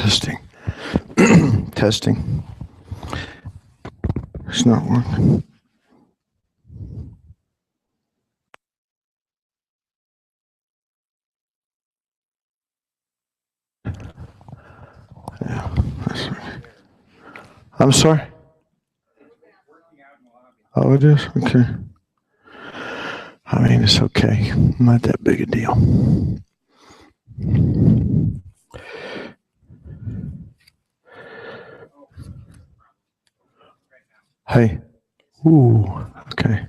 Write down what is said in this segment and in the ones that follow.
Testing. Testing. It's not working. Yeah, that's right. I'm sorry. Oh, it is? Okay. I mean, it's okay. Not that big a deal. Hey. Ooh. Okay.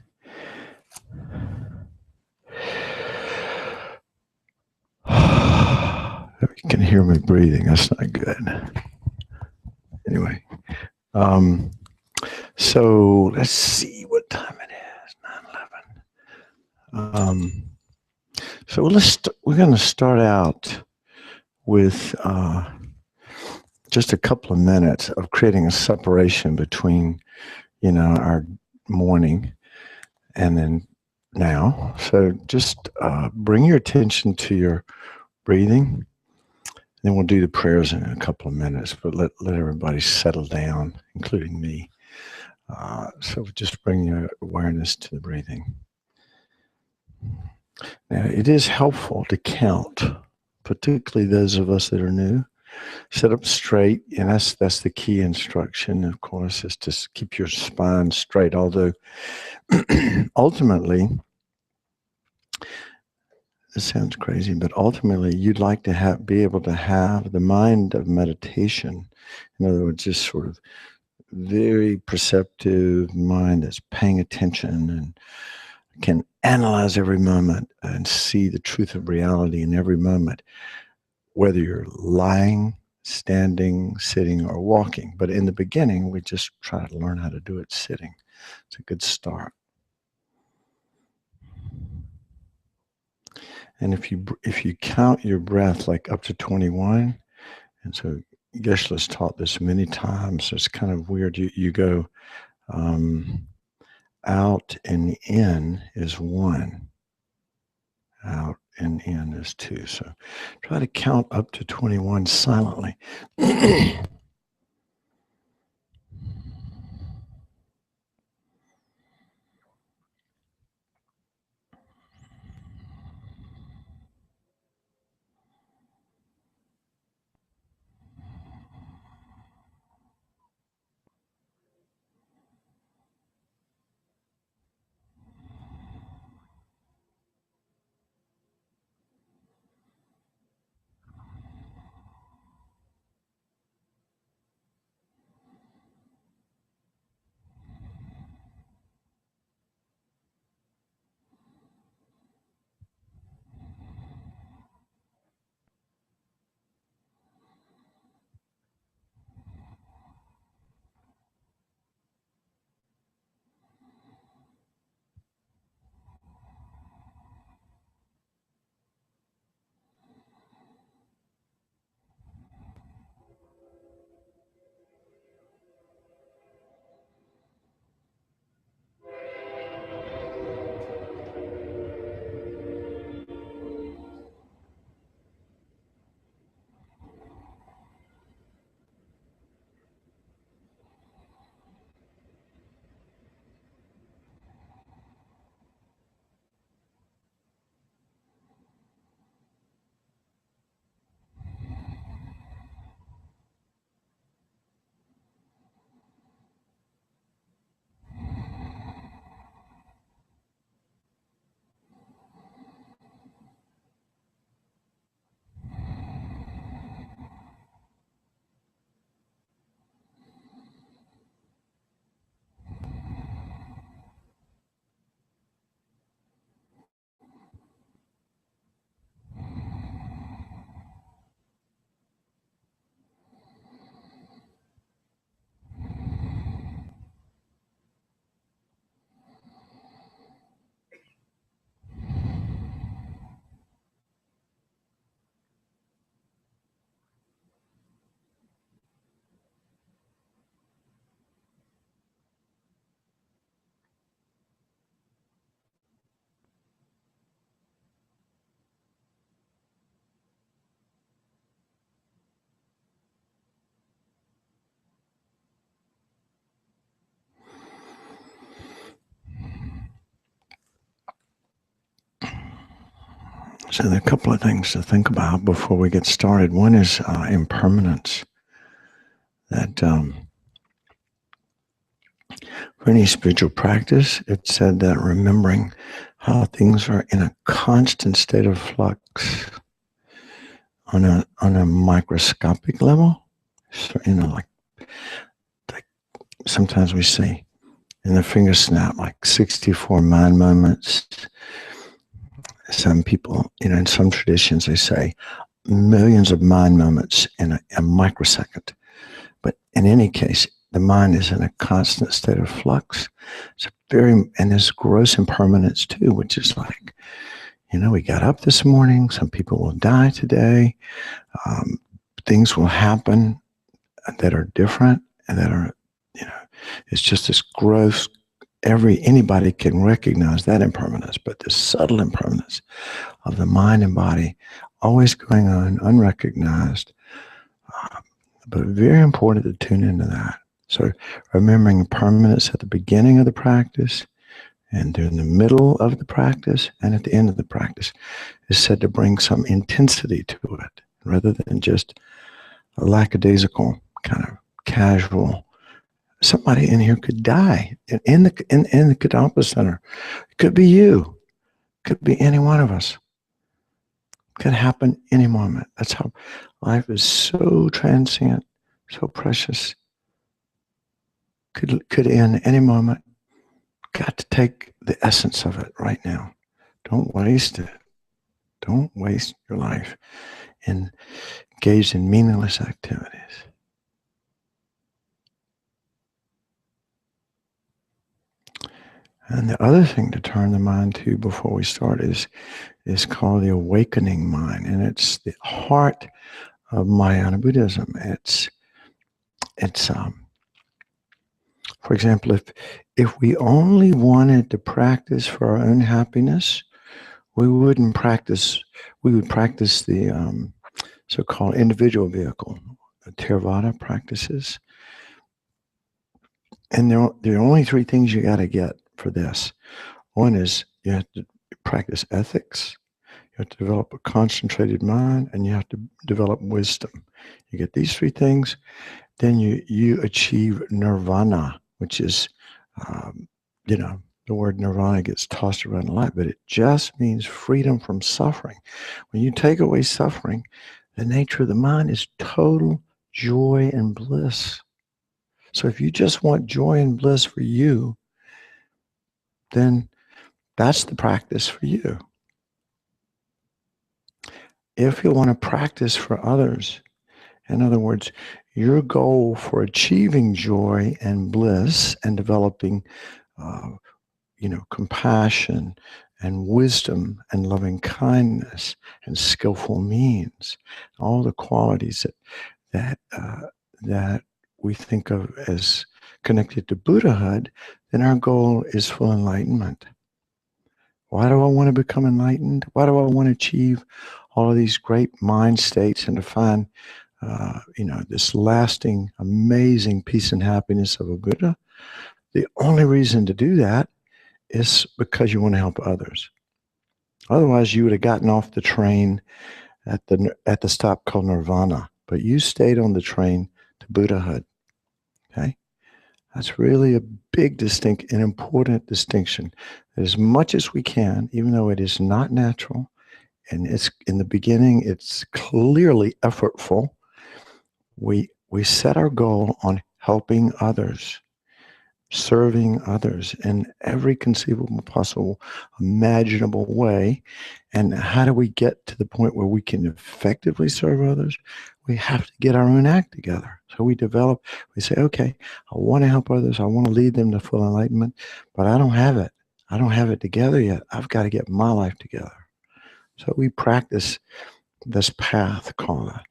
You can hear me breathing. That's not good. Anyway. Um, so let's see what time it is. 9:11. So we're going to start out with just a couple of minutes of creating a separation between, our morning and then now. So just bring your attention to your breathing. Then we'll do the prayers in a couple of minutes, but let everybody settle down, including me. So just bring your awareness to the breathing. Now, it is helpful to count, particularly those of us that are new. Sit up straight, and that's the key instruction, of course, is to keep your spine straight. Although ultimately, this sounds crazy, but ultimately you'd like to be able to have the mind of meditation. In other words, just sort of very perceptive mind that's paying attention and can analyze every moment and see the truth of reality in every moment, whether you're lying, standing, sitting, or walking. But in the beginning, we just try to learn how to do it sitting. It's a good start. And if you count your breath like up to 21, and so Geshe-la's taught this many times. It's kind of weird. You go out and in is 1. Out and in is 2. So try to count up to 21 silently. So there are a couple of things to think about before we get started. One is impermanence. That for any spiritual practice, it's said that remembering how things are in a constant state of flux on a microscopic level. So, like sometimes we say in the finger snap, like 64 mind moments. Some people, in some traditions, they say millions of mind moments in a microsecond. But in any case, the mind is in a constant state of flux. And there's gross impermanence too, which is like, we got up this morning. Some people will die today. Things will happen that are different and that are, it's just this gross. Anybody can recognize that impermanence, but the subtle impermanence of the mind and body always going on unrecognized, but very important to tune into that. So remembering impermanence at the beginning of the practice and during the middle of the practice and at the end of the practice is said to bring some intensity to it rather than just a lackadaisical kind of casual. Somebody in here could die in the Kadampa Center. It could be you. It could be any one of us. It could happen any moment. That's how life is so transient, so precious. Could end any moment. Got to take the essence of it right now. Don't waste it. Don't waste your life engaged in meaningless activities. And the other thing to turn the mind to before we start is called the awakening mind. And it's the heart of Mahayana Buddhism. It's for example, if we only wanted to practice for our own happiness, we would practice the so-called individual vehicle, the Theravada practices. And there are only three things you got to get for this. One is you have to practice ethics, you have to develop a concentrated mind, and you have to develop wisdom. You get these three things, then you achieve nirvana, which is, the word nirvana gets tossed around a lot, but it just means freedom from suffering. When you take away suffering, the nature of the mind is total joy and bliss. So if you just want joy and bliss for you, then that's the practice for you. If you want to practice for others, in other words, your goal for achieving joy and bliss and developing, compassion and wisdom and loving kindness and skillful means, all the qualities that we think of as connected to Buddhahood, then our goal is full enlightenment. Why do I want to become enlightened? Why do I want to achieve all of these great mind states and to find, this lasting, amazing peace and happiness of a Buddha? The only reason to do that is because you want to help others. Otherwise, you would have gotten off the train at the stop called Nirvana, but you stayed on the train to Buddhahood. Okay, that's really a big distinct and important distinction. That as much as we can, even though it is not natural, and it's in the beginning, it's clearly effortful. We set our goal on helping others, serving others in every conceivable, possible, imaginable way. And how do we get to the point where we can effectively serve others? We have to get our own act together. So we say, okay, I want to help others. I want to lead them to full enlightenment, but I don't have it. I don't have it together yet. I've got to get my life together. So we practice this path called the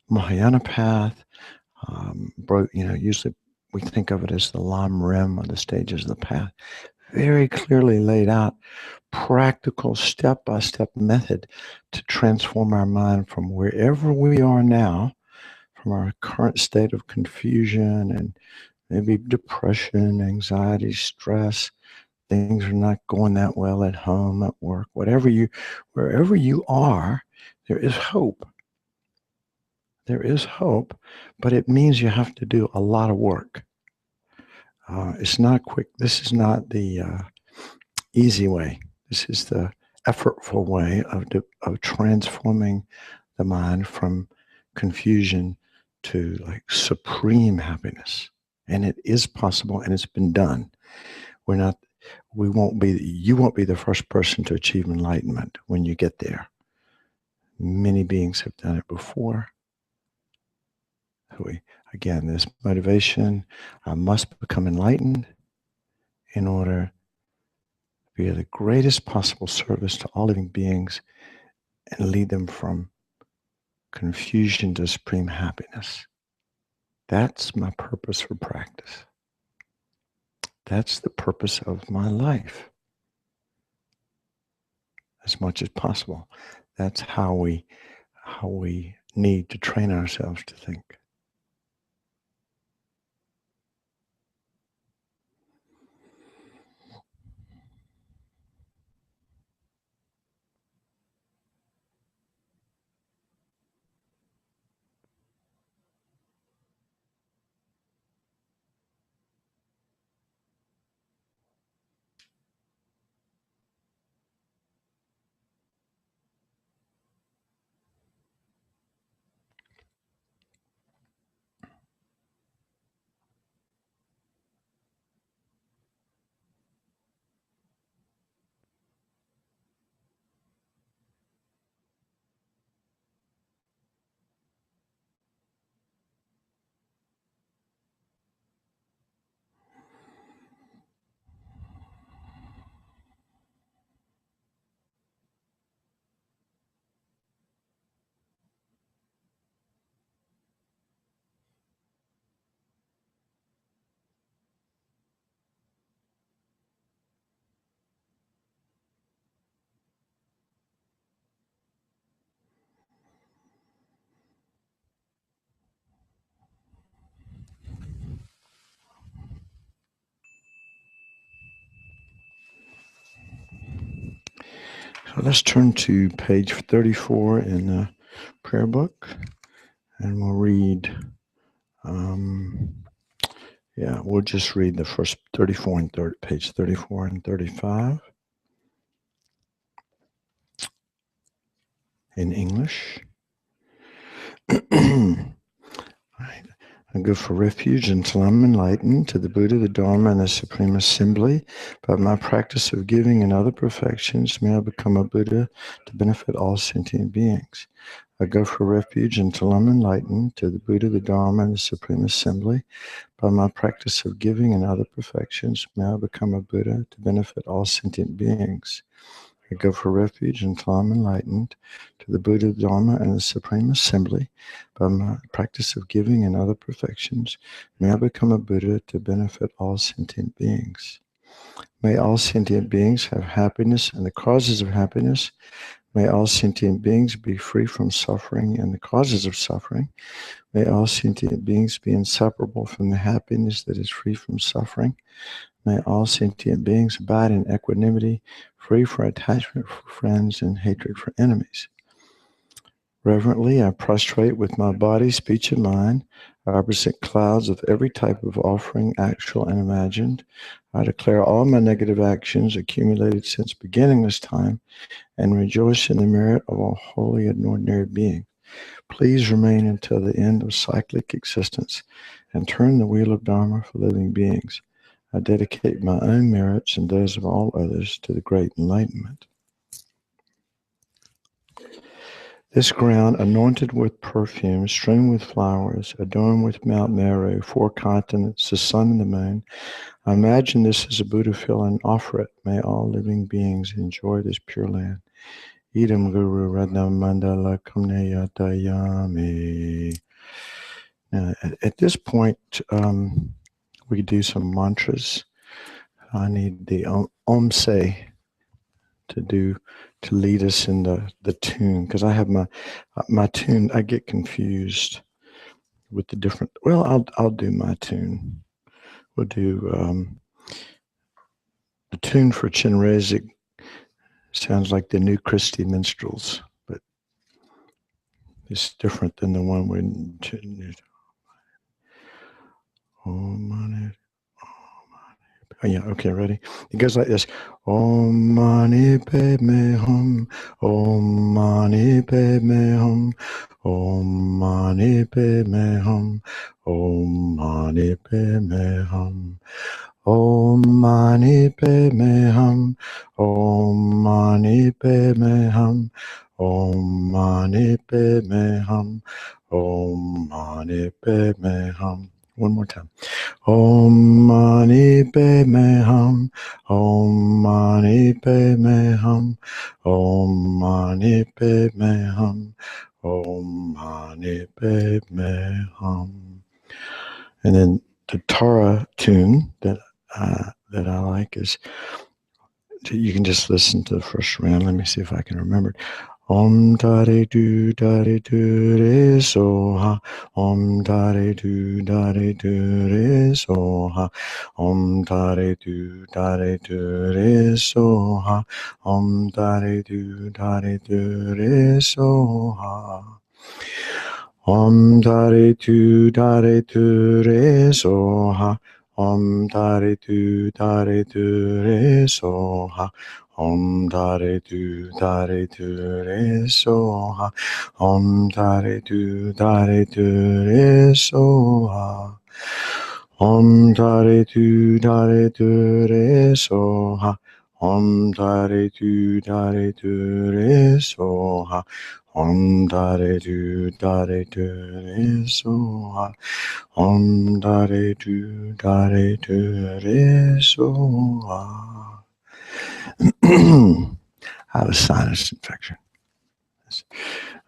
Mahayana path. Usually we think of it as the Lam Rim, or the stages of the path. Very clearly laid out, practical step-by-step method to transform our mind from wherever we are now, from our current state of confusion and maybe depression, anxiety, stress, things are not going that well at home, at work, wherever you are, there is hope. There is hope, but it means you have to do a lot of work. It's not quick. This is not the easy way. This is the effortful way of transforming the mind from confusion to like supreme happiness. And it is possible, and it's been done. We're not. We won't be. You won't be the first person to achieve enlightenment when you get there. Many beings have done it before. Again, this motivation, I must become enlightened in order to be of the greatest possible service to all living beings and lead them from confusion to supreme happiness. That's my purpose for practice. That's the purpose of my life, as much as possible. That's how we need to train ourselves to think. So let's turn to page 34 in the prayer book, and we'll read, we'll just read the first 34 and page 34 and 35 in English. Right. I go for refuge until I'm enlightened to the Buddha, the Dharma, and the Supreme Assembly. By my practice of giving and other perfections, may I become a Buddha to benefit all sentient beings. I go for refuge until I'm enlightened to the Buddha, the Dharma, and the Supreme Assembly. By my practice of giving and other perfections, may I become a Buddha to benefit all sentient beings. I go for refuge until I'm enlightened to the Buddha, the Dharma, and the Supreme Assembly. By my practice of giving and other perfections, may I become a Buddha to benefit all sentient beings. May all sentient beings have happiness and the causes of happiness. May all sentient beings be free from suffering and the causes of suffering. May all sentient beings be inseparable from the happiness that is free from suffering. May all sentient beings abide in equanimity, free from attachment for friends and hatred for enemies. Reverently, I prostrate with my body, speech, and mind. I present clouds of every type of offering, actual and imagined. I declare all my negative actions accumulated since beginningless time and rejoice in the merit of all holy and ordinary beings. Please remain until the end of cyclic existence and turn the wheel of Dharma for living beings. I dedicate my own merits and those of all others to the great enlightenment. This ground, anointed with perfume, strewn with flowers, adorned with Mount Meru, 4 continents, the sun and the moon, I imagine this as a Buddha fill and offer it. May all living beings enjoy this pure land. Idam Guru Radha Mandala Kamneyatayami. Now, at this point, we do some mantras. I need the Om Say to lead us in the tune, because I have my tune. I get confused with the different. Well, I'll do my tune. We'll do the tune for Chinrezig sounds like the New Christie Minstrels, but it's different than the one we. Oh, money. Oh, yeah, okay, ready? It goes like this. Om mani padme hum, Om mani padme hum, Om mani padme hum, Om mani padme hum. Om mani padme hum, Om mani padme hum, Om mani padme hum, Om mani padme hum. One more time. Om mani padme hum, Om mani padme hum, Om mani padme hum, Om mani padme hum. And then the Tara tune that I like is, you can just listen to the first round. Let me see if I can remember it. Om tare do re so ha. Om tare do re so ha. Om tare do re so ha. Om tare do re so ha. Om tare do re so ha. Om tare do re so ha. Om tare do re so ha. Om tare do re so ha. Om tare do re so ha. Om tare do re so ha. Om tare do re so ha. Om tare do re so ha. I have a sinus infection.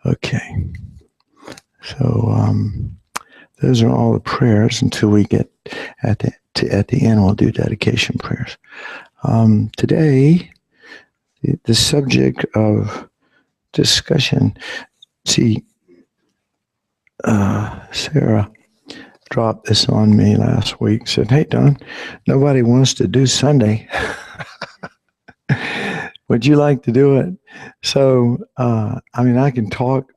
Okay. So those are all the prayers until we get at the end. We'll do dedication prayers. Today, the subject of discussion. See, Sarah dropped this on me last week. Said, "Hey, Don, nobody wants to do Sunday. Would you like to do it?" So, I can talk.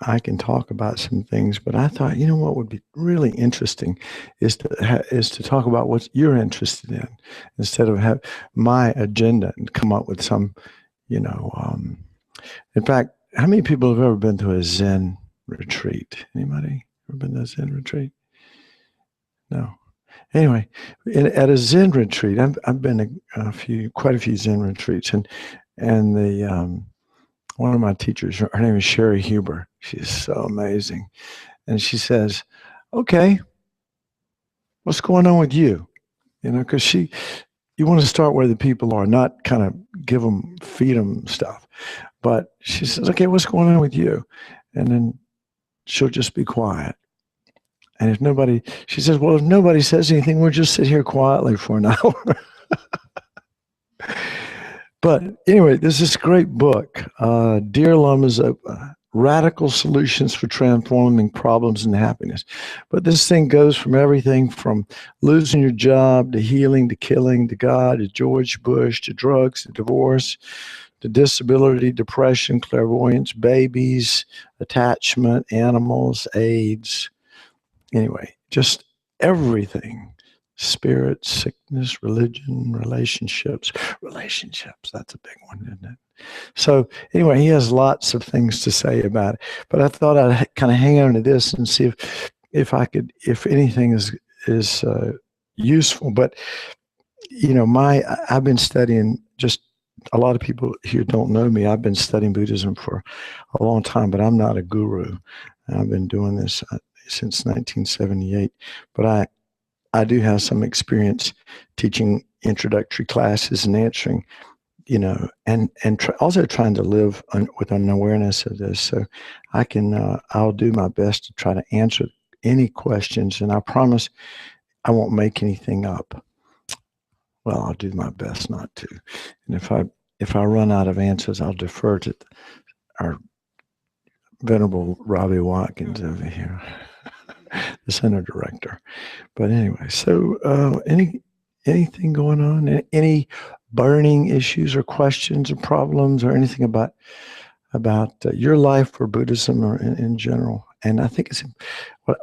I can talk about some things, but I thought, what would be really interesting is to talk about what you're interested in, instead of have my agenda and come up with some, in fact, how many people have ever been to a Zen retreat? Anybody ever been to a Zen retreat? No. Anyway, at a Zen retreat, I've been to quite a few Zen retreats, and the one of my teachers, her name is Sherry Huber. She's so amazing, and she says, "Okay, what's going on with you?" Because you want to start where the people are, not kind of feed them stuff. But she says, "Okay, what's going on with you?" And then she'll just be quiet. And she says, "Well, if nobody says anything, we'll just sit here quietly for an hour." But anyway, there's this great book, Dear Lama's Radical Solutions for Transforming Problems into Happiness. But this thing goes from everything from losing your job to healing to killing to God to George Bush to drugs to divorce to disability, depression, clairvoyance, babies, attachment, animals, AIDS. Anyway, just everything. Spirit, sickness, religion, relationships. Relationships, that's a big one, isn't it? So anyway, he has lots of things to say about it. But I thought I'd kind of hang on to this and see if anything is useful. But I've been studying, just a lot of people here don't know me. I've been studying Buddhism for a long time, but I'm not a guru. I've been doing this since 1978. But I do have some experience teaching introductory classes and answering, and also trying to live with an awareness of this. So I'll do my best to try to answer any questions, and I promise I won't make anything up. Well, I'll do my best not to. And if I run out of answers, I'll defer to our venerable Robbie Watkins over here. the center director. But anyway, so anything going on? Any burning issues or questions or problems or anything about your life or Buddhism or in general? And I think it's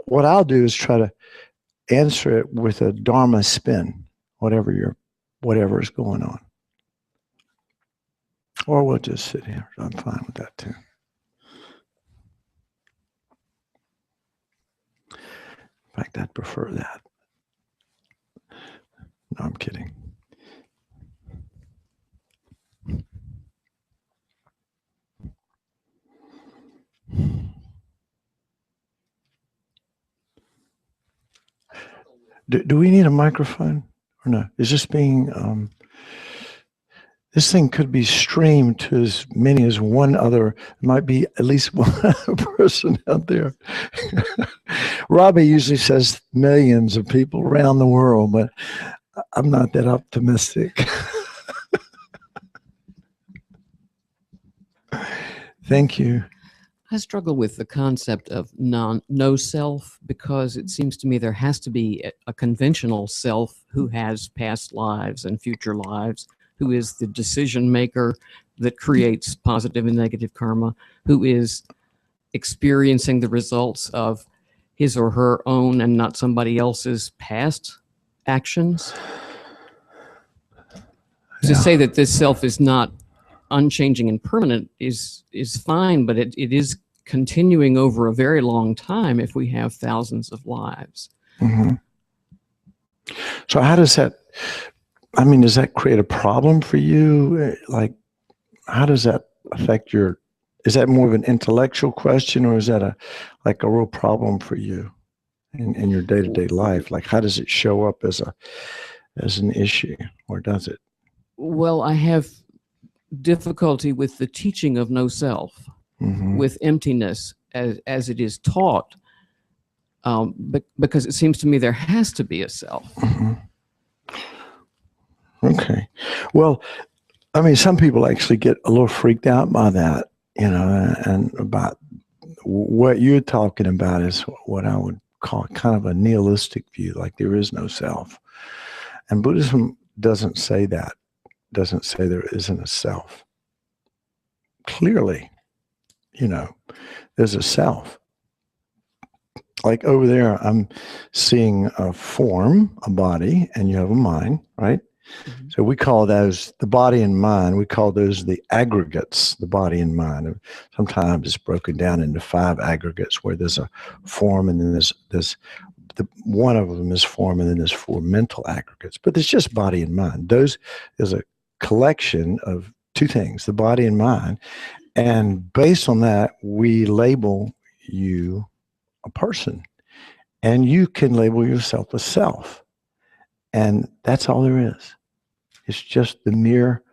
what I'll do is try to answer it with a Dharma spin, whatever is going on. Or we'll just sit here. I'm fine with that too. In fact, I'd prefer that. No, I'm kidding. Do we need a microphone or no? Is this being, this thing could be streamed to as many as one other, might be at least one other person out there. Robbie usually says millions of people around the world, but I'm not that optimistic. Thank you. I struggle with the concept of no self, because it seems to me there has to be a conventional self who has past lives and future lives, who is the decision maker that creates positive and negative karma, who is experiencing the results of his or her own and not somebody else's past actions. Yeah. To say that this self is not unchanging and permanent is fine, but it is continuing over a very long time if we have thousands of lives. Mm-hmm. So how does that, I mean, does that create a problem for you? Like, how does that affect is that more of an intellectual question, or is that a real problem for you in your day-to-day life? Like, how does it show up as an issue, or does it? Well, I have difficulty with the teaching of no self, mm-hmm. with emptiness as it is taught, because it seems to me there has to be a self. Mm-hmm. Okay. Well, I mean, some people actually get a little freaked out by that, and about what you're talking about is what I would call kind of a nihilistic view, like there is no self. And Buddhism doesn't say that. Doesn't say there isn't a self. Clearly, there's a self. Like over there, I'm seeing a form, a body, and you have a mind, right? Mm-hmm. So we call those, the body and mind, we call those the aggregates, the body and mind. And sometimes it's broken down into 5 aggregates where there's a form, and then there's one of them is form, and then there's 4 mental aggregates. But it's just body and mind. Those is a collection of 2 things, the body and mind. And based on that, we label you a person. And you can label yourself a self. And that's all there is. It's just the mere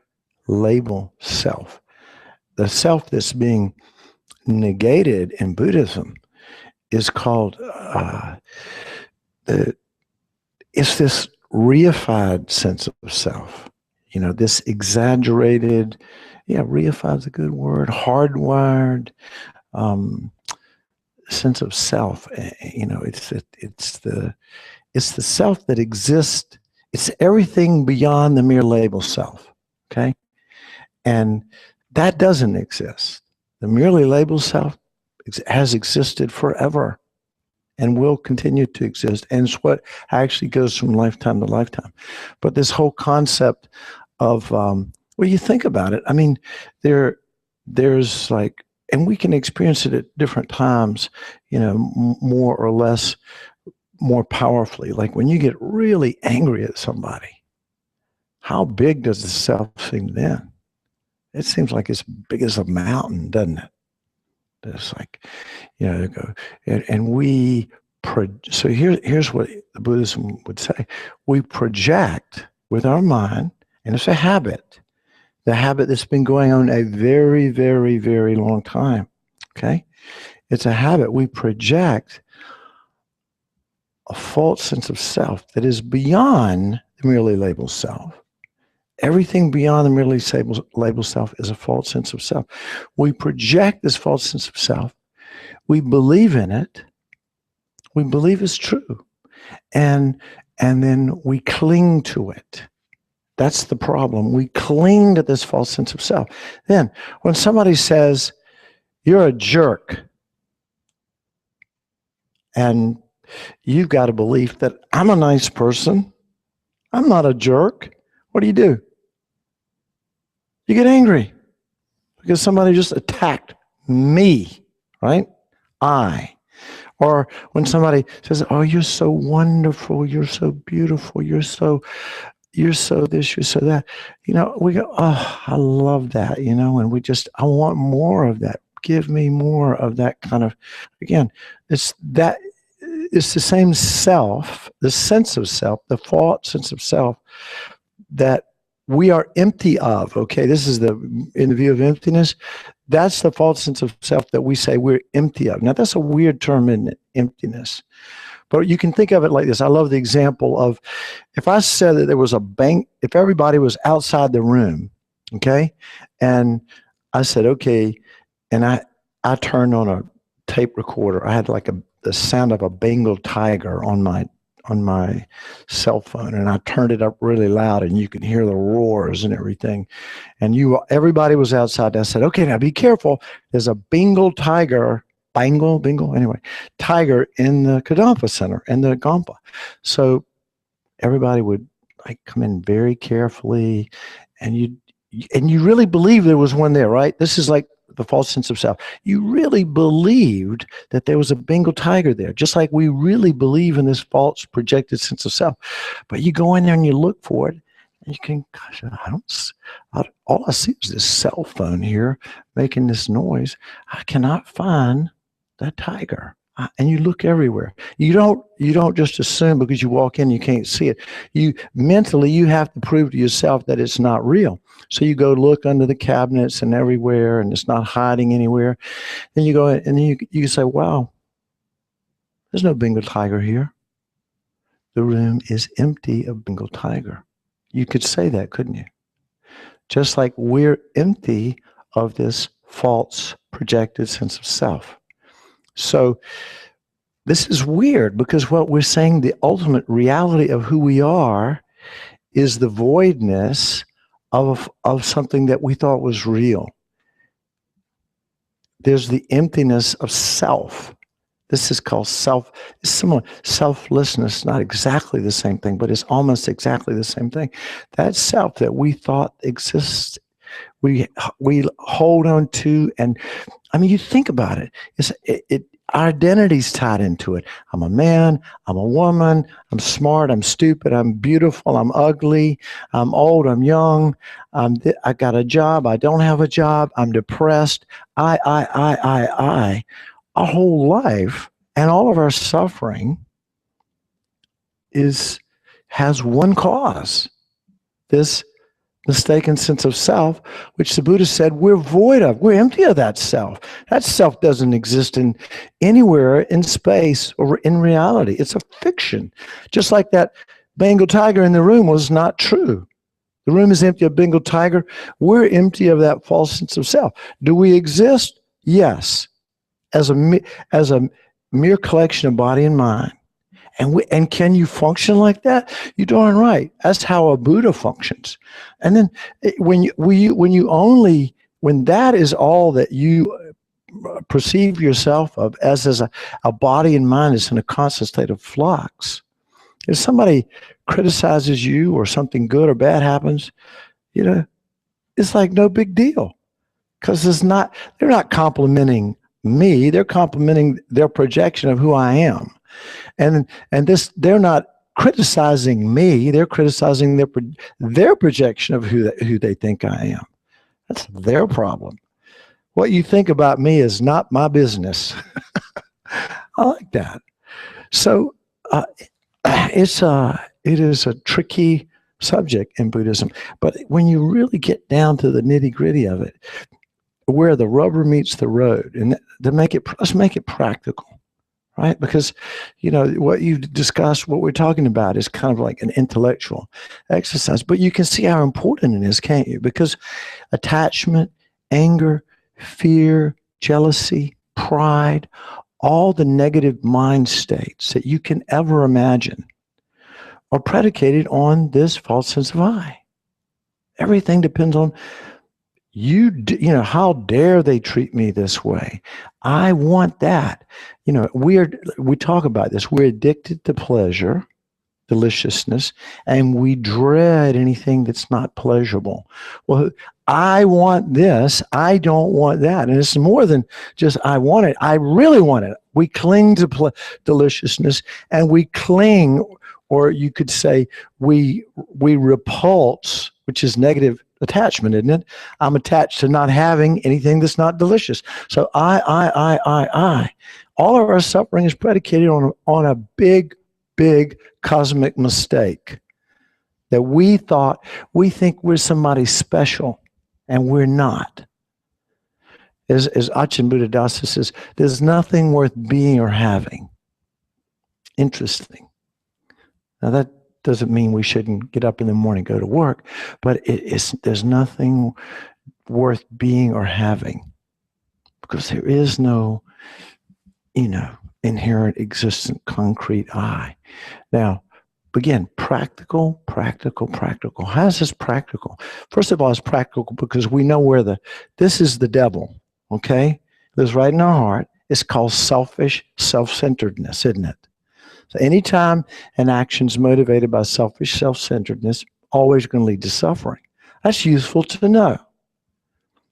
label self. The self that's being negated in Buddhism is called, it's this reified sense of self. This exaggerated, reified is a good word, hardwired sense of self. It's the self that exists. It's everything beyond the mere label self, okay? And that doesn't exist. The merely labeled self has existed forever and will continue to exist. And it's what actually goes from lifetime to lifetime. But this whole concept of, well, you think about it. I mean, there's like, and we can experience it at different times, more or less, more powerfully. Like when you get really angry at somebody, how big does the self seem then? It seems like it's big as a mountain, doesn't it? It's like, and we, so here's what the Buddhism would say. We project with our mind, and it's a habit, the habit that's been going on a very, very, very long time, okay? It's a habit. We project a false sense of self that is beyond the merely labeled self. Everything beyond the merely labeled self is a false sense of self. We project this false sense of self. We believe in it. We believe it's true. And then we cling to it. That's the problem. We cling to this false sense of self. Then when somebody says, you're a jerk, and you've got a belief that I'm a nice person, I'm not a jerk, what do? You get angry because somebody just attacked me, right? Or when somebody says, oh, you're so wonderful, you're so beautiful, you're so this, you're so that, we go, oh, I love that, and I want more of that. Give me more of that kind of, again, it's the same self, the sense of self, the false sense of self that we are empty of. Okay, this is in the view of emptiness. That's the false sense of self that we say we're empty of. Now, that's a weird term, isn't it? Emptiness. But you can think of it like this. I love the example of if I said that there was a bank, if everybody was outside the room, okay, and I said, okay, and I turned on a tape recorder. I had like the sound of a Bengal tiger on my cell phone, and I turned it up really loud, and you could hear the roars and everything. And everybody was outside. I said, okay, now be careful. There's a Bengal tiger, anyway, tiger in the Kadampa Center, in the Gampa. So everybody would like come in very carefully, and you really believe there was one there, right? This is like the false sense of self. You really believed that there was a Bengal tiger there, just like we really believe in this false projected sense of self. But you go in there and you look for it, and you can, gosh, all I see is this cell phone here making this noise. I cannot find that tiger. And you look everywhere. You don't just assume because you walk in you can't see it. You mentally you have to prove to yourself that it's not real. So you go look under the cabinets and everywhere, and it's not hiding anywhere. Then you go and then you say, wow, there's no Bengal tiger here. The room is empty of Bengal tiger. You could say that, couldn't you? Just like we're empty of this false projected sense of self. So this is weird because what we're saying, the ultimate reality of who we are is the voidness of something that we thought was real. There's the emptiness of self. This is called self. It's similar. Selflessness, not exactly the same thing, but it's almost exactly the same thing. That self that we thought exists, we hold on to, and I mean, you think about it. Our identity's tied into it. I'm a man, I'm a woman, I'm smart, I'm stupid, I'm beautiful, I'm ugly, I'm old, I'm young, I got a job, I don't have a job, I'm depressed. I. Our whole life and all of our suffering has one cause. This mistaken sense of self, which the Buddha said we're void of. We're empty of that self. That self doesn't exist anywhere in space or in reality. It's a fiction. Just like that Bengal tiger in the room was not true. The room is empty of Bengal tiger. We're empty of that false sense of self. Do we exist? Yes. As a mere collection of body and mind. And can you function like that? You're darn right. That's how a Buddha functions. And then when that is all that you perceive yourself of as a body and mind is in a constant state of flux. If somebody criticizes you or something good or bad happens, it's like no big deal because they're not complimenting me. They're complimenting their projection of who I am. And they're not criticizing me. They're criticizing their projection of who they think I am. That's their problem. What you think about me is not my business. I like that. So it is a tricky subject in Buddhism. But when you really get down to the nitty gritty of it, where the rubber meets the road, and let's make it practical. Right? Because, what you discussed, what we're talking about is kind of like an intellectual exercise, but you can see how important it is, can't you? Because attachment, anger, fear, jealousy, pride, all the negative mind states that you can ever imagine are predicated on this false sense of I. Everything depends on you know, how dare they treat me this way? I want that. You know, we talk about this. We're addicted to pleasure, deliciousness, and we dread anything that's not pleasurable. Well, I want this. I don't want that. And it's more than just I want it. I really want it. We cling to deliciousness, and we cling, or you could say we repulse, which is negative attachment, isn't it? I'm attached to not having anything that's not delicious. So I. All of our suffering is predicated on a big cosmic mistake that we think we're somebody special, and we're not. As Ajahn Buddhadasa says, there's nothing worth being or having. Interesting. Now that doesn't mean we shouldn't get up in the morning, go to work, but there's nothing worth being or having, because there is no, inherent, existent, concrete I. Now, again, practical. How is this practical? First of all, it's practical because we know this is the devil, okay? It lives right in our heart. It's called selfish self-centeredness, isn't it? So anytime an action's motivated by selfish self-centeredness, always going to lead to suffering. That's useful to know.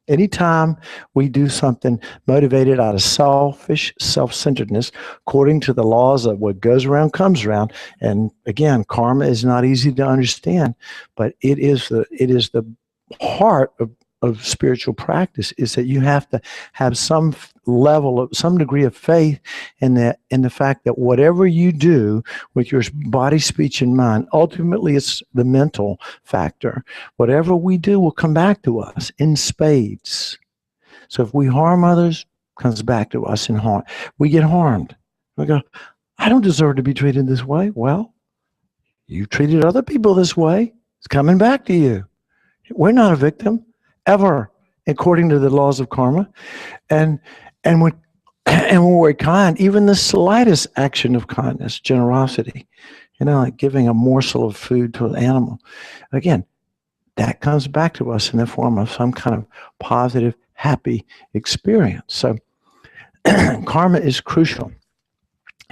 Anytime we do something motivated out of selfish self-centeredness, according to the laws of what goes around comes around, and again, karma is not easy to understand, but it is the heart of spiritual practice, is that you have to have some degree of faith in the fact that whatever you do with your body, speech, and mind, ultimately it's the mental factor. Whatever we do will come back to us in spades. So if we harm others, it comes back to us in harm. We get harmed. We go, I don't deserve to be treated this way. Well, you treated other people this way. It's coming back to you. We're not a victim, ever, according to the laws of karma. And when we're kind, even the slightest action of kindness, generosity, like giving a morsel of food to an animal, again, that comes back to us in the form of some kind of positive, happy experience. So karma is crucial.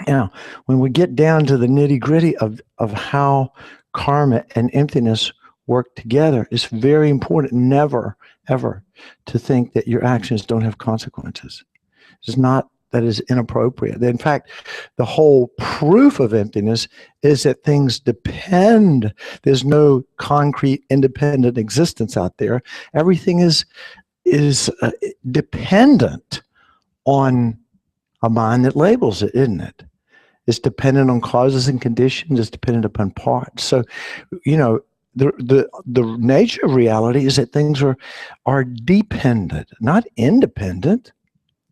Now, when we get down to the nitty-gritty of how karma and emptiness work together, it's very important never, ever to think that your actions don't have consequences. It's not that is inappropriate. In fact, the whole proof of emptiness is that things depend. There's no concrete, independent existence out there. Everything is dependent on a mind that labels it, isn't it? It's dependent on causes and conditions. It's dependent upon parts. So, the nature of reality is that things are dependent, not independent.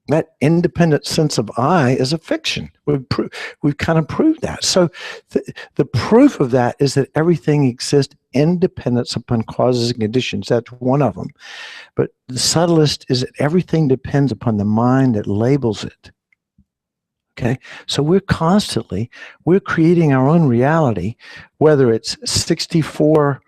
That independent sense of I is a fiction. We've kind of proved that. So the proof of that is that everything exists in dependence upon causes and conditions. That's one of them. But the subtlest is that everything depends upon the mind that labels it. Okay, so we're creating our own reality, whether it's 64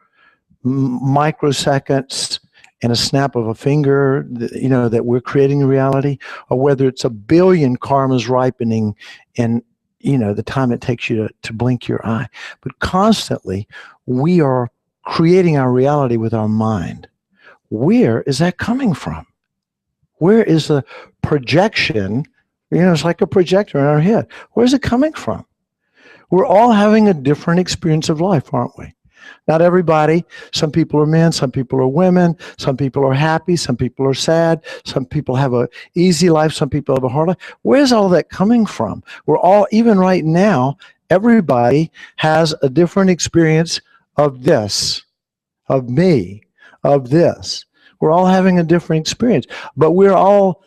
microseconds in a snap of a finger, that we're creating a reality, or whether it's a billion karmas ripening in, the time it takes you to blink your eye. But constantly, we are creating our reality with our mind. Where is that coming from? Where is the projection? It's like a projector in our head. Where's it coming from? We're all having a different experience of life, aren't we? Not everybody. Some people are men, some people are women, some people are happy, some people are sad, some people have an easy life, some people have a hard life. Where's all that coming from? We're all, even right now, everybody has a different experience of this, of me, of this. We're all having a different experience, but we're all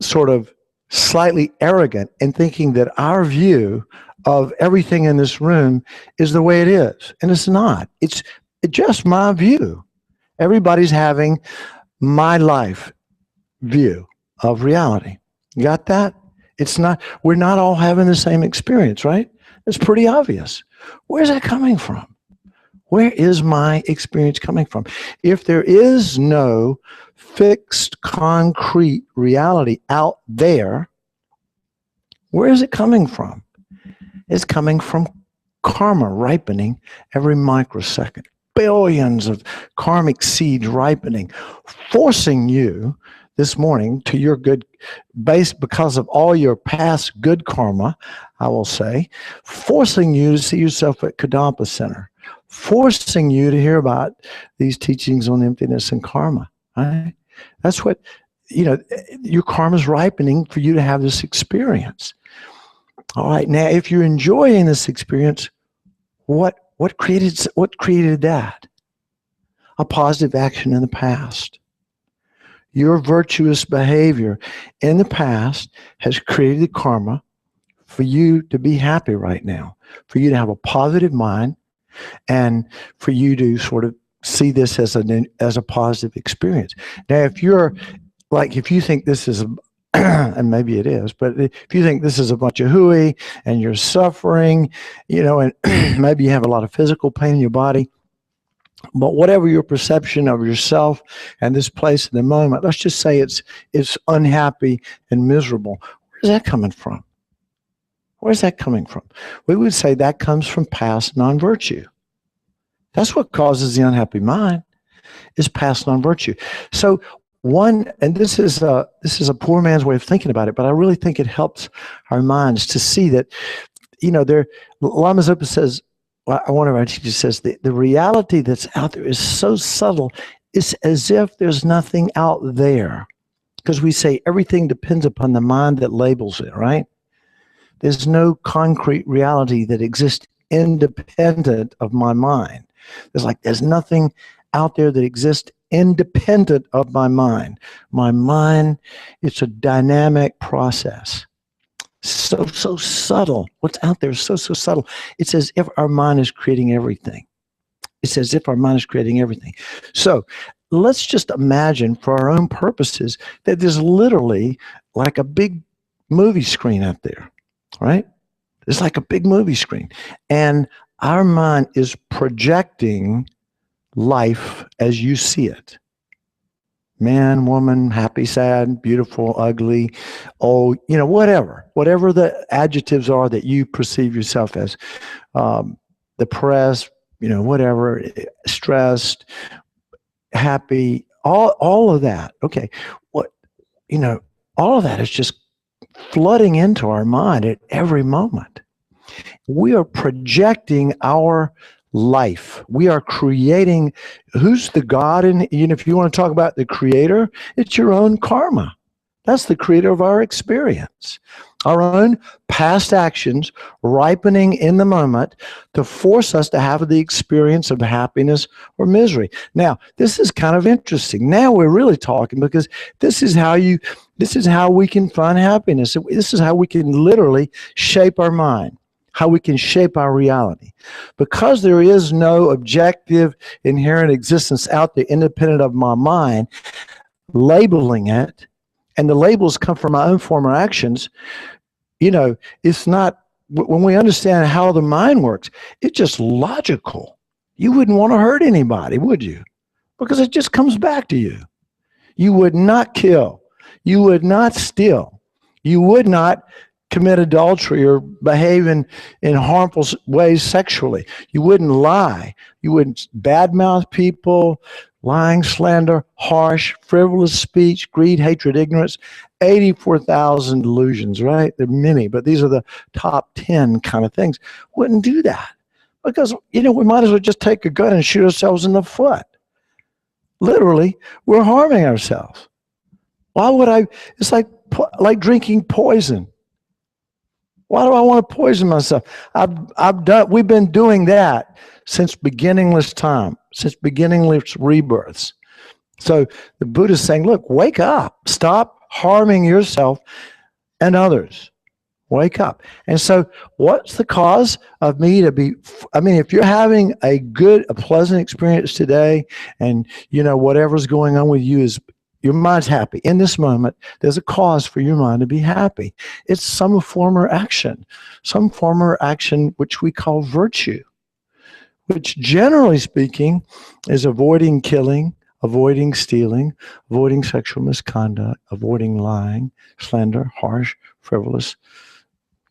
sort of slightly arrogant in thinking that our view of everything in this room is the way it is. And it's not. It's just my view. Everybody's having my life view of reality. You got that? It's not, we're not all having the same experience, right? It's pretty obvious. Where's that coming from? Where is my experience coming from? If there is no fixed, concrete reality out there, where is it coming from? It's coming from karma ripening every microsecond. Billions of karmic seeds ripening, forcing you this morning to your good base because of all your past good karma, I will say, forcing you to see yourself at Kadampa Center, forcing you to hear about these teachings on emptiness and karma. Right? That's what, your karma is ripening for you to have this experience. All right, now if you're enjoying this experience, what created that? A positive action in the past. Your virtuous behavior in the past has created the karma for you to be happy right now, for you to have a positive mind, and for you to sort of see this as a positive experience. Now, if you think this is and maybe it is, but if you think this is a bunch of hooey and you're suffering, and maybe you have a lot of physical pain in your body, but whatever your perception of yourself and this place in the moment, let's just say it's unhappy and miserable. Where's that coming from? Where's that coming from? We would say that comes from past non-virtue. That's what causes the unhappy mind, is past non-virtue. So and this is a poor man's way of thinking about it, but I really think it helps our minds to see that, Lama Zopa says, one of our teachers says, the reality that's out there is so subtle, it's as if there's nothing out there. Because we say everything depends upon the mind that labels it, right? There's no concrete reality that exists independent of my mind. There's nothing out there that exists independent of my mind. My mind, it's a dynamic process. So subtle. What's out there is so subtle. It's as if our mind is creating everything. It's as if our mind is creating everything. So let's just imagine, for our own purposes, that there's literally like a big movie screen out there, right? It's like a big movie screen. And our mind is projecting life as you see it. Man, woman, happy, sad, beautiful, ugly, old, whatever the adjectives are that you perceive yourself as, depressed, whatever, stressed, happy, all of that. Okay. All of that is just flooding into our mind at every moment. We are projecting our life. We are creating. Who's the God in, if you want to talk about the creator, it's your own karma. That's the creator of our experience. Our own past actions ripening in the moment to force us to have the experience of happiness or misery. Now, this is kind of interesting. Now we're really talking, because this is how we can find happiness. This is how we can literally shape our mind, how we can shape our reality. Because there is no objective inherent existence out there independent of my mind, labeling it, and the labels come from my own former actions, it's not, when we understand how the mind works, it's just logical. You wouldn't want to hurt anybody, would you? Because it just comes back to you. You would not kill. You would not steal. You would not commit adultery or behave in harmful ways sexually. You wouldn't lie. You wouldn't badmouth people, lying, slander, harsh, frivolous speech, greed, hatred, ignorance. 84,000 delusions, right? There are many, but these are the top 10 kind of things. Wouldn't do that, because, we might as well just take a gun and shoot ourselves in the foot. Literally, we're harming ourselves. Why would I? It's like drinking poison. Why do I want to poison myself? We've been doing that since beginningless time, since beginningless rebirths. So the Buddha is saying, look, wake up, stop harming yourself and others. Wake up. And so what's the cause of me to be, if you're having a pleasant experience today, and whatever's going on with you is Your mind's happy. In this moment, there's a cause for your mind to be happy. It's some former action which we call virtue, which generally speaking is avoiding killing, avoiding stealing, avoiding sexual misconduct, avoiding lying, slander, harsh, frivolous,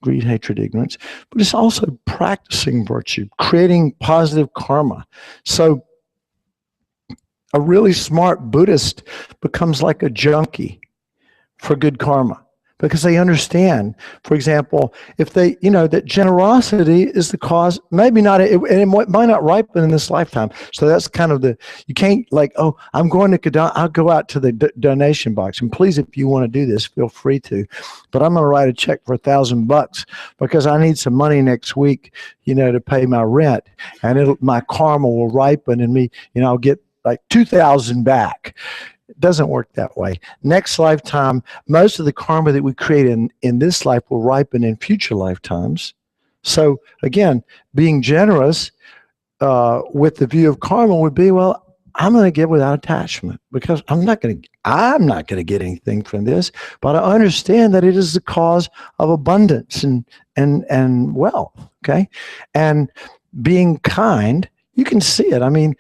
greed, hatred, ignorance. But it's also practicing virtue, creating positive karma. So a really smart Buddhist becomes like a junkie for good karma because they understand, for example, if they, that generosity is the cause, maybe not, and it might not ripen in this lifetime. So that's kind of you can't like, oh, I'm going to Kadampa, I'll go out to the donation box. And please, if you want to do this, feel free to. But I'm going to write a check for $1,000 because I need some money next week, to pay my rent. And my karma will ripen and me, I'll get like 2,000 back. It doesn't work that way. Next lifetime, most of the karma that we create in this life will ripen in future lifetimes. So again, being generous with the view of karma would be, well, I'm going to give without attachment because I'm not going to get anything from this, but I understand that it is the cause of abundance and wealth. Okay, and being kind, you can see it. I mean,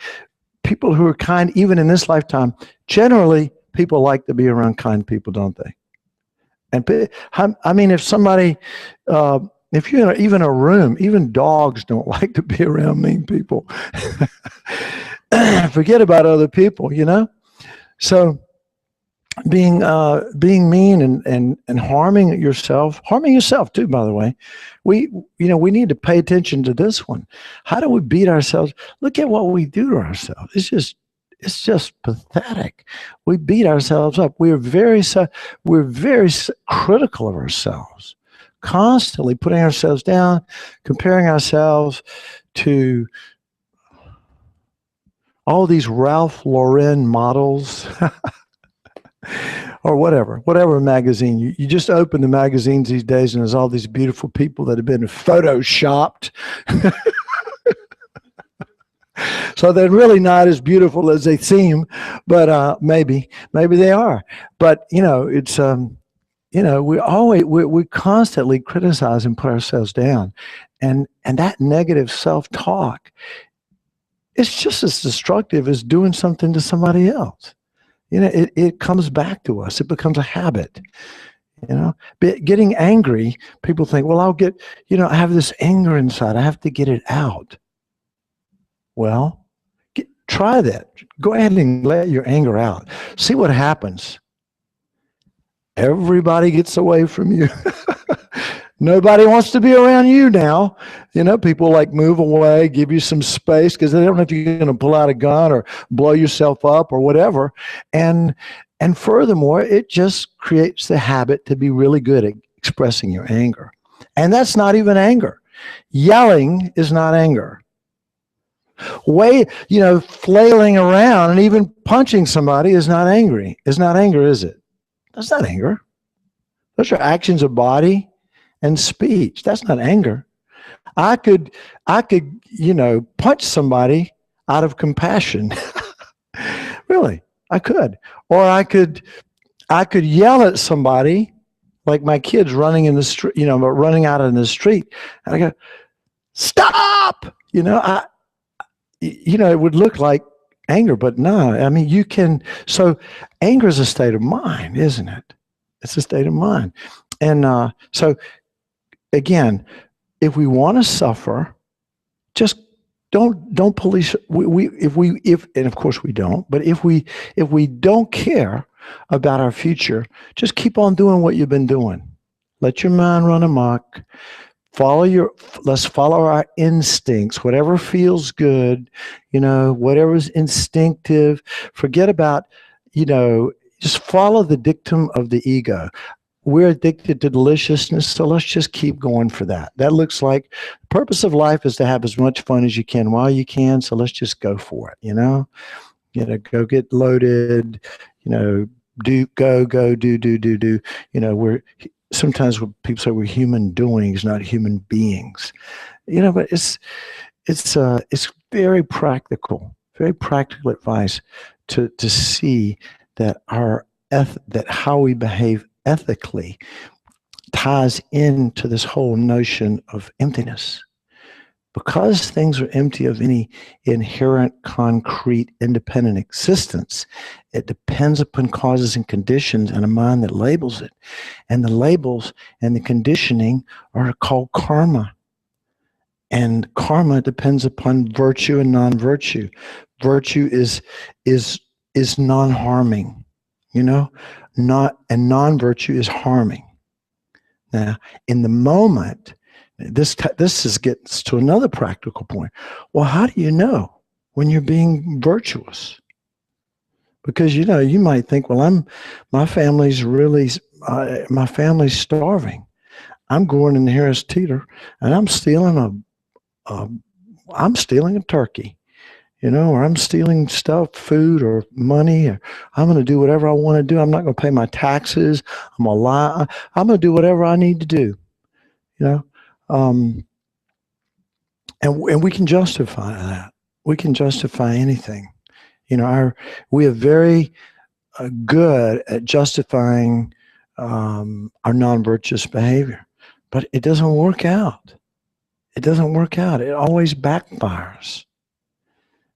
people who are kind, even in this lifetime, generally people like to be around kind people, don't they? And I mean, if somebody, if you're in even a room, even dogs don't like to be around mean people. Forget about other people, So being mean and harming yourself too, by the way, we need to pay attention to this one. How do we beat ourselves? Look at what we do to ourselves. It's just pathetic. We beat ourselves up. We're very critical of ourselves, constantly putting ourselves down, comparing ourselves to all these Ralph Lauren models. Or whatever magazine. You just open the magazines these days and there's all these beautiful people that have been photoshopped. So they're really not as beautiful as they seem, but maybe they are. But it's we constantly criticize and put ourselves down, and that negative self-talk, it's just as destructive as doing something to somebody else. It comes back to us. It becomes a habit. Getting angry, people think, well, I'll get, I have this anger inside. I have to get it out. Well, try that. Go ahead and let your anger out. See what happens. Everybody gets away from you. Nobody wants to be around you now. People like move away, give you some space because they don't know if you're going to pull out a gun or blow yourself up or whatever. And furthermore, it just creates the habit to be really good at expressing your anger. And that's not even anger. Yelling is not anger. Flailing around and even punching somebody is not angry. It's not anger, is it? That's not anger. Those are actions of body and speech. That's not anger. I could, punch somebody out of compassion. Really, I could. Or I could yell at somebody, like my kids running in the street, running out in the street, and I go, stop! It would look like anger, but no. I mean, you can. So, anger is a state of mind, isn't it? It's a state of mind, and so. Again, if we want to suffer, just don't police. And of course we don't. But if we don't care about our future, just keep on doing what you've been doing. Let your mind run amok. Let's follow our instincts. Whatever feels good, whatever's instinctive. Forget about, just follow the dictum of the ego. We're addicted to deliciousness, so let's just keep going for that. That looks like the purpose of life is to have as much fun as you can while you can, so let's just go for it, go get loaded, do. We're sometimes people say we're human doings, not human beings. But it's very practical advice to see that that how we behave ethically ties into this whole notion of emptiness. Because things are empty of any inherent, concrete, independent existence, it depends upon causes and conditions and a mind that labels it. And the labels and the conditioning are called karma. And karma depends upon virtue and non-virtue. Virtue is non-harming, and non-virtue is harming. Now, in the moment, this gets to another practical point. Well, how do you know when you're being virtuous? Because you might think, well, my family's starving. I'm going in the Harris Teeter and I'm stealing a turkey, or I'm stealing stuff, food or money, or I'm going to do whatever I want to do. I'm not going to pay my taxes. I'm going to lie. I'm going to do whatever I need to do, and we can justify that. We can justify anything. We are very good at justifying our non-virtuous behavior, but it doesn't work out. It doesn't work out. It always backfires.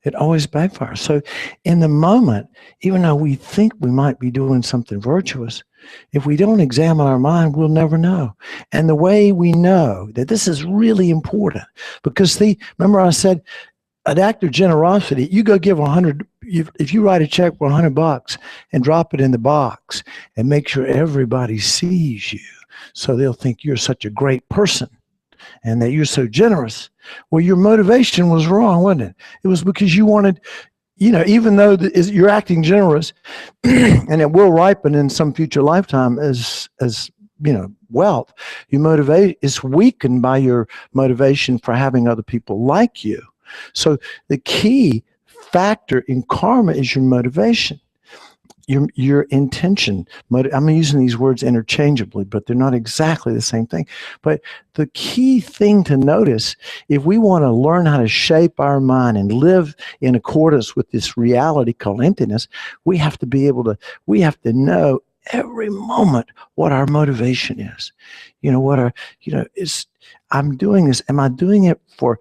It always backfires. So in the moment, even though we think we might be doing something virtuous, if we don't examine our mind, we'll never know. And the way we know that this is really important, because remember I said, an act of generosity, you go give if you write a check for $100 and drop it in the box and make sure everybody sees you so they'll think you're such a great person and that you're so generous. Well, your motivation was wrong, wasn't it? It was because you wanted, even though you're acting generous and it will ripen in some future lifetime as wealth, your motivation is weakened by your motivation for having other people like you. So the key factor in karma is your motivation, your intention. I'm using these words interchangeably, but they're not exactly the same thing. But the key thing to notice, if we want to learn how to shape our mind and live in accordance with this reality called emptiness, we have to know every moment what our motivation is. I'm doing this. Am I doing it for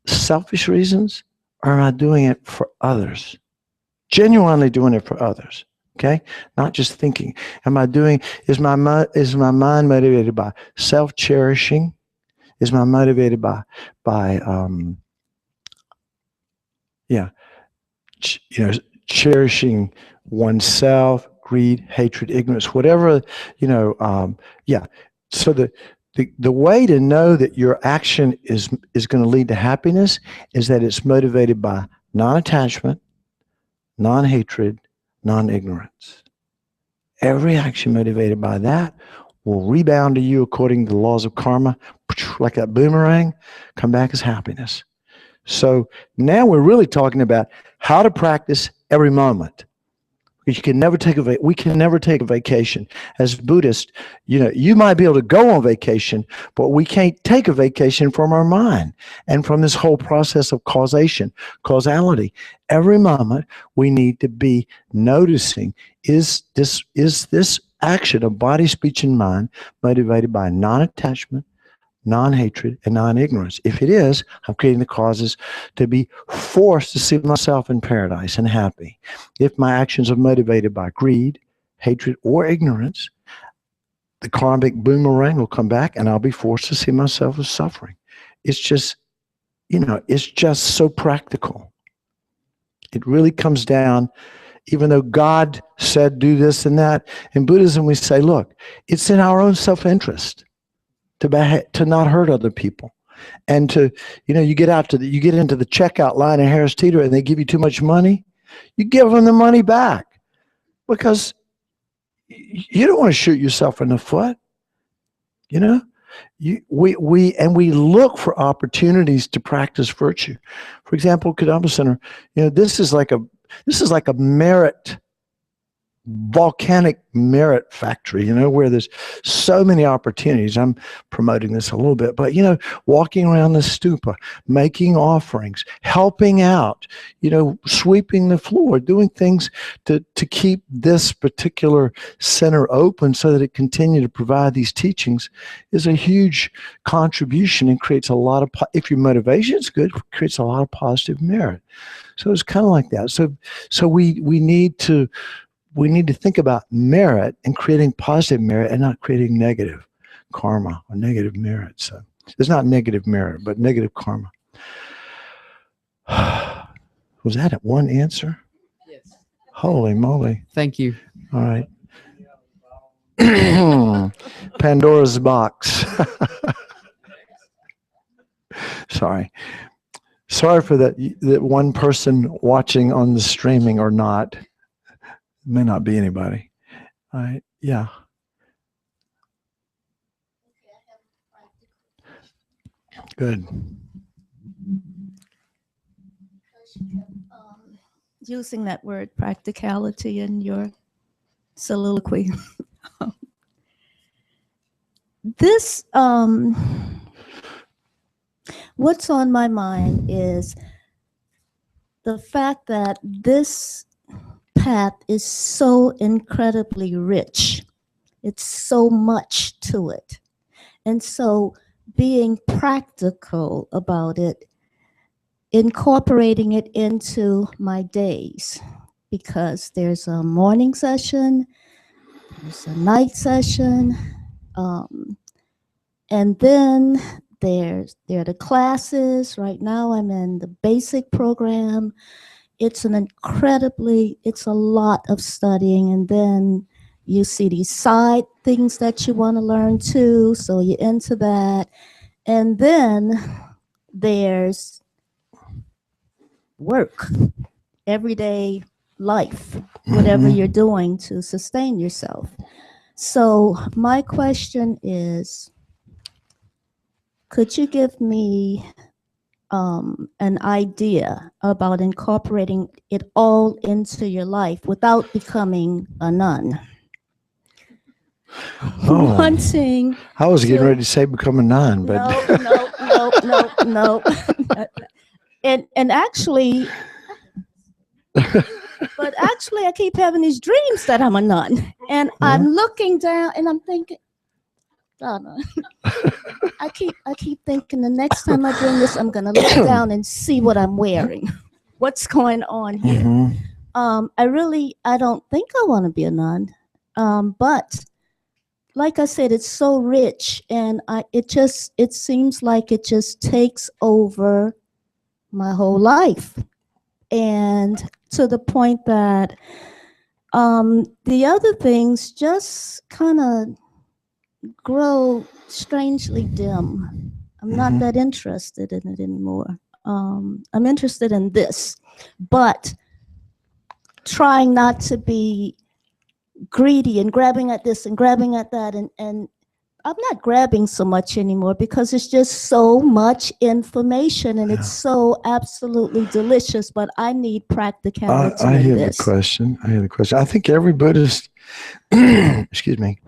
selfish reasons, or am I doing it for others? Genuinely doing it for others, okay? Not just thinking. Is my mind motivated by self-cherishing? Is my motivated by cherishing oneself, greed, hatred, ignorance, whatever, So the way to know that your action is going to lead to happiness is that it's motivated by non-attachment, non-hatred, non-ignorance. Every action motivated by that will rebound to you according to the laws of karma, like that boomerang, come back as happiness. So now we're really talking about how to practice every moment. We can never take a vacation. As Buddhists, you might be able to go on vacation, but we can't take a vacation from our mind and from this whole process of causality. Every moment we need to be noticing, is this action of body, speech, and mind motivated by non-attachment, non-hatred, and non-ignorance? If it is, I'm creating the causes to be forced to see myself in paradise and happy. If my actions are motivated by greed, hatred, or ignorance, the karmic boomerang will come back and I'll be forced to see myself as suffering. It's just, it's just so practical. It really comes down, even though God said do this and that, in Buddhism we say, look, it's in our own self-interest to not hurt other people, and to you get into the checkout line at Harris Teeter and they give you too much money, you give them the money back, because you don't want to shoot yourself in the foot. We look for opportunities to practice virtue. For example, Kadampa Center, this is like a merit volcanic merit factory, where there's so many opportunities. I'm promoting this a little bit, but, walking around the stupa, making offerings, helping out, sweeping the floor, doing things to keep this particular center open so that it continue to provide these teachings is a huge contribution and creates a lot of, if your motivation is good, creates a lot of positive merit. So it's kind of like that. So we need to think about merit and creating positive merit and not creating negative karma or negative merit. So it's not negative merit, but negative karma. Was that one answer? Yes. Holy moly. Thank you. All right. Pandora's box. Sorry for that one person watching on the streaming or not. May not be anybody. All right. Yeah. Good. Using that word practicality in your soliloquy. This, what's on my mind is the fact that this path is so incredibly rich. It's so much to it. And so being practical about it, incorporating it into my days, because there's a morning session, there's a night session, and then there are the classes. Right now I'm in the basic program. It's it's a lot of studying, and then you see these side things that you want to learn too, so you're into that. And then there's work, everyday life, whatever you're doing to sustain yourself. So my question is, could you give me an idea about incorporating it all into your life without becoming a nun? Oh, Wanting I was getting ready to say become a nun, but no. And actually, but actually I keep having these dreams that I'm a nun, and I'm looking down and I'm thinking, Donna, I keep thinking the next time I dream this, I'm gonna look down and see what I'm wearing. What's going on here? I don't think I want to be a nun, but like I said, it's so rich, and it seems like it just takes over my whole life, and to the point that the other things just kind of grow strangely dim. I'm not that interested in it anymore. I'm interested in this, but trying not to be greedy and grabbing at this and grabbing at that, and I'm not grabbing so much anymore because it's just so much information and it's so absolutely delicious, but I need practicality I in hear this. the question. I think every Buddhist, excuse me,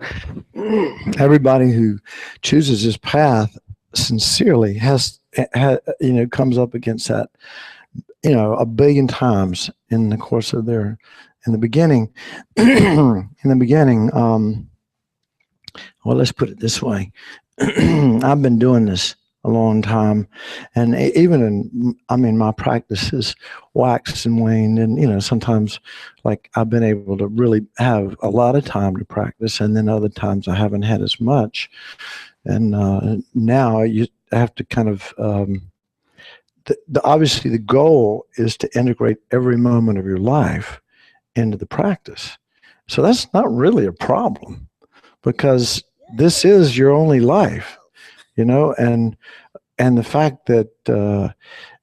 everybody who chooses this path sincerely comes up against that, a billion times in the course of in the beginning, well, let's put it this way. I've been doing this a long time, and even my practice has waxed and waned, and sometimes like I've been able to really have a lot of time to practice, and then other times I haven't had as much, and now you have to kind of obviously the goal is to integrate every moment of your life into the practice. So that's not really a problem, because this is your only life, and the fact that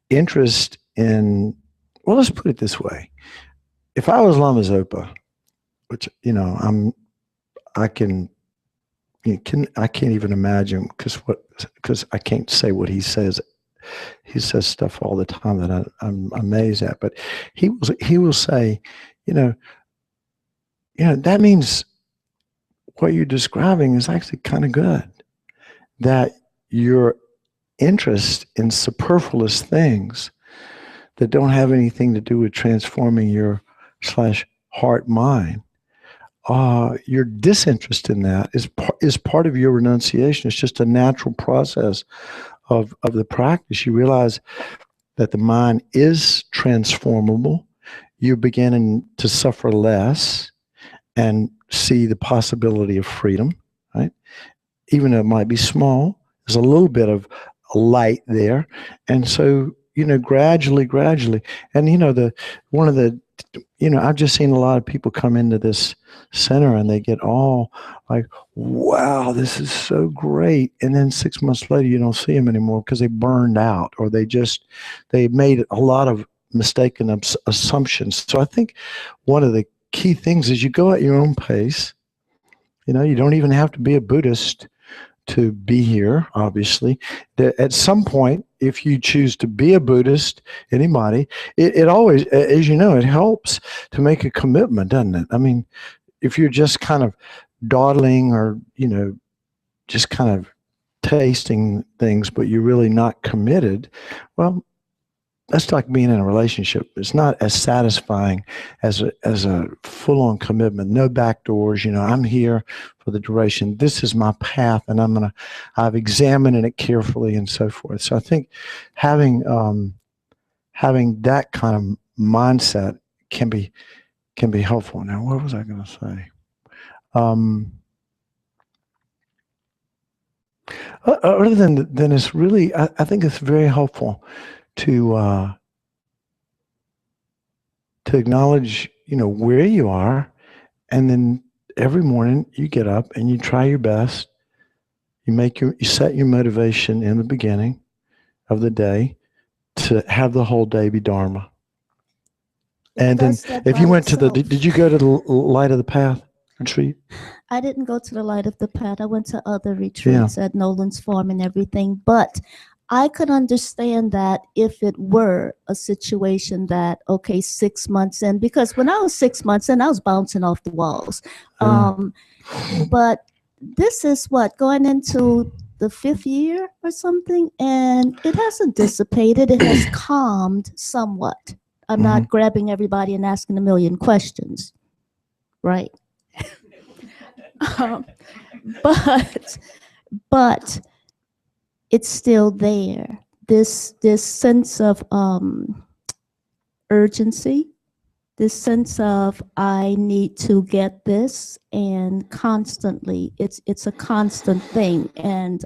interest in, well, let's put it this way. If I was Lama Zopa, which, I can't even imagine, because I can't say what he says. He says stuff all the time that I'm amazed at, but he will say, that means what you're describing is actually kind of good. That your interest in superfluous things that don't have anything to do with transforming your / heart mind, your disinterest in that is part of your renunciation. It's just a natural process of the practice. You realize that the mind is transformable. You're beginning to suffer less and see the possibility of freedom, right? Even though it might be small, there's a little bit of light there. And so, gradually, and one of the, I've just seen a lot of people come into this center and they get all like, wow, this is so great. And then 6 months later, you don't see them anymore because they burned out, or they made a lot of mistaken assumptions. So I think one of the key things is you go at your own pace. You don't even have to be a Buddhist to be here, obviously. At some point, if you choose to be a Buddhist, anybody, it always, as you know, it helps to make a commitment, doesn't it? I mean, if you're just kind of dawdling or, just kind of tasting things, but you're really not committed, well, that's like being in a relationship. It's not as satisfying as a full-on commitment. No back doors. I'm here for the duration. This is my path, and I've examined it carefully and so forth. So I think having that kind of mindset can be helpful. Now, what was I going to say? Other than it's really, I think it's very helpful to acknowledge, where you are, and then every morning you get up and you try your best. You set your motivation in the beginning of the day to have the whole day be Dharma. And then if you went did you go to the Light of the Path retreat? I didn't go to the Light of the Path. I went to other retreats at Nolan's Farm and everything, but I could understand that if it were a situation that, okay, 6 months in, because when I was 6 months in, I was bouncing off the walls. But this is going into the 5th year or something, and it hasn't dissipated. It has calmed somewhat. I'm not grabbing everybody and asking a million questions, right? But it's still there. This sense of urgency, this sense of I need to get this, and constantly, it's a constant thing. And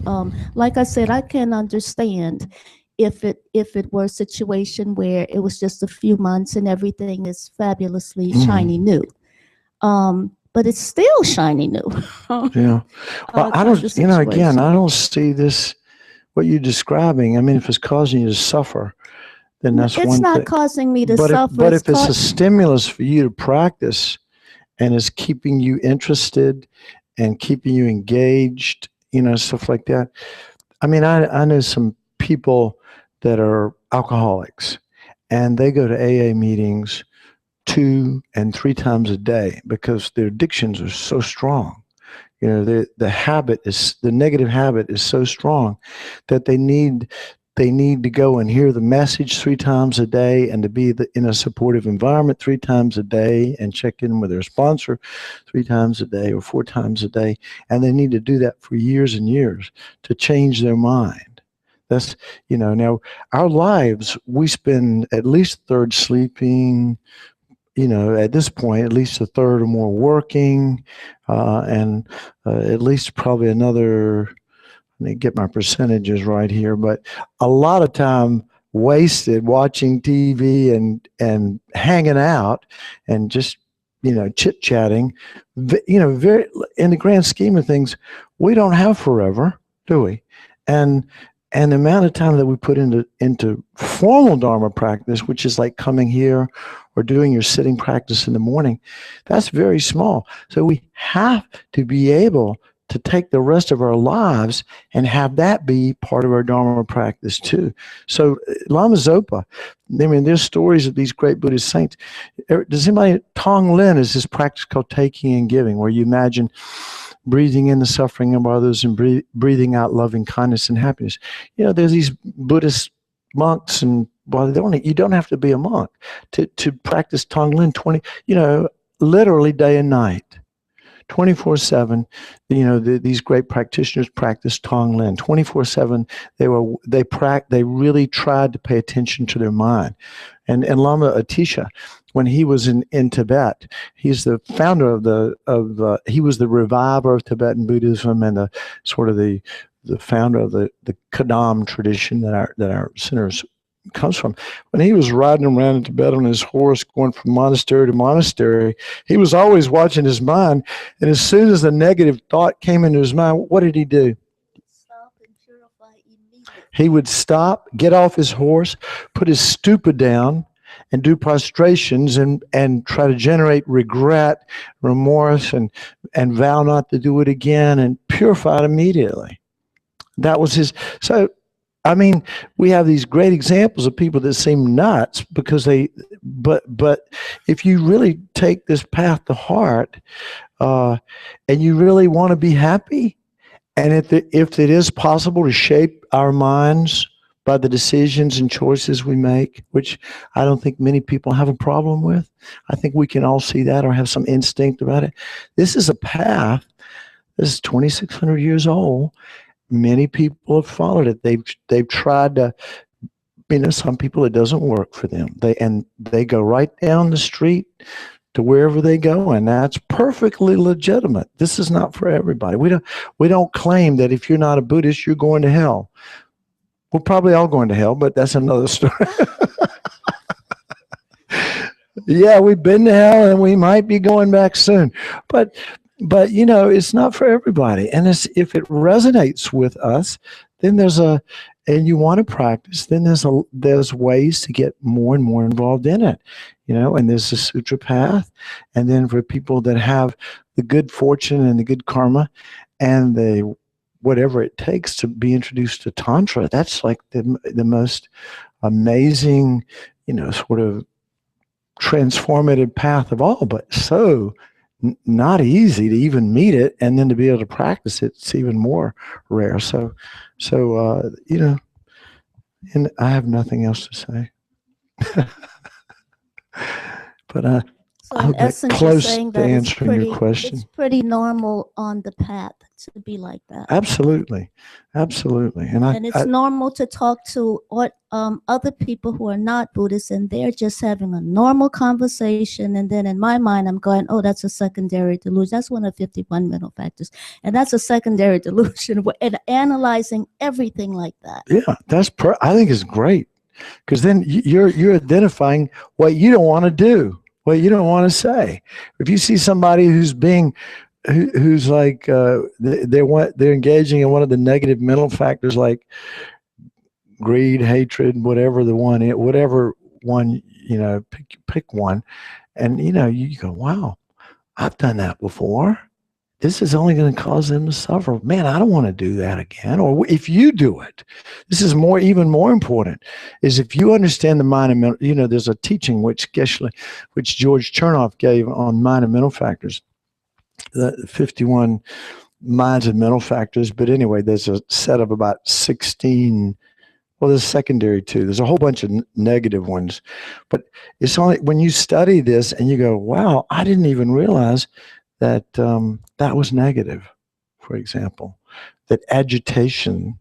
like I said, I can understand if it were a situation where it was just a few months and everything is fabulously shiny new. But it's still shiny new. Yeah. Well, I don't, again, I don't see this, what you're describing. I mean, if it's causing you to suffer, then that's one thing. It's not causing me to suffer. But if it's a stimulus for you to practice and it's keeping you interested and keeping you engaged, stuff like that. I mean, I know some people that are alcoholics and they go to AA meetings 2 and 3 times a day because their addictions are so strong. The negative habit is so strong that they need to go and hear the message 3 times a day, and to be in a supportive environment 3 times a day, and check in with their sponsor 3 times a day or 4 times a day. And they need to do that for years and years to change their mind. That's, now our lives, we spend at least a third sleeping, at this point, at least a third or more working, and at least probably another, let me get my percentages right here, but a lot of time wasted watching TV and hanging out and just, chit-chatting. Very, in the grand scheme of things, we don't have forever, do we? And the amount of time that we put into formal Dharma practice, which is like coming here or doing your sitting practice in the morning, that's very small. So we have to be able to take the rest of our lives and have that be part of our Dharma practice too. So Lama Zopa, I mean, there's stories of these great Buddhist saints. Does anybody, Tong Lin is this practice called taking and giving, where you imagine breathing in the suffering of others and breathing out loving kindness and happiness. You know, there's these Buddhist monks, and well, you don't have to be a monk to practice Tong Lin 20, you know, literally day and night. 24/7, you know, these great practitioners practice Tong Lin 24/7. They really tried to pay attention to their mind. And Lama Atisha, when he was in Tibet, he's the founder of he was the reviver of Tibetan Buddhism and the founder of the Kadam tradition that our centers comes from. When he was riding around in Tibet on his horse, going from monastery to monastery, he was always watching his mind. And as soon as a negative thought came into his mind, what did he do? Stop and purify immediately. He would stop, get off his horse, put his stupa down, and do prostrations and try to generate regret, remorse, and vow not to do it again, and purify it immediately. That was his. So, I mean, we have these great examples of people that seem nuts because but if you really take this path to heart, and you really want to be happy, and if it is possible to shape our minds by the decisions and choices we make, which I don't think many people have a problem with. I think we can all see that or have some instinct about it. This is a path. This is 2,600 years old. Many people have followed it. They've tried to, you know, some people it doesn't work for them. They go right down the street to wherever they go, and that's perfectly legitimate. This is not for everybody. We don't claim that if you're not a Buddhist, you're going to hell. We're probably all going to hell, but that's another story. Yeah, we've been to hell, and we might be going back soon. But you know, it's not for everybody. And if it resonates with us, then and you want to practice, then there's ways to get more and more involved in it, you know. And there's the sutra path, and then for people that have the good fortune and the good karma, and the whatever it takes to be introduced to Tantra, that's like the most amazing, you know, sort of transformative path of all, but so not easy to even meet it, and then to be able to practice it's even more rare. So you know, and I have nothing else to say. But So I in hope that essence, you're close saying to that answering your question. it's pretty normal on the path to be like that. Absolutely, and It's normal to talk to other people who are not Buddhists, and they're just having a normal conversation. And then in my mind, I'm going, oh, that's a secondary delusion. That's one of 51 mental factors. And that's a secondary delusion. And analyzing everything like that. Yeah, I think it's great, because then you're identifying what you don't want to do, what you don't want to say. If you see somebody who's like they're engaging in one of the negative mental factors, like greed, hatred, whatever one, you know, pick one, and you know, you go, wow, I've done that before. This is only going to cause them to suffer. Man, I don't want to do that again. Or if you do it, this is even more important, is if you understand the mind and mental, you know, there's a teaching which George Chernoff gave on mind and mental factors, the 51 minds and mental factors. But anyway, there's a set of about 16. Well, there's secondary too. There's a whole bunch of negative ones. But it's only when you study this and you go, wow, I didn't even realize that that was negative. For example, that agitation,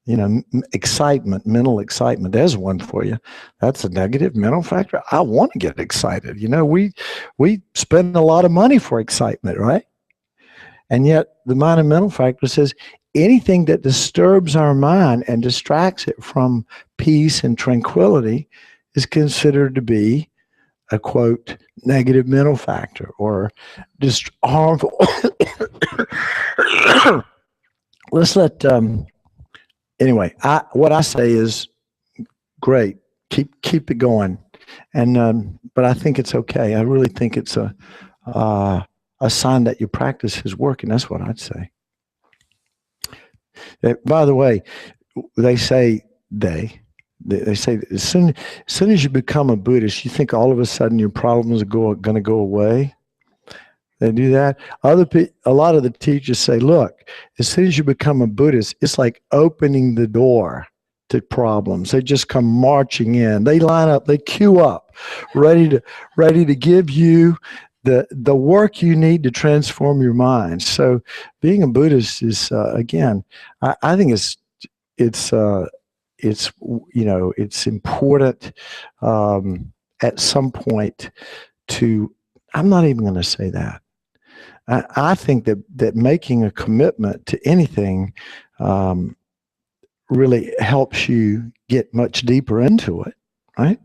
you know, excitement, mental excitement, there's one for you. That's a negative mental factor. I want to get excited. You know, we spend a lot of money for excitement, right? And yet the mind and mental factor says anything that disturbs our mind and distracts it from peace and tranquility is considered to be a, quote, negative mental factor, or just harmful. Let's let, anyway, what I say is great. Keep it going. And, but I think it's okay. I really think it's a sign that your practice is working. That's what I'd say. By the way, they say they say that as soon as you become a Buddhist, you think all of a sudden your problems are going to go away. They do that. A lot of the teachers say, look, as soon as you become a Buddhist, it's like opening the door to problems. They just come marching in. They line up, they queue up, ready to give you the work you need to transform your mind. So being a Buddhist is again, I think it's it's important at some point to. I'm not even going to say that. I think that making a commitment to anything really helps you get much deeper into it, right?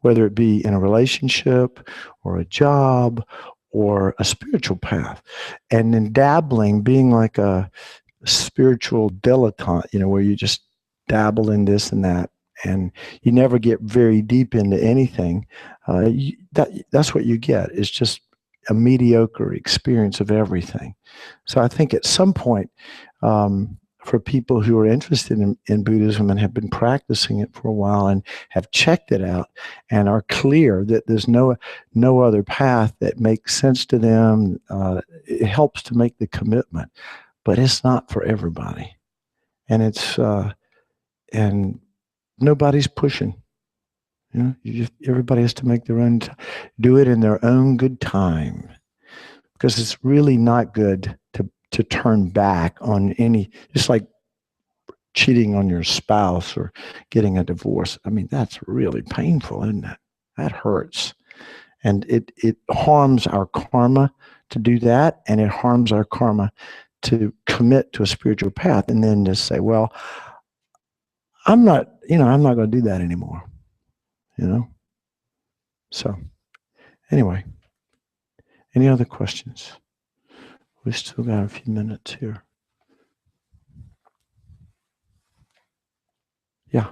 Whether it be in a relationship or a job or a spiritual path. And then dabbling, being like a spiritual dilettante, where you just dabble in this and that, and you never get very deep into anything. That's what you get. It's just a mediocre experience of everything. So I think at some point, for people who are interested in Buddhism and have been practicing it for a while and have checked it out and are clear that there's no other path that makes sense to them, it helps to make the commitment. But it's not for everybody, and and nobody's pushing. Everybody has to make their own, do it in their own good time, because it's really not good to turn back on just like cheating on your spouse or getting a divorce. I mean, that's really painful, isn't it? That hurts. And it harms our karma to do that, and it harms our karma to commit to a spiritual path and then just say, well, I'm not going to do that anymore. So anyway, any other questions? We still got a few minutes here. Yeah.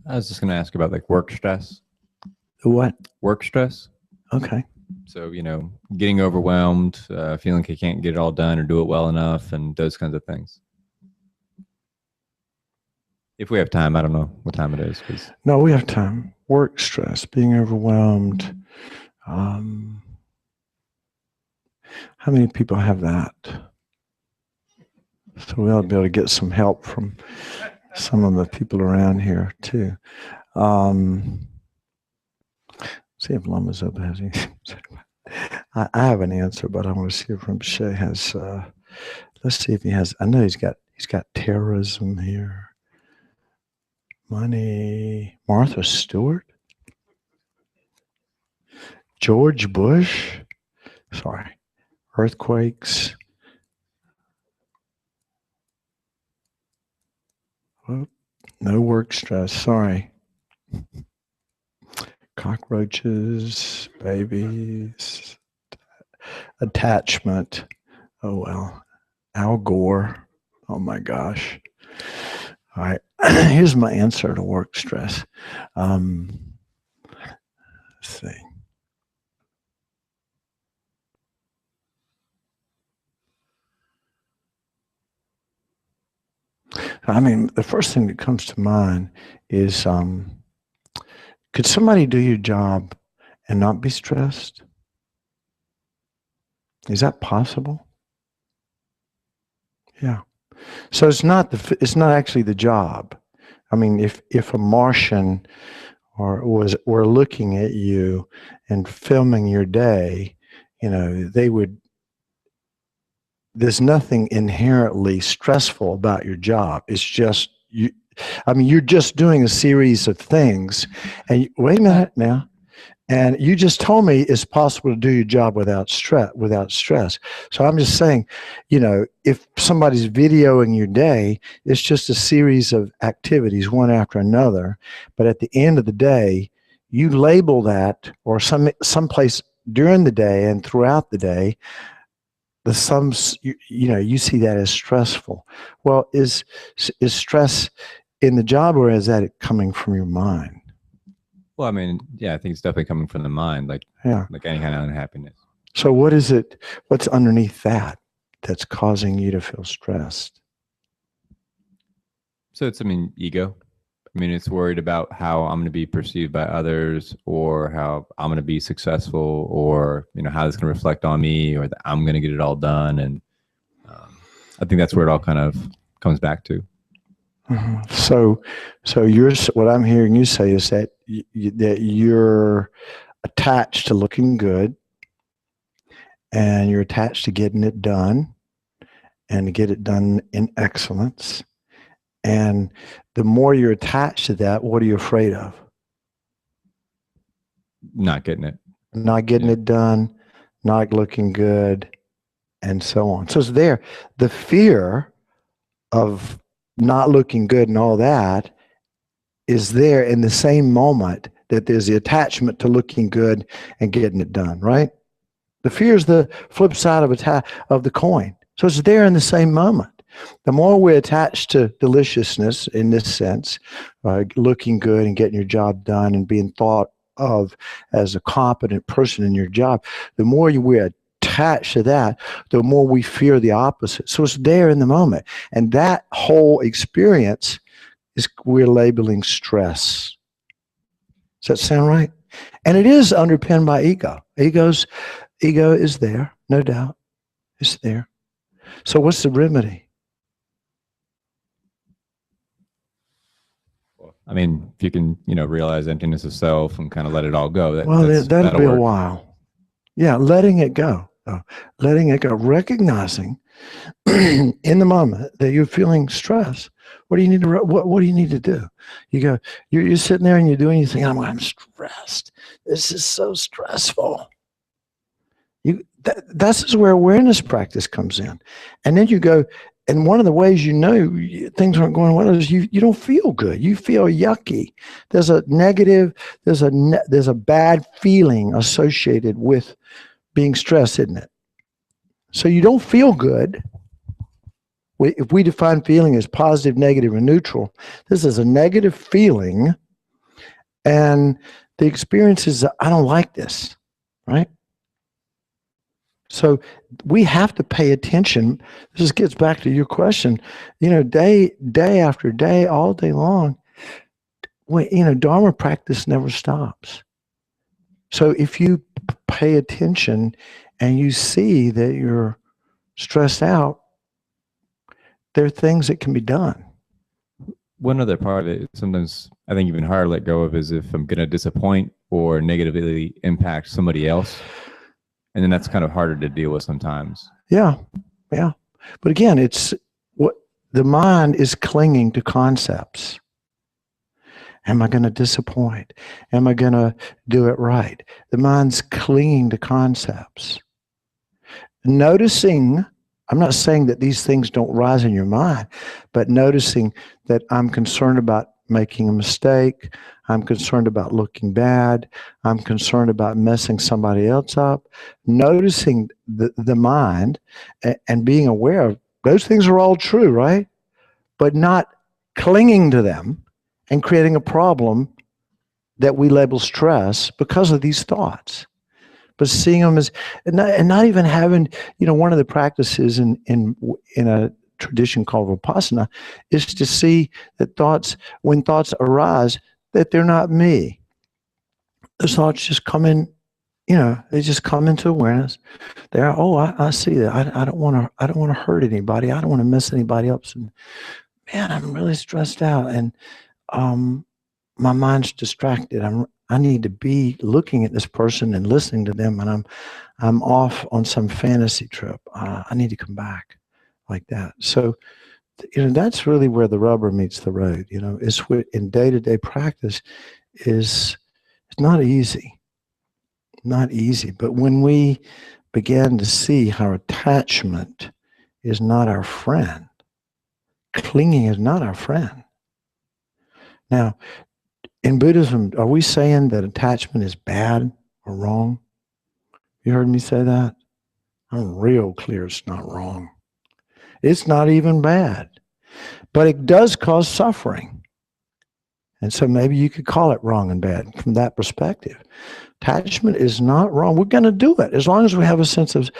I was just going to ask about like work stress. What? Work stress. Okay. So, getting overwhelmed, feeling like you can't get it all done or do it well enough, and those kinds of things. If we have time, I don't know what time it is. No, we have time. Work stress, being overwhelmed. How many people have that? So we ought to be able to get some help from some of the people around here too. See if Lama Zoba has anything. I have an answer, but I want to see if Rinpoche has. Let's see if he has. I know he's got terrorism here. Money. Martha Stewart. George Bush. Sorry. Earthquakes. Well, no work stress. Sorry. Cockroaches, babies, attachment. Oh, well. Al Gore. Oh, my gosh. All right. Here's my answer to work stress. Let's see. I mean, the first thing that comes to mind is, could somebody do your job and not be stressed? Is that possible? Yeah. So it's not actually the job. I mean, if a Martian were looking at you and filming your day, they would. There's nothing inherently stressful about your job. It's just you. I mean, you're just doing a series of things, and wait a minute now. And you just told me it's possible to do your job without stress. So I'm just saying, if somebody's videoing your day, it's just a series of activities, one after another. But at the end of the day, you label that, or someplace during the day and throughout the day, you see that as stressful. Well, is stress in the job, or is that coming from your mind? Well, I mean, yeah, I think it's definitely coming from the mind, like Yeah. any kind of unhappiness. So what is it? What's underneath that that's causing you to feel stressed? So it's, I mean, ego. I mean, it's worried about how I'm going to be perceived by others, or how I'm going to be successful, or how it's going to reflect on me, or that I'm going to get it all done. And I think that's where it all kind of comes back to. Mhm. So what I'm hearing you say is that that you're attached to looking good, and you're attached to getting it done, and to get it done in excellence. And the more you're attached to that, what are you afraid of? Not getting it. Not getting it done, not looking good, and so on. So it's there. The fear of not looking good and all that is there in the same moment that there's the attachment to looking good and getting it done, right? The fear is the flip side of the coin. So it's there in the same moment. The more we're attached to deliciousness in this sense, looking good and getting your job done and being thought of as a competent person in your job, the more we're attached to that, the more we fear the opposite. So it's there in the moment. And that whole experience is we're labeling stress. Does that sound right? And it is underpinned by ego. Ego is there, no doubt. It's there. So what's the remedy? I mean, if you can, realize emptiness of self and kind of let it all go, That'll be a work. while. Yeah, letting it go. Letting it go. Recognizing in the moment that you're feeling stress. What do you need to? What do you need to do? You go. You're sitting there and you're doing. You think, I'm stressed. This is so stressful. That's where awareness practice comes in, and then you go. And one of the ways things aren't going well is you don't feel good. You feel yucky. There's a negative. There's a bad feeling associated with being stressed, isn't it? So you don't feel good. If we define feeling as positive, negative, and neutral, this is a negative feeling, and the experience is I don't like this, right? So we have to pay attention. This gets back to your question. Day after day, all day long. Dharma practice never stops. So if you pay attention and you see that you're stressed out, there are things that can be done. One other part of it, sometimes I think even harder to let go of, is if I'm going to disappoint or negatively impact somebody else. And then that's kind of harder to deal with sometimes. Yeah. But again, it's what the mind is clinging to concepts. Am I going to disappoint? Am I going to do it right? The mind's clinging to concepts. Noticing, I'm not saying that these things don't rise in your mind, but noticing that I'm concerned about making a mistake. I'm concerned about looking bad. I'm concerned about messing somebody else up. Noticing the mind and being aware of those things are all true, right? But not clinging to them and creating a problem that we label stress because of these thoughts. But seeing them as, and not even having, one of the practices in a tradition called Vipassana is to see that when thoughts arise, that they're not me. Those thoughts just come in, they just come into awareness. They're, I see that. I don't want to hurt anybody. I don't want to mess anybody up. And man, I'm really stressed out, and my mind's distracted. I need to be looking at this person and listening to them, and I'm off on some fantasy trip. I need to come back, like that. So, that's really where the rubber meets the road. It's in day-to-day practice it's not easy, But when we begin to see how attachment is not our friend, clinging is not our friend. Now, in Buddhism, are we saying that attachment is bad or wrong? You heard me say that? I'm real clear it's not wrong. It's not even bad. But it does cause suffering. And so maybe you could call it wrong and bad from that perspective. Attachment is not wrong. We're going to do it as long as we have a sense of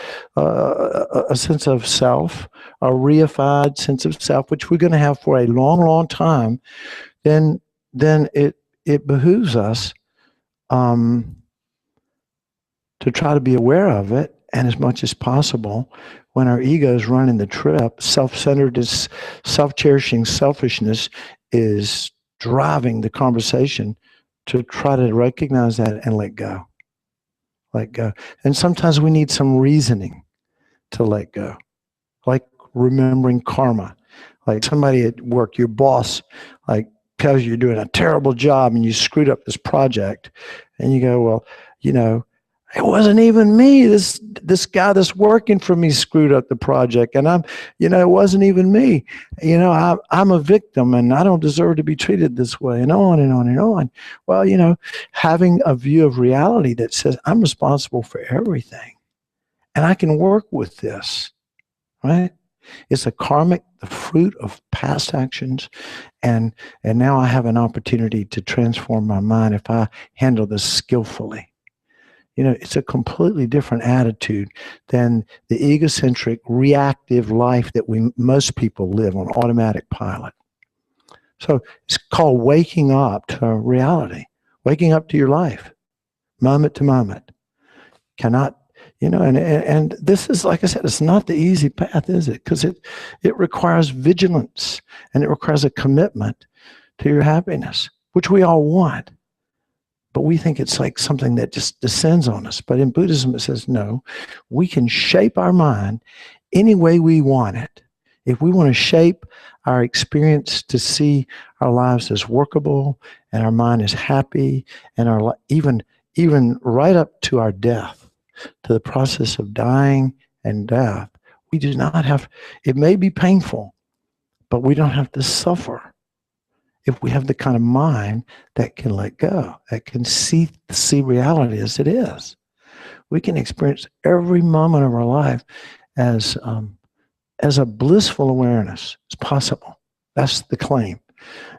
self, a reified sense of self, which we're going to have for a long, long time. Then it behooves us to try to be aware of it, and as much as possible, when our ego is running the trip, self-centeredness, self-cherishing selfishness is driving the conversation, to try to recognize that and let go. Let go. And sometimes we need some reasoning to let go, like remembering karma. Like somebody at work, your boss, like tells you you're doing a terrible job and you screwed up this project, and you go, well, it wasn't even me. This guy that's working for me screwed up the project, and it wasn't even me. I'm a victim, and I don't deserve to be treated this way, and on and on and on. Well, having a view of reality that says I'm responsible for everything, and I can work with this, right? It's the fruit of past actions, and now I have an opportunity to transform my mind if I handle this skillfully. It's a completely different attitude than the egocentric, reactive life that most people live on automatic pilot. So it's called waking up to reality, waking up to your life, moment to moment. Cannot, and this is, like I said, it's not the easy path, is it? Because it requires vigilance, and it requires a commitment to your happiness, which we all want. But we think it's like something that just descends on us. But in Buddhism, it says, no, we can shape our mind any way we want it. If we want to shape our experience to see our lives as workable, and our mind is happy, and even right up to our death, to the process of dying and death, we do not have, it may be painful, but we don't have to suffer. If we have the kind of mind that can let go, that can see reality as it is, we can experience every moment of our life as a blissful awareness. It's possible. That's the claim.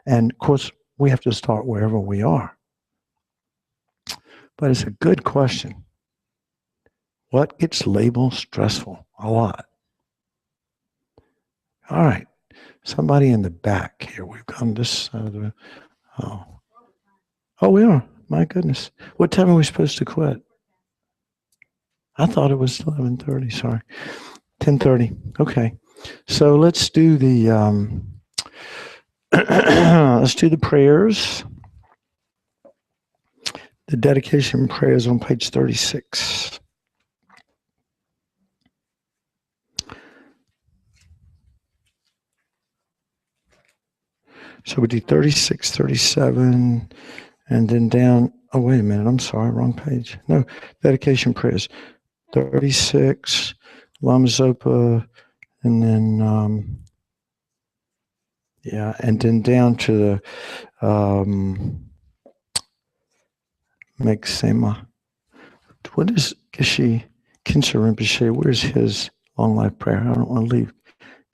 And of course, we have to start wherever we are. But it's a good question. What gets labeled stressful? A lot. All right. Somebody in the back here. We've gone this side of the... Oh, we are. My goodness. What time are we supposed to quit? I thought it was 11:30. Sorry. 10:30. Okay. So let's do the prayers. The dedication prayers on page 36. So we do 36, 37, and then down. Oh, wait a minute. I'm sorry. Wrong page. No, dedication prayers. 36, Lama Zopa, and then, and then down to the Megsema. What is Geshe Kinsa Rinpoche? Where's his long life prayer? I don't want to leave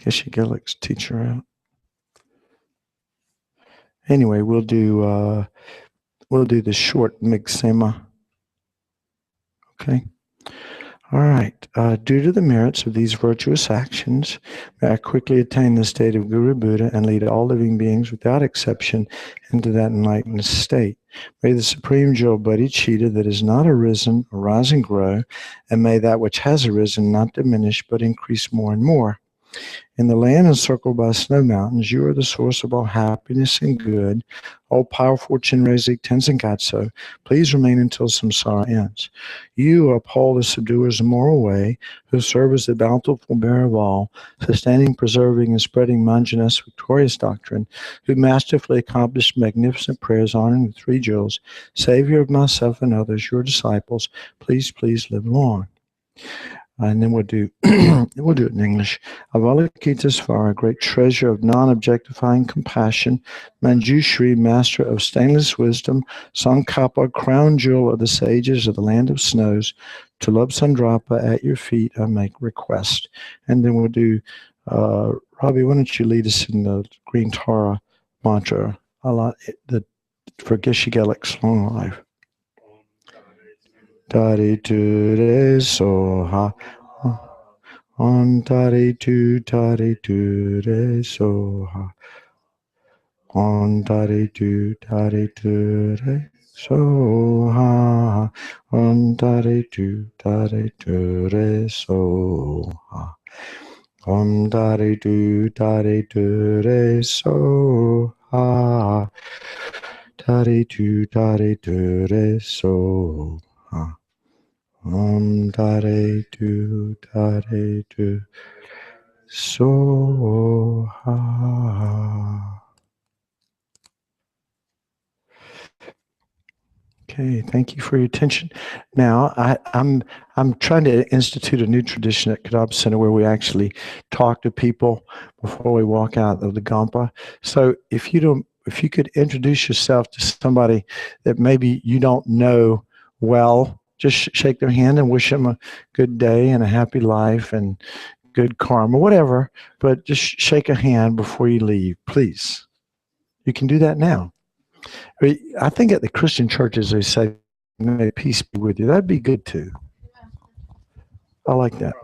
Geshe Gelik's teacher out. Anyway, we'll do the short Megsema. Okay. All right. Due to the merits of these virtuous actions, may I quickly attain the state of Guru Buddha and lead all living beings without exception into that enlightened state. May the supreme jewel bodhicitta that is not arisen arise and grow, and may that which has arisen not diminish but increase more and more. In the land encircled by snow mountains, you are the source of all happiness and good. All powerful Chinrezig Tenzin Gyatso, please remain until samsara ends. You uphold the subduer's moral way, who serve as the bountiful bearer of all, sustaining, preserving, and spreading Manjana's victorious doctrine, who masterfully accomplished magnificent prayers honoring the three jewels, Savior of myself and others, your disciples, please live long. And then we'll do it in English. Avalokitesvara, great treasure of non-objectifying compassion, Manjushri, master of stainless wisdom, Sankapa, crown jewel of the sages of the land of snows, Tulab Sandrapa, at your feet I make request. And then we'll do, Robbie, why don't you lead us in the Green Tara mantra, the for Geshe long life. Tare tu re so ha. On tare tu re so ha. On tare tu re so ha. On tare tu re so ha. Om tare tu re so ha. Tare tu re so ha. Om tare tu so ha. Okay, thank you for your attention. Now, I'm trying to institute a new tradition at Kadampa Center where we actually talk to people before we walk out of the Gampa. So if you could introduce yourself to somebody that maybe you don't know well, just shake their hand and wish them a good day and a happy life and good karma, whatever. But just shake a hand before you leave, please. You can do that now. I think at the Christian churches they say, "May peace be with you." That'd be good too. I like that.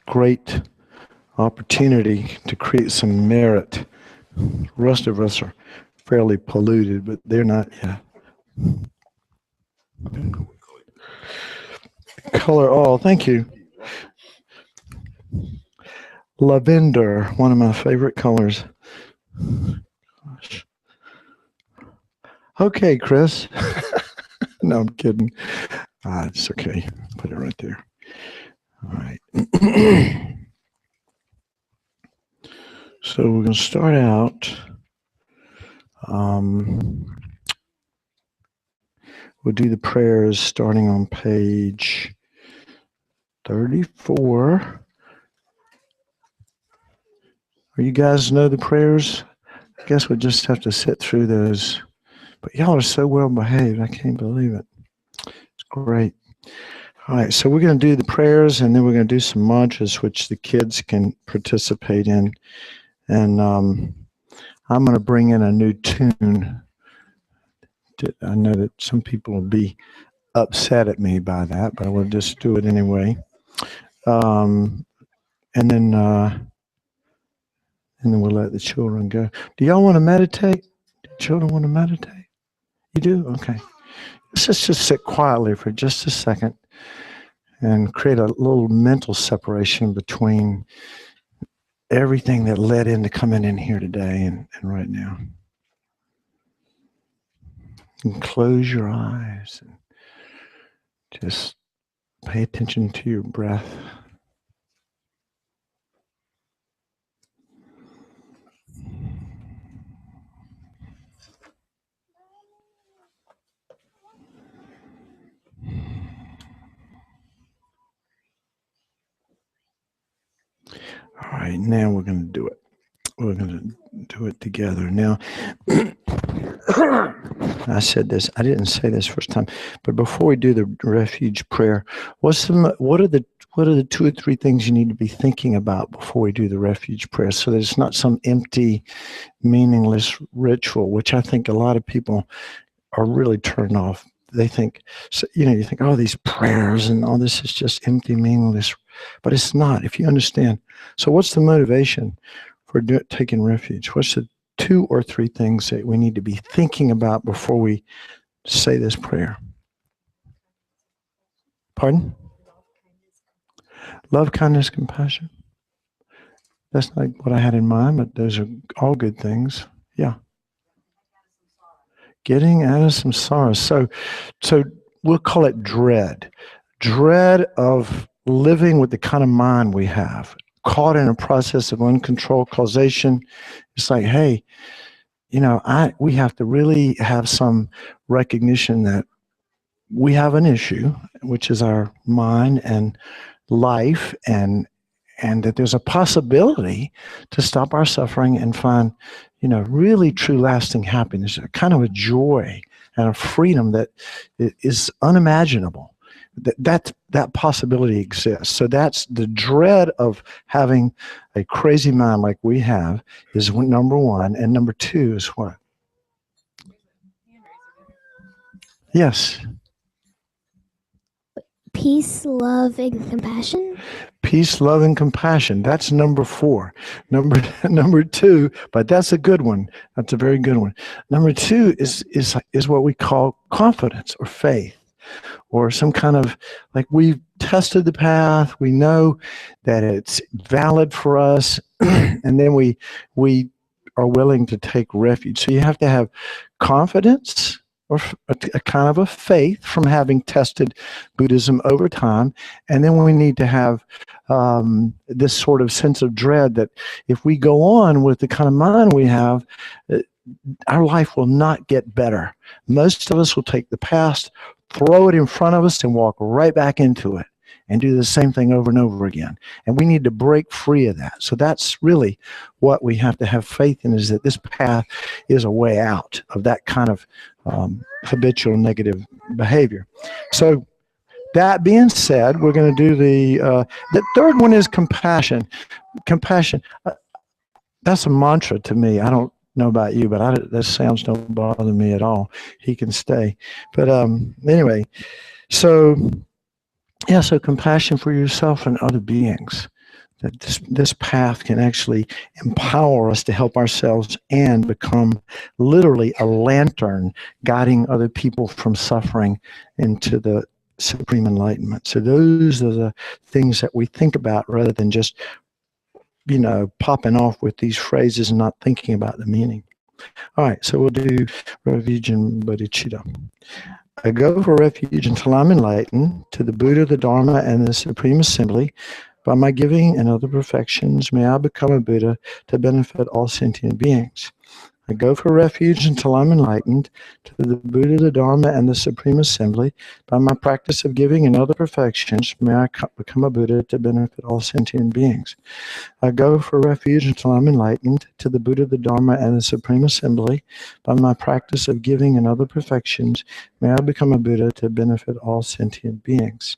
great opportunity to create some merit. The rest of us are fairly polluted, but they're not yet. Color all, thank you. Lavender, one of my favorite colors. Gosh. Okay, Chris. No, I'm kidding. It's okay. Put it right there. All right. So we're going to start out. We'll do the prayers starting on page 34. You guys know the prayers? I guess we'll just have to sit through those. But y'all are so well behaved. I can't believe it. It's great. All right, so we're going to do the prayers, and then we're going to do some mantras, which the kids can participate in. And I'm going to bring in a new tune. I know that some people will be upset at me by that, but I will just do it anyway. And then we'll let the children go. Do y'all want to meditate? Do children want to meditate? You do? Okay. Let's just sit quietly for just a second and create a little mental separation between everything that led into coming in here today and right now. And close your eyes and just pay attention to your breath. All right, now we're going to do it. We're going to do it together. Now, I said this, I didn't say this first time, but before we do the refuge prayer, what are the 2 or 3 things you need to be thinking about before we do the refuge prayer, so that it's not some empty, meaningless ritual, which I think a lot of people are really turned off. They think, so, you think, oh, these prayers and all this is just empty, meaningless, but it's not, if you understand. So what's the motivation for taking refuge? What's the 2 or 3 things that we need to be thinking about before we say this prayer? Pardon? Love, kindness, compassion. That's not what I had in mind, but those are all good things. Yeah. Getting out of some sorrow. So we'll call it dread. Dread of living with the kind of mind we have, caught in a process of uncontrolled causation. It's like, hey, we have to really have some recognition that we have an issue, which is our mind and life, and that there's a possibility to stop our suffering and find, really true lasting happiness, a kind of a joy and a freedom that is unimaginable. That possibility exists. So that's the dread of having a crazy mind like we have is number 1. And number 2 is what? Yes. Peace, love, and compassion. Peace, love, and compassion. That's number 4. Number 2, but that's a good one. That's a very good one. Number 2 is what we call confidence or faith, or some kind of, like, we've tested the path. We know that it's valid for us, and then we are willing to take refuge. So you have to have confidence, or a kind of a faith from having tested Buddhism over time. And then we need to have this sort of sense of dread that if we go on with the kind of mind we have, our life will not get better. Most of us will take the past, throw it in front of us, and walk right back into it and do the same thing over and over again. And we need to break free of that. So that's really what we have to have faith in, is that this path is a way out of that kind of habitual negative behavior. So that being said, we're going to do the third one is compassion. Compassion. That's a mantra to me. I don't know about you, but that sounds don't bother me at all. He can stay. But anyway, so compassion for yourself and other beings. that this path can actually empower us to help ourselves and become literally a lantern guiding other people from suffering into the supreme enlightenment. So those are the things that we think about rather than just, popping off with these phrases and not thinking about the meaning. All right, so we'll do refuge and bodhicitta. I go for refuge until I'm enlightened to the Buddha, the Dharma, and the Supreme Assembly. By my giving and other perfections, may I become a Buddha to benefit all sentient beings. I go for refuge until I'm enlightened to the Buddha, the Dharma, and the Supreme Assembly. By my practice of giving and other perfections, may I become a Buddha to benefit all sentient beings. I go for refuge until I'm enlightened to the Buddha, the Dharma, and the Supreme Assembly. By my practice of giving and other perfections, may I become a Buddha to benefit all sentient beings.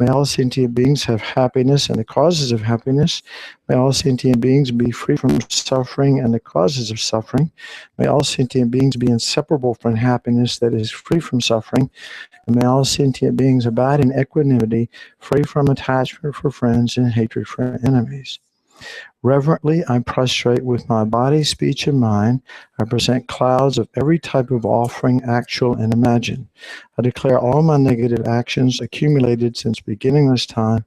May all sentient beings have happiness and the causes of happiness. May all sentient beings be free from suffering and the causes of suffering. May all sentient beings be inseparable from happiness that is free from suffering. And may all sentient beings abide in equanimity, free from attachment for friends and hatred for enemies. Reverently, I prostrate with my body, speech, and mind. I present clouds of every type of offering, actual and imagined. I declare all my negative actions accumulated since beginning this time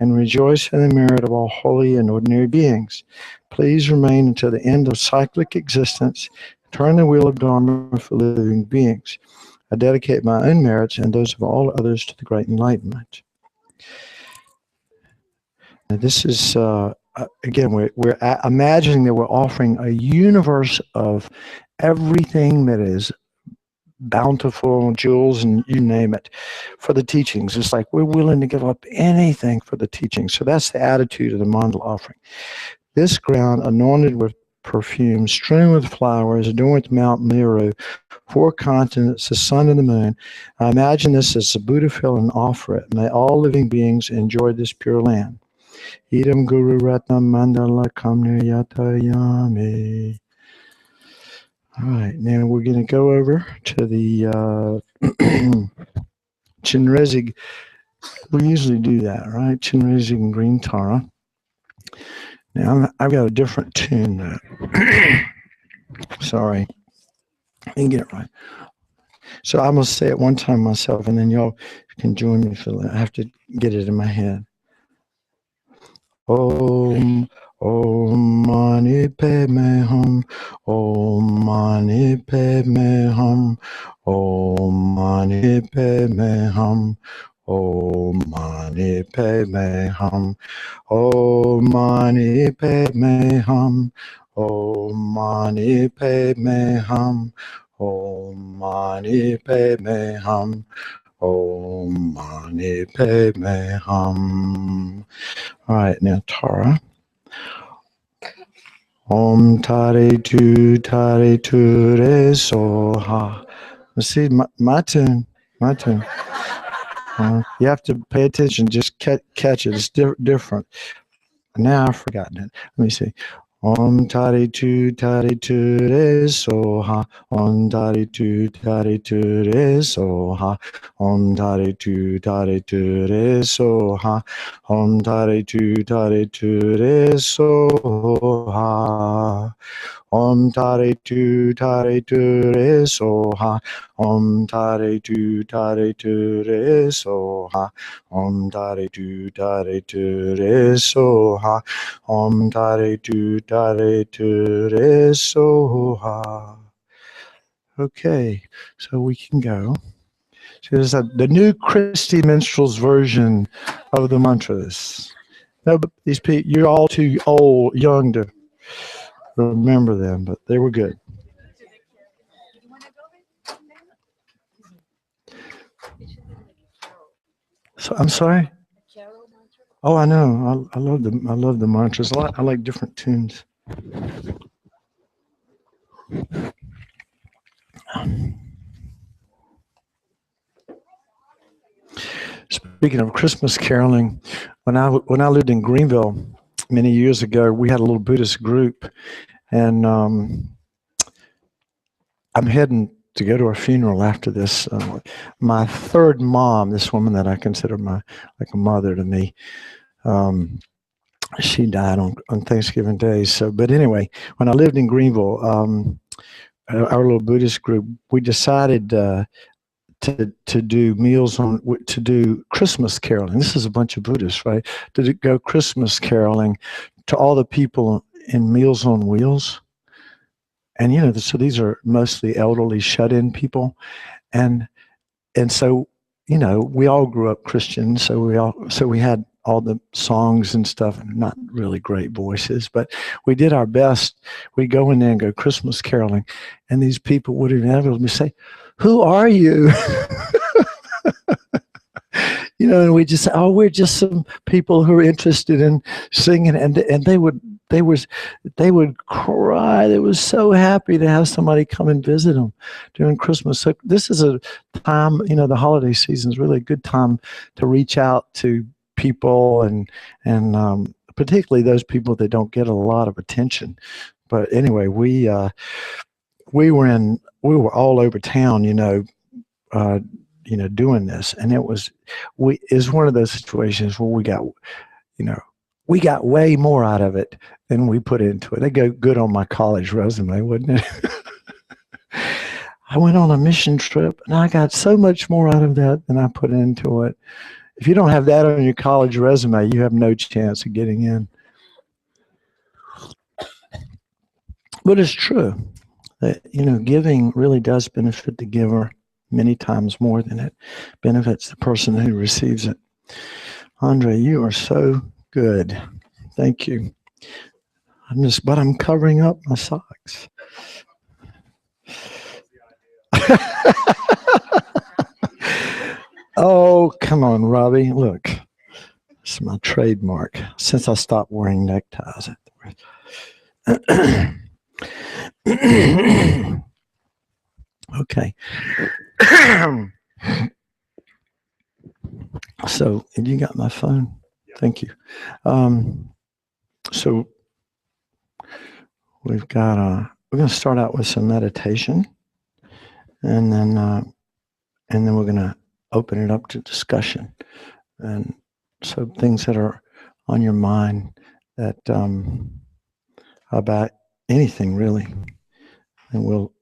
and rejoice in the merit of all holy and ordinary beings. Please remain until the end of cyclic existence. Turn the wheel of Dharma for living beings. I dedicate my own merits and those of all others to the great enlightenment. Now, this is... again, we're imagining that we're offering a universe of everything that is bountiful, jewels, and you name it, for the teachings. It's like we're willing to give up anything for the teachings. So that's the attitude of the mandala offering. This ground anointed with perfume, strewn with flowers, adorned with Mount Meru, 4 continents, the sun and the moon. I imagine this as the Buddha fill and offer it. May all living beings enjoy this pure land. Idam Guru Ratna Mandala Kamni Yatayami. All right, now we're going to go over to the Chinrezig. We usually do that, right? Chinrezig and Green Tara. Now, I've got a different tune though. Sorry. I didn't get it right. So I'm going to say it one time myself, and then y'all can join me for that. I have to get it in my head. Om Mani Padme Hum, Om Mani Padme Hum, Om Mani Padme Hum, Om Mani Padme Hum, Om Mani Padme Hum, Om Mani Padme Hum, Om Mani Padme Hum, Om Mani Padme Hum. All right, now Tara. Om Tare Tu Re So Ha. Let's see, my tune. You have to pay attention, just catch it. It's different. Now I've forgotten it. Let me see. Om Tare Tu Re So Ha. Om Tare Tu Re So Ha. Om Tare Tu Re So Ha. Om Tare Tu Re So Ha. Om Tare Tu Re So Ha. Om Tare Tu Re So Ha. Om Tare Tu Re So Ha. Om Tare Tu Re So Ha. Okay, so we can go. So there's the new Christy Minstrel's version of the mantras. No, but these people, you're all too young to remember them, but they were good. So I'm sorry. Oh, I know. I love the mantras a lot. I like different tunes. Speaking of Christmas caroling, when I lived in Greenville many years ago, we had a little Buddhist group, and I'm heading to go to a funeral after this. My third mom, this woman that I consider like a mother to me, she died on Thanksgiving Day. So, but anyway, when I lived in Greenville, our little Buddhist group, we decided to do to do Christmas caroling. This is a bunch of Buddhists, right? Go Christmas caroling to all the people in Meals on Wheels. And so these are mostly elderly shut-in people, and so we all grew up Christian, so we had all the songs and stuff, and not really great voices, but we did our best. We'd go in there and go Christmas caroling, and these people would inevitably say, "Who are you?" And we just say, "Oh, we're just some people who are interested in singing," and they would cry. They were so happy to have somebody come and visit them during Christmas. So this is a time, the holiday season is really a good time to reach out to people and particularly those people that don't get a lot of attention. But anyway, we were all over town, doing this, and is one of those situations where we got way more out of it than we put into it. They go good on my college resume, wouldn't it? I went on a mission trip, and I got so much more out of that than I put into it. If you don't have that on your college resume, you have no chance of getting in. But it's true that, giving really does benefit the giver many times more than it benefits the person who receives it. Andre, you are so good. Thank you. But I'm covering up my socks. Oh, come on, Robbie. Look, it's my trademark since I stopped wearing neckties. Okay. So, you got my phone? Thank you. So we're going to start out with some meditation, and then we're going to open it up to discussion. And so things that are on your mind that about anything really, and we'll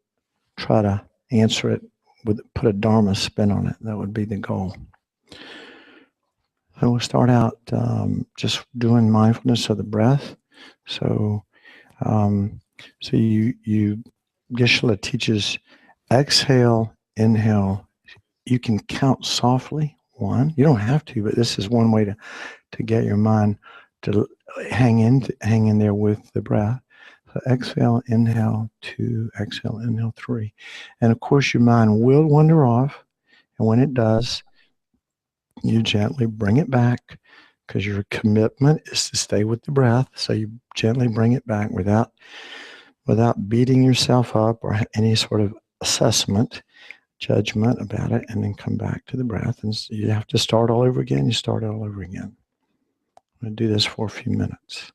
try to answer it put a Dharma spin on it. That would be the goal. So we'll start out just doing mindfulness of the breath. So, you Geshe-la teaches exhale, inhale. You can count softly. One, you don't have to, but this is one way to get your mind to hang in there with the breath. So exhale, inhale, 2, exhale, inhale, 3. And of course, your mind will wander off. And when it does, you gently bring it back, because your commitment is to stay with the breath. So you gently bring it back without beating yourself up or any sort of assessment, judgment about it, and then come back to the breath. And you have to start all over again. You start all over again. I'm going to do this for a few minutes.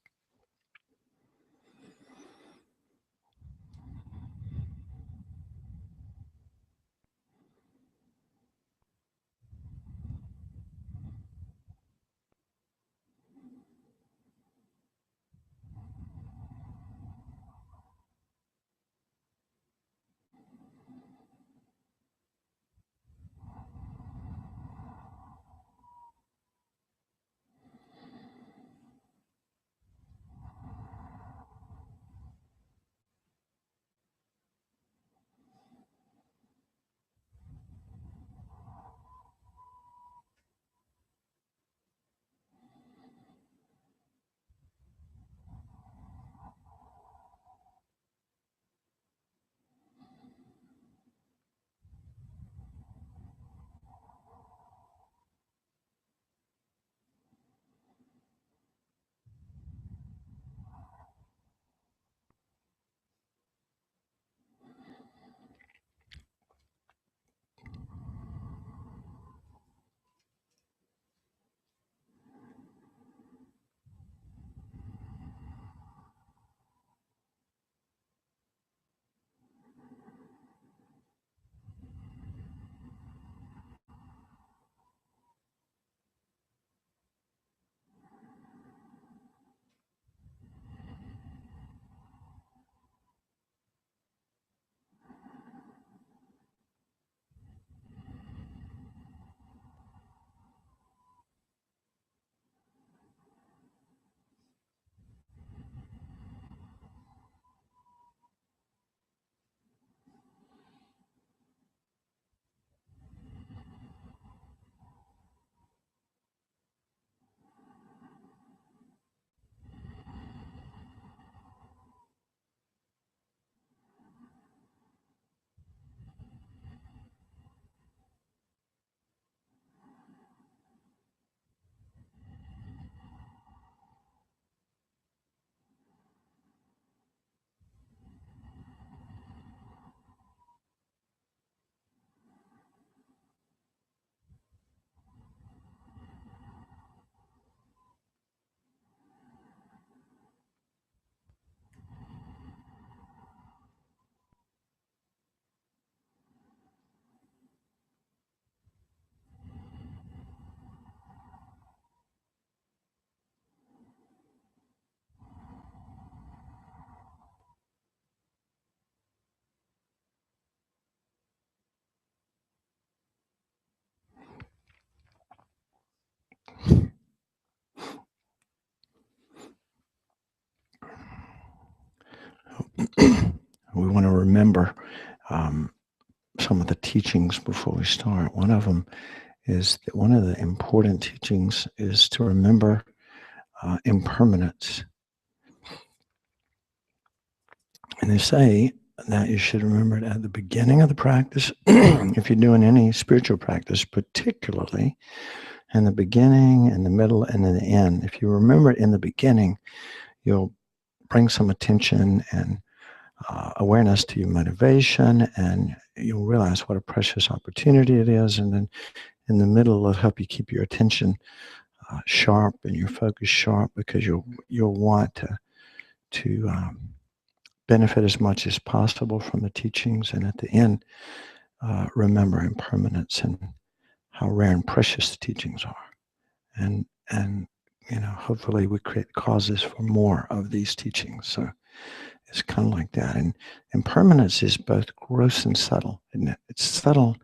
we want to remember some of the teachings before we start. One of them is that one of the important teachings is to remember impermanence. And they say that you should remember it at the beginning of the practice, if you're doing any spiritual practice, particularly in the beginning, in the middle, and in the end. If you remember it in the beginning, you'll bring some attention and awareness to your motivation, and you'll realize what a precious opportunity it is. And then in the middle, it'll help you keep your attention sharp and your focus sharp, because you'll want to benefit as much as possible from the teachings. And at the end, remember impermanence and how rare and precious the teachings are. And hopefully we create causes for more of these teachings. So it's kind of like that. And impermanence is both gross and subtle, isn't it? It's subtle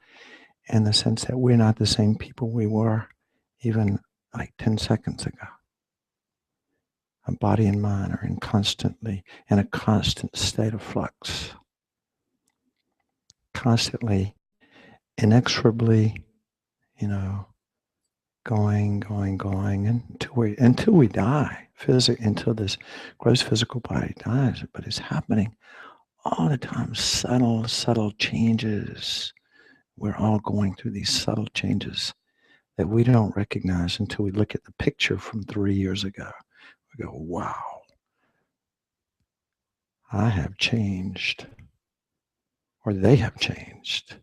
in the sense that we're not the same people we were even like 10 seconds ago. Our body and mind are constantly in a constant state of flux, constantly, inexorably, going until we die, until this gross physical body dies. But it's happening all the time. Subtle changes. We're all going through these subtle changes that we don't recognize until we look at the picture from 3 years ago. We go, wow, I have changed, or they have changed.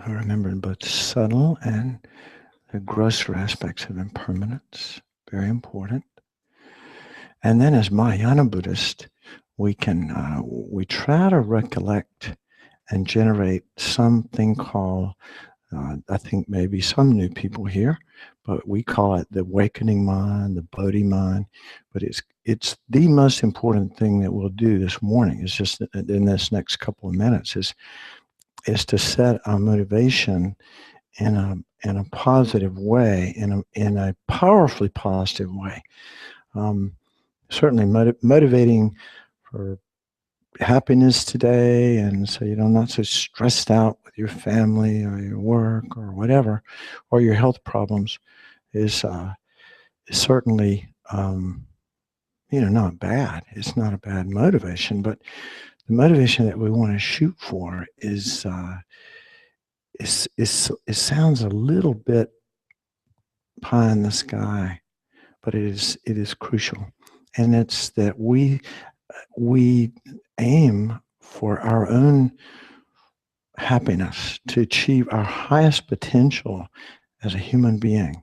I remember both subtle and the grosser aspects of impermanence, very important. And then as Mahayana Buddhist, we try to recollect and generate something called, I think maybe some new people here, but we call it the awakening mind, the Bodhi mind. But it's the most important thing that we'll do this morning. It's just in this next couple of minutes is to set our motivation in a positive way, in a powerfully positive way. Certainly motivating for happiness today, and so you're not so stressed out with your family or your work or whatever, or your health problems is certainly not bad. It's not a bad motivation, but the motivation that we want to shoot for is it sounds a little bit pie in the sky, but it is crucial. And it's that we aim for our own happiness, to achieve our highest potential as a human being.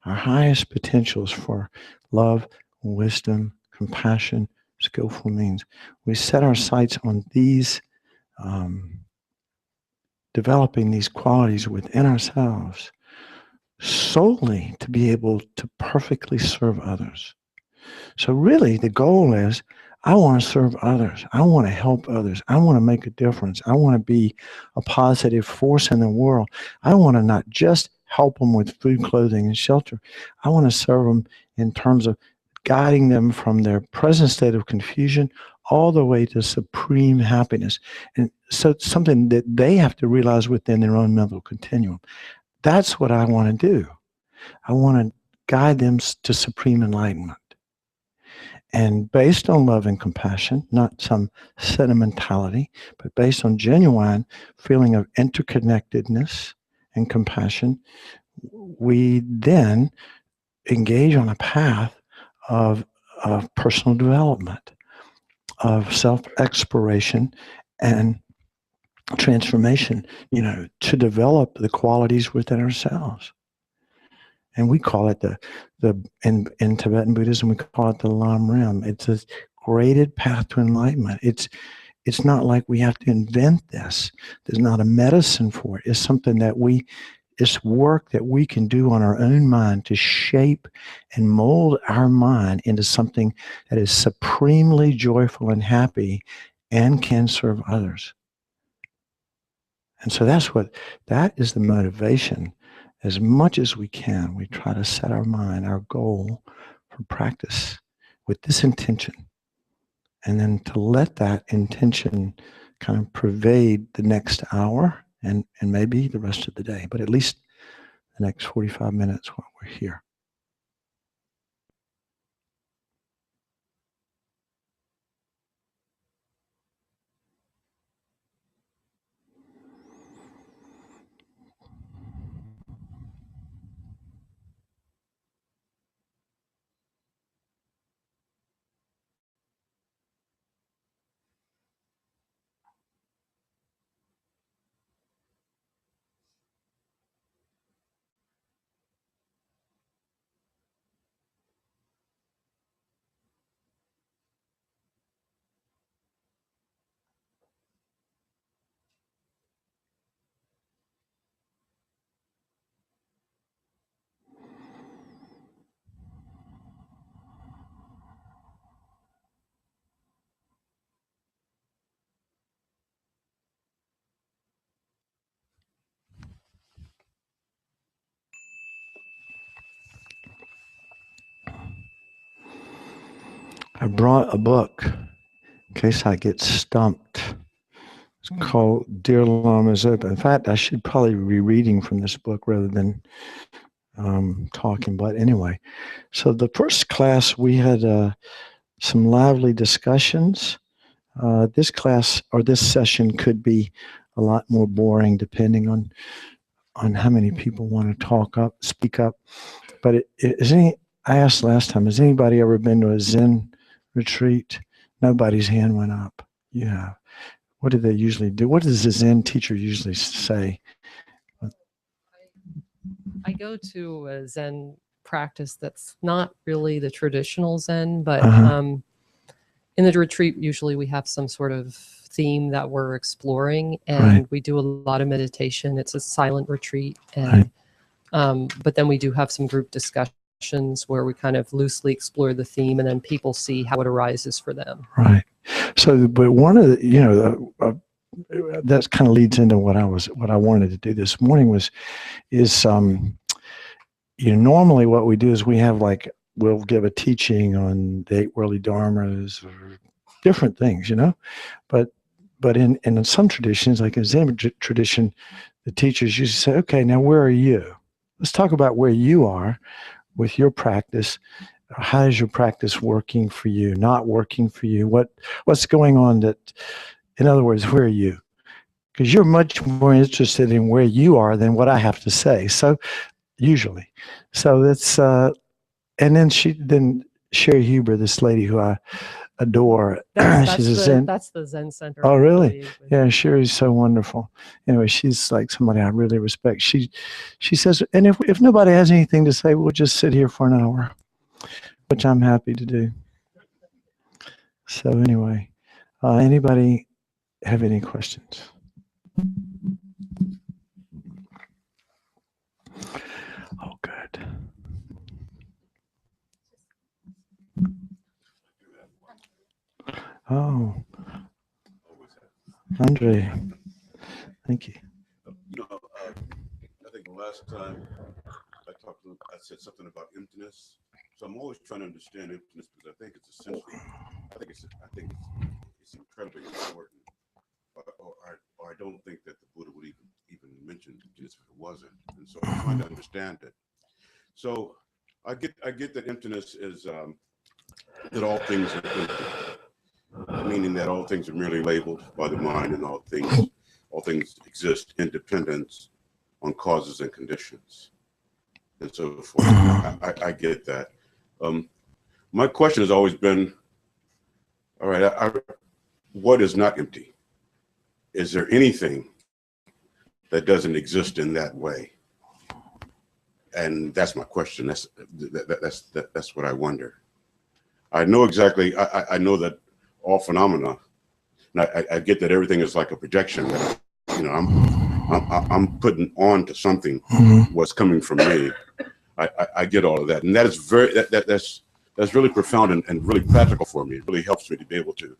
Our highest potentials for love, wisdom, compassion, skillful means. We set our sights on these, developing these qualities within ourselves solely to be able to perfectly serve others. So really the goal is, I want to serve others. I want to help others. I want to make a difference. I want to be a positive force in the world. I want to not just help them with food, clothing, and shelter. I want to serve them in terms of guiding them from their present state of confusion all the way to supreme happiness. And so it's something that they have to realize within their own mental continuum. That's what I want to do. I want to guide them to supreme enlightenment. And based on love and compassion, not some sentimentality, but based on genuine feeling of interconnectedness and compassion, we then engage on a path of personal development, of self-exploration and transformation, to develop the qualities within ourselves. And we call it in Tibetan Buddhism, we call it the Lam Rim. It's a graded path to enlightenment. It's not like we have to invent this. There's not a medicine for it. It's something that it's work that we can do on our own mind to shape and mold our mind into something that is supremely joyful and happy and can serve others. And so that is the motivation. As much as we can, we try to set our mind, our goal for practice with this intention. And then to let that intention kind of pervade the next hour and maybe the rest of the day, but at least the next 45 minutes while we're here. I brought a book in case I get stumped. It's called Dear Lama's Open. In fact, I should probably be reading from this book rather than talking. But anyway, so the first class we had some lively discussions. This class or this session could be a lot more boring depending on how many people want to speak up. But I asked last time, has anybody ever been to a Zen retreat? Nobody's hand went up. You have. What do they usually do? What does the Zen teacher usually say? I go to a Zen practice that's not really the traditional Zen, but in the retreat, usually we have some sort of theme that we're exploring, and we do a lot of meditation. It's a silent retreat, and but then we do have some group discussions where we kind of loosely explore the theme, and then people see how it arises for them. Right. So, but one of the, that kind of leads into what I wanted to do this morning is normally what we do is we have we'll give a teaching on the 8 worldly dharmas or different things, but in some traditions, like in Zen tradition, the teachers usually say, okay, now where are you? Let's talk about where you are with your practice. How is your practice working for you, not working for you? What's going on in other words, where are you? Because you're much more interested in where you are than what I have to say. So usually. So that's, and then Sherry Huber, this lady who I adore. That's the Zen Center. Oh, really? Yeah, Sherry's so wonderful. Anyway, she's like somebody I really respect. She says, and if nobody has anything to say, we'll just sit here for an hour, which I'm happy to do. So anyway, anybody have any questions? Oh, good. Oh, Andre, thank you. I think the last time I said something about emptiness. So I'm always trying to understand emptiness because I think it's essential. I think it's incredibly important. Or I don't think that the Buddha would even mention emptiness if it wasn't. And so I'm trying to understand it. So I get that emptiness is that all things are empty, meaning that all things are merely labeled by the mind, and all things exist independent on causes and conditions, and so forth. I get that. My question has always been, all right, what is not empty? Is there anything that doesn't exist in that way? And that's my question. That's what I wonder. I know exactly. I know that all phenomena. And I get that everything is like a projection. That, I'm putting on to something what's coming from me. I get all of that, and that is that's really profound and really practical for me. It really helps me to be able to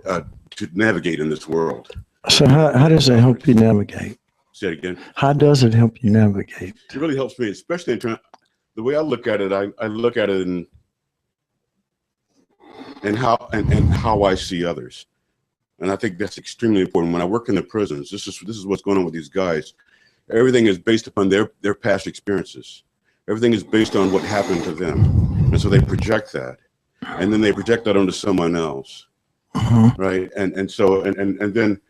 to navigate in this world. So how does it help you navigate? Say it again. How does it help you navigate? It really helps me, especially in terms. The way I look at it, I look at it in how I see others, and I think that's extremely important. When I work in the prisons, this is what's going on with these guys. Everything is based upon their past experiences. Everything is based on what happened to them, and so they project that, and then they project that onto someone else, right? And so then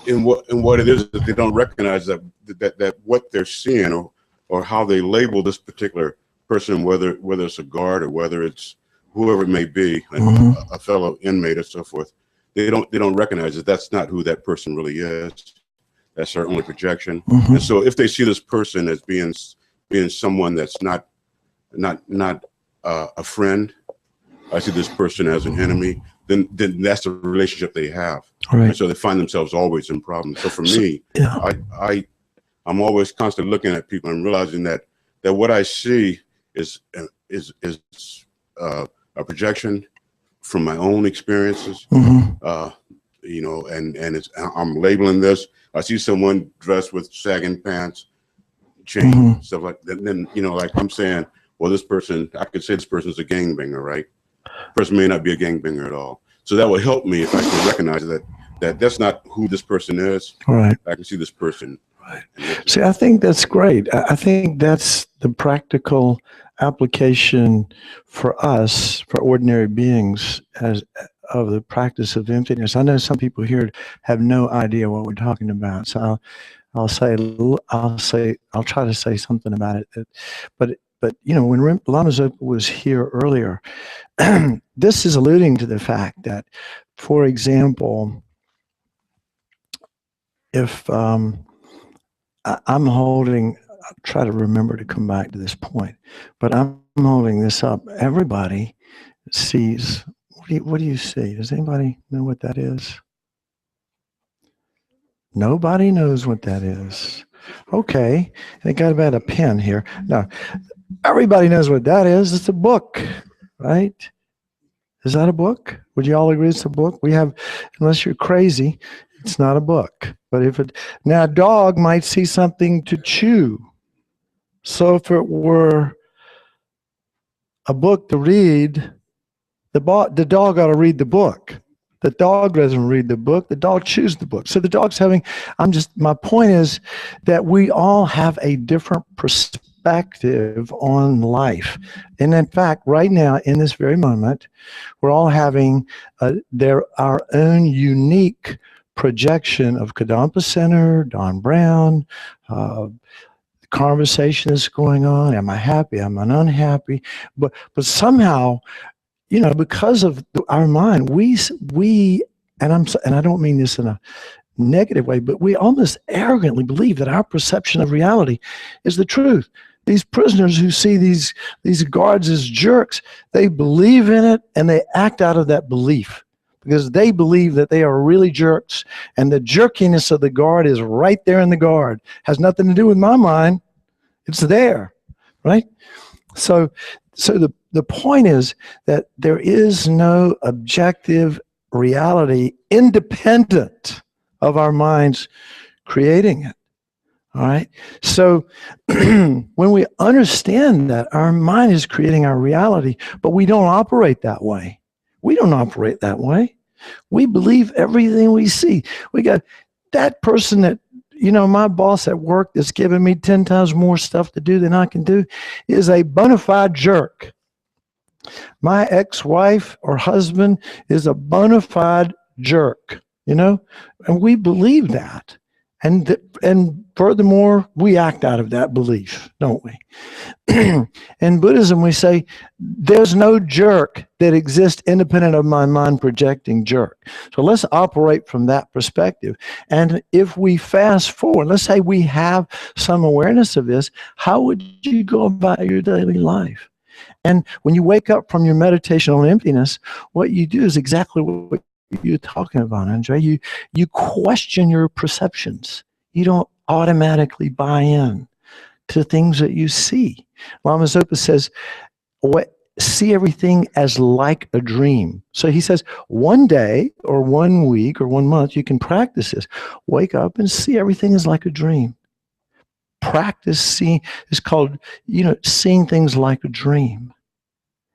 what it is that they don't recognize that what they're seeing or how they label this particular person, whether it's a guard or whether it's whoever it may be, a fellow inmate or so forth, they don't recognize that that's not who that person really is. That's their only projection. And so if they see this person as being someone that's not a friend, I see this person as an enemy, then that's the relationship they have. Right. And so they find themselves always in problems. So for me, I'm always constantly looking at people and realizing that what I see is a projection from my own experiences. You know, and I'm labeling this. I see someone dressed with sagging pants, chain, stuff like that. And then, you know, like I'm saying, well, this person, I could say this person's a gangbanger, right? Person may not be a gangbanger at all. So that will help me if I can recognize that that's not who this person is. Right. I can see this person. Right. See, I think that's great. I think that's the practical application for us, for ordinary beings, of the practice of emptiness. I know some people here have no idea what we're talking about, so I'll try to say something about it. But you know, when Lama Zopa was here earlier, this is alluding to the fact that, for example, if I'm holding, I'll try to remember to come back to this point, but I'm holding this up. Everybody sees. What do you see? Does anybody know what that is? Nobody knows what that is. Okay, I got about a pen here. No, everybody knows what that is. It's a book, right? Is that a book? Would you all agree it's a book? We have, unless you're crazy, it's not a book. But now a dog might see something to chew. So if it were a book to read, the dog ought to read the book. The dog doesn't read the book. The dog chews the book. So the dog's my point is that we all have a different perspective on life. And in fact, right now, in this very moment, we're all having our own unique projection of Kadampa Center, Don Brown, conversation that's going on. Am I happy? Am I unhappy? But somehow, you know, because of our mind, we and I don't mean this in a negative way, but we almost arrogantly believe that our perception of reality is the truth. These prisoners who see these guards as jerks, they believe in it and they act out of that belief because they believe that they are really jerks, and the jerkiness of the guard is right there in the guard. Has nothing to do with my mind. It's there, right? So the point is that there is no objective reality independent of our minds creating it. All right. So when we understand that our mind is creating our reality, but we don't operate that way. We don't operate that way. We believe everything we see. We got that person that, you know, my boss at work that's giving me 10 times more stuff to do than I can do is a bona fide jerk. My ex-wife or husband is a bona fide jerk, you know, and we believe that. And furthermore, we act out of that belief, don't we? In Buddhism, we say there's no jerk that exists independent of my mind projecting jerk. So let's operate from that perspective. And if we fast forward, let's say we have some awareness of this, how would you go about your daily life? And when you wake up from your meditation on emptiness, what you do is exactly what you're talking about, Andre. You question your perceptions. You don't automatically buy in to things that you see. Lama Zopa says, see everything as like a dream. So he says, one day or 1 week or 1 month, you can practice this. Wake up and see everything as like a dream. Practice seeing is called, seeing things like a dream.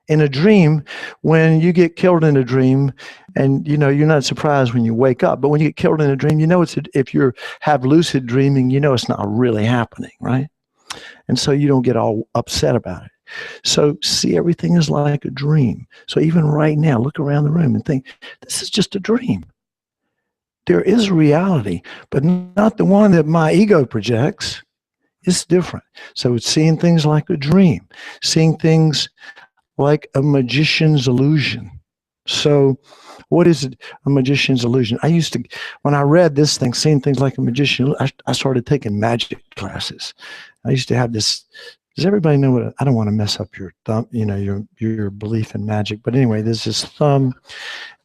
In a dream, when you get killed in a dream, and you're not surprised when you wake up, but when you get killed in a dream, if you have lucid dreaming, it's not really happening, right? And so you don't get all upset about it. So see everything is like a dream. So even right now, look around the room and think, this is just a dream. There is reality, but not the one that my ego projects. It's different. So it's seeing things like a dream, seeing things like a magician's illusion. So what is it, a magician's illusion? When I read this thing, seeing things like a magician, I started taking magic classes. I used to have this. Does everybody know I don't want to mess up your thumb, your belief in magic. But anyway, there's this thumb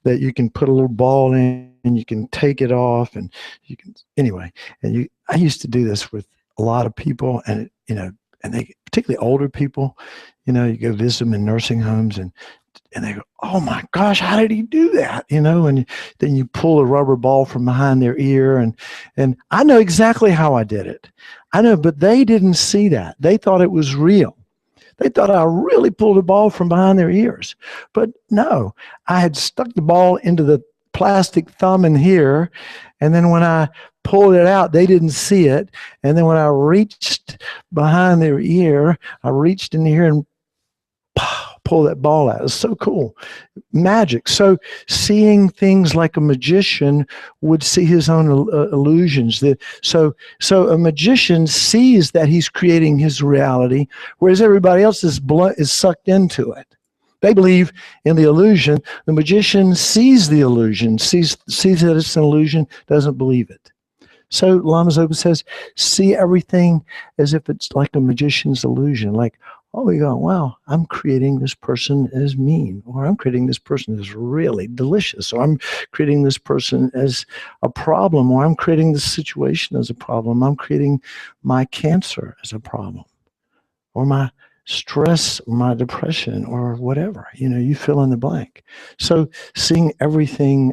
that you can put a little ball in and you can take it off and I used to do this with a lot of people, and and they, particularly older people, you go visit them in nursing homes and they go, oh my gosh, how did he do that? And then you pull a rubber ball from behind their ear, and I know exactly how I did it. I know, but they didn't see that. They thought it was real. They thought I really pulled a ball from behind their ears. But no, I had stuck the ball into the plastic thumb in here, and then when I pulled it out, they didn't see it. And then when I reached behind their ear, I reached in here and pull that ball out. It's so cool. Magic. So seeing things like a magician would see his own illusions. So a magician sees that he's creating his reality, whereas everybody else is sucked into it. They believe in the illusion. The magician sees the illusion, sees that it's an illusion, doesn't believe it. So Lama Zopa says, see everything as if it's like a magician's illusion. Like, oh, you go, wow, I'm creating this person as mean, or I'm creating this person as really delicious, or I'm creating this person as a problem, or I'm creating this situation as a problem. I'm creating my cancer as a problem, or my stress, or my depression, or whatever. You fill in the blank. So seeing everything,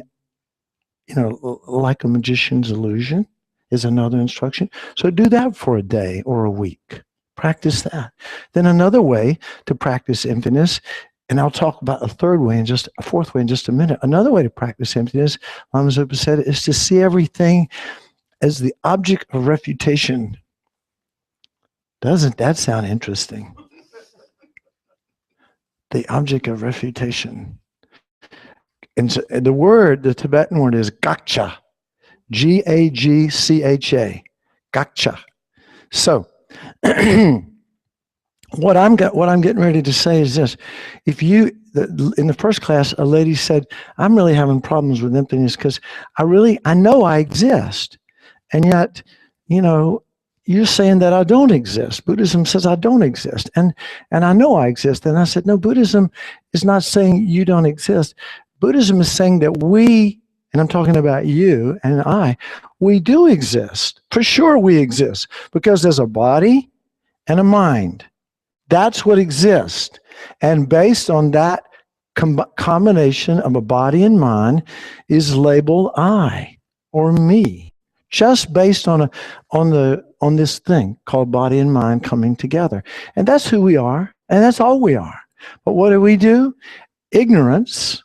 like a magician's illusion is another instruction. So do that for a day or a week. Practice that. Then another way to practice emptiness, and I'll talk about a fourth way in just a minute. Another way to practice emptiness, Lama Zopa said, is to see everything as the object of refutation. Doesn't that sound interesting? The object of refutation. And so the Tibetan word is gakcha. Gagcha. Gakcha. So what I'm getting ready to say is this. In the first class, a lady said, I'm really having problems with emptiness because I know I exist. And yet, you're saying that I don't exist. Buddhism says I don't exist. And I know I exist. And I said, no, Buddhism is not saying you don't exist. Buddhism is saying that we, and I'm talking about you and I, we do exist. For sure we exist because there's a body and a mind. That's what exists. And based on that combination of a body and mind is labeled I or me, just based on this thing called body and mind coming together. And that's who we are, and that's all we are. But what do? Ignorance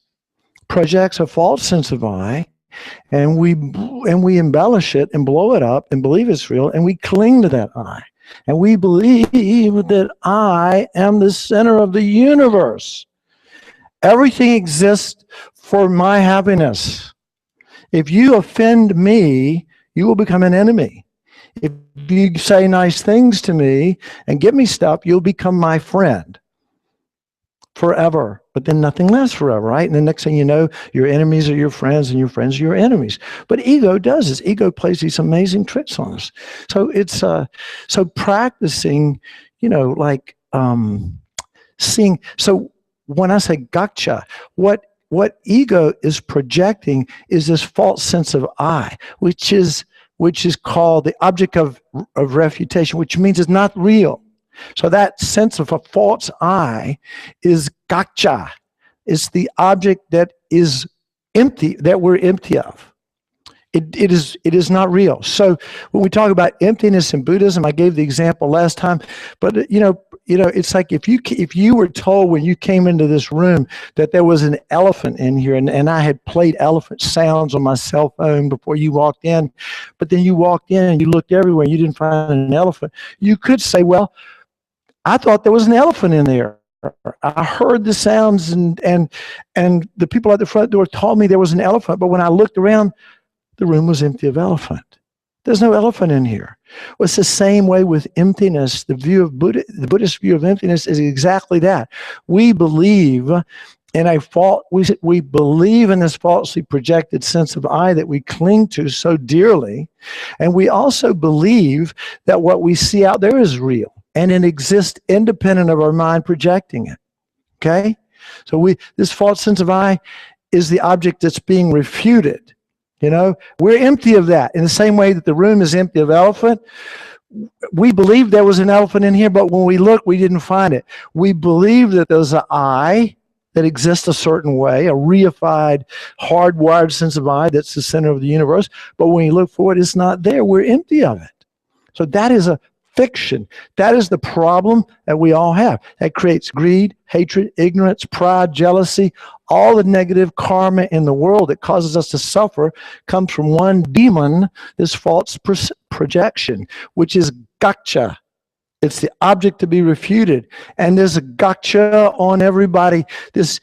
projects a false sense of I, and we embellish it and blow it up and believe it's real, and we cling to that I. And we believe that I am the center of the universe. Everything exists for my happiness. If you offend me, you will become an enemy. If you say nice things to me and give me stuff, you'll become my friend forever. But then nothing lasts forever, right? And the next thing you know, your enemies are your friends and your friends are your enemies. But ego does this. Ego plays these amazing tricks on us. So it's so practicing, seeing. So when I say gotcha, what ego is projecting is this false sense of I, which is called the object of refutation, which means it's not real. So that sense of a false I is Gotcha. It's the object that is empty, that we're empty of. It is not real. So when we talk about emptiness in Buddhism, I gave the example last time, but it's like if you were told when you came into this room that there was an elephant in here, and I had played elephant sounds on my cell phone before you walked in, but then you walked in and you looked everywhere and you didn't find an elephant, you could say, well, I thought there was an elephant in there. I heard the sounds and the people at the front door told me there was an elephant, but when I looked around, the room was empty of elephant. There's no elephant in here. Well, it's the same way with emptiness. The Buddhist view of emptiness is exactly that. We believe in we believe in this falsely projected sense of I that we cling to so dearly, and we also believe that what we see out there is real and it exists independent of our mind projecting it. Okay? So this false sense of I is the object that's being refuted. We're empty of that. In the same way that the room is empty of elephant, we believe there was an elephant in here, but when we look, we didn't find it. We believe that there's an I that exists a certain way, a reified, hardwired sense of I that's the center of the universe, but when you look for it, it's not there. We're empty of it. So that is a fiction. That is the problem that we all have. That creates greed, hatred, ignorance, pride, jealousy. All the negative karma in the world that causes us to suffer comes from one demon, this false projection, which is gotcha. It's the object to be refuted. And there's a gotcha on everybody. This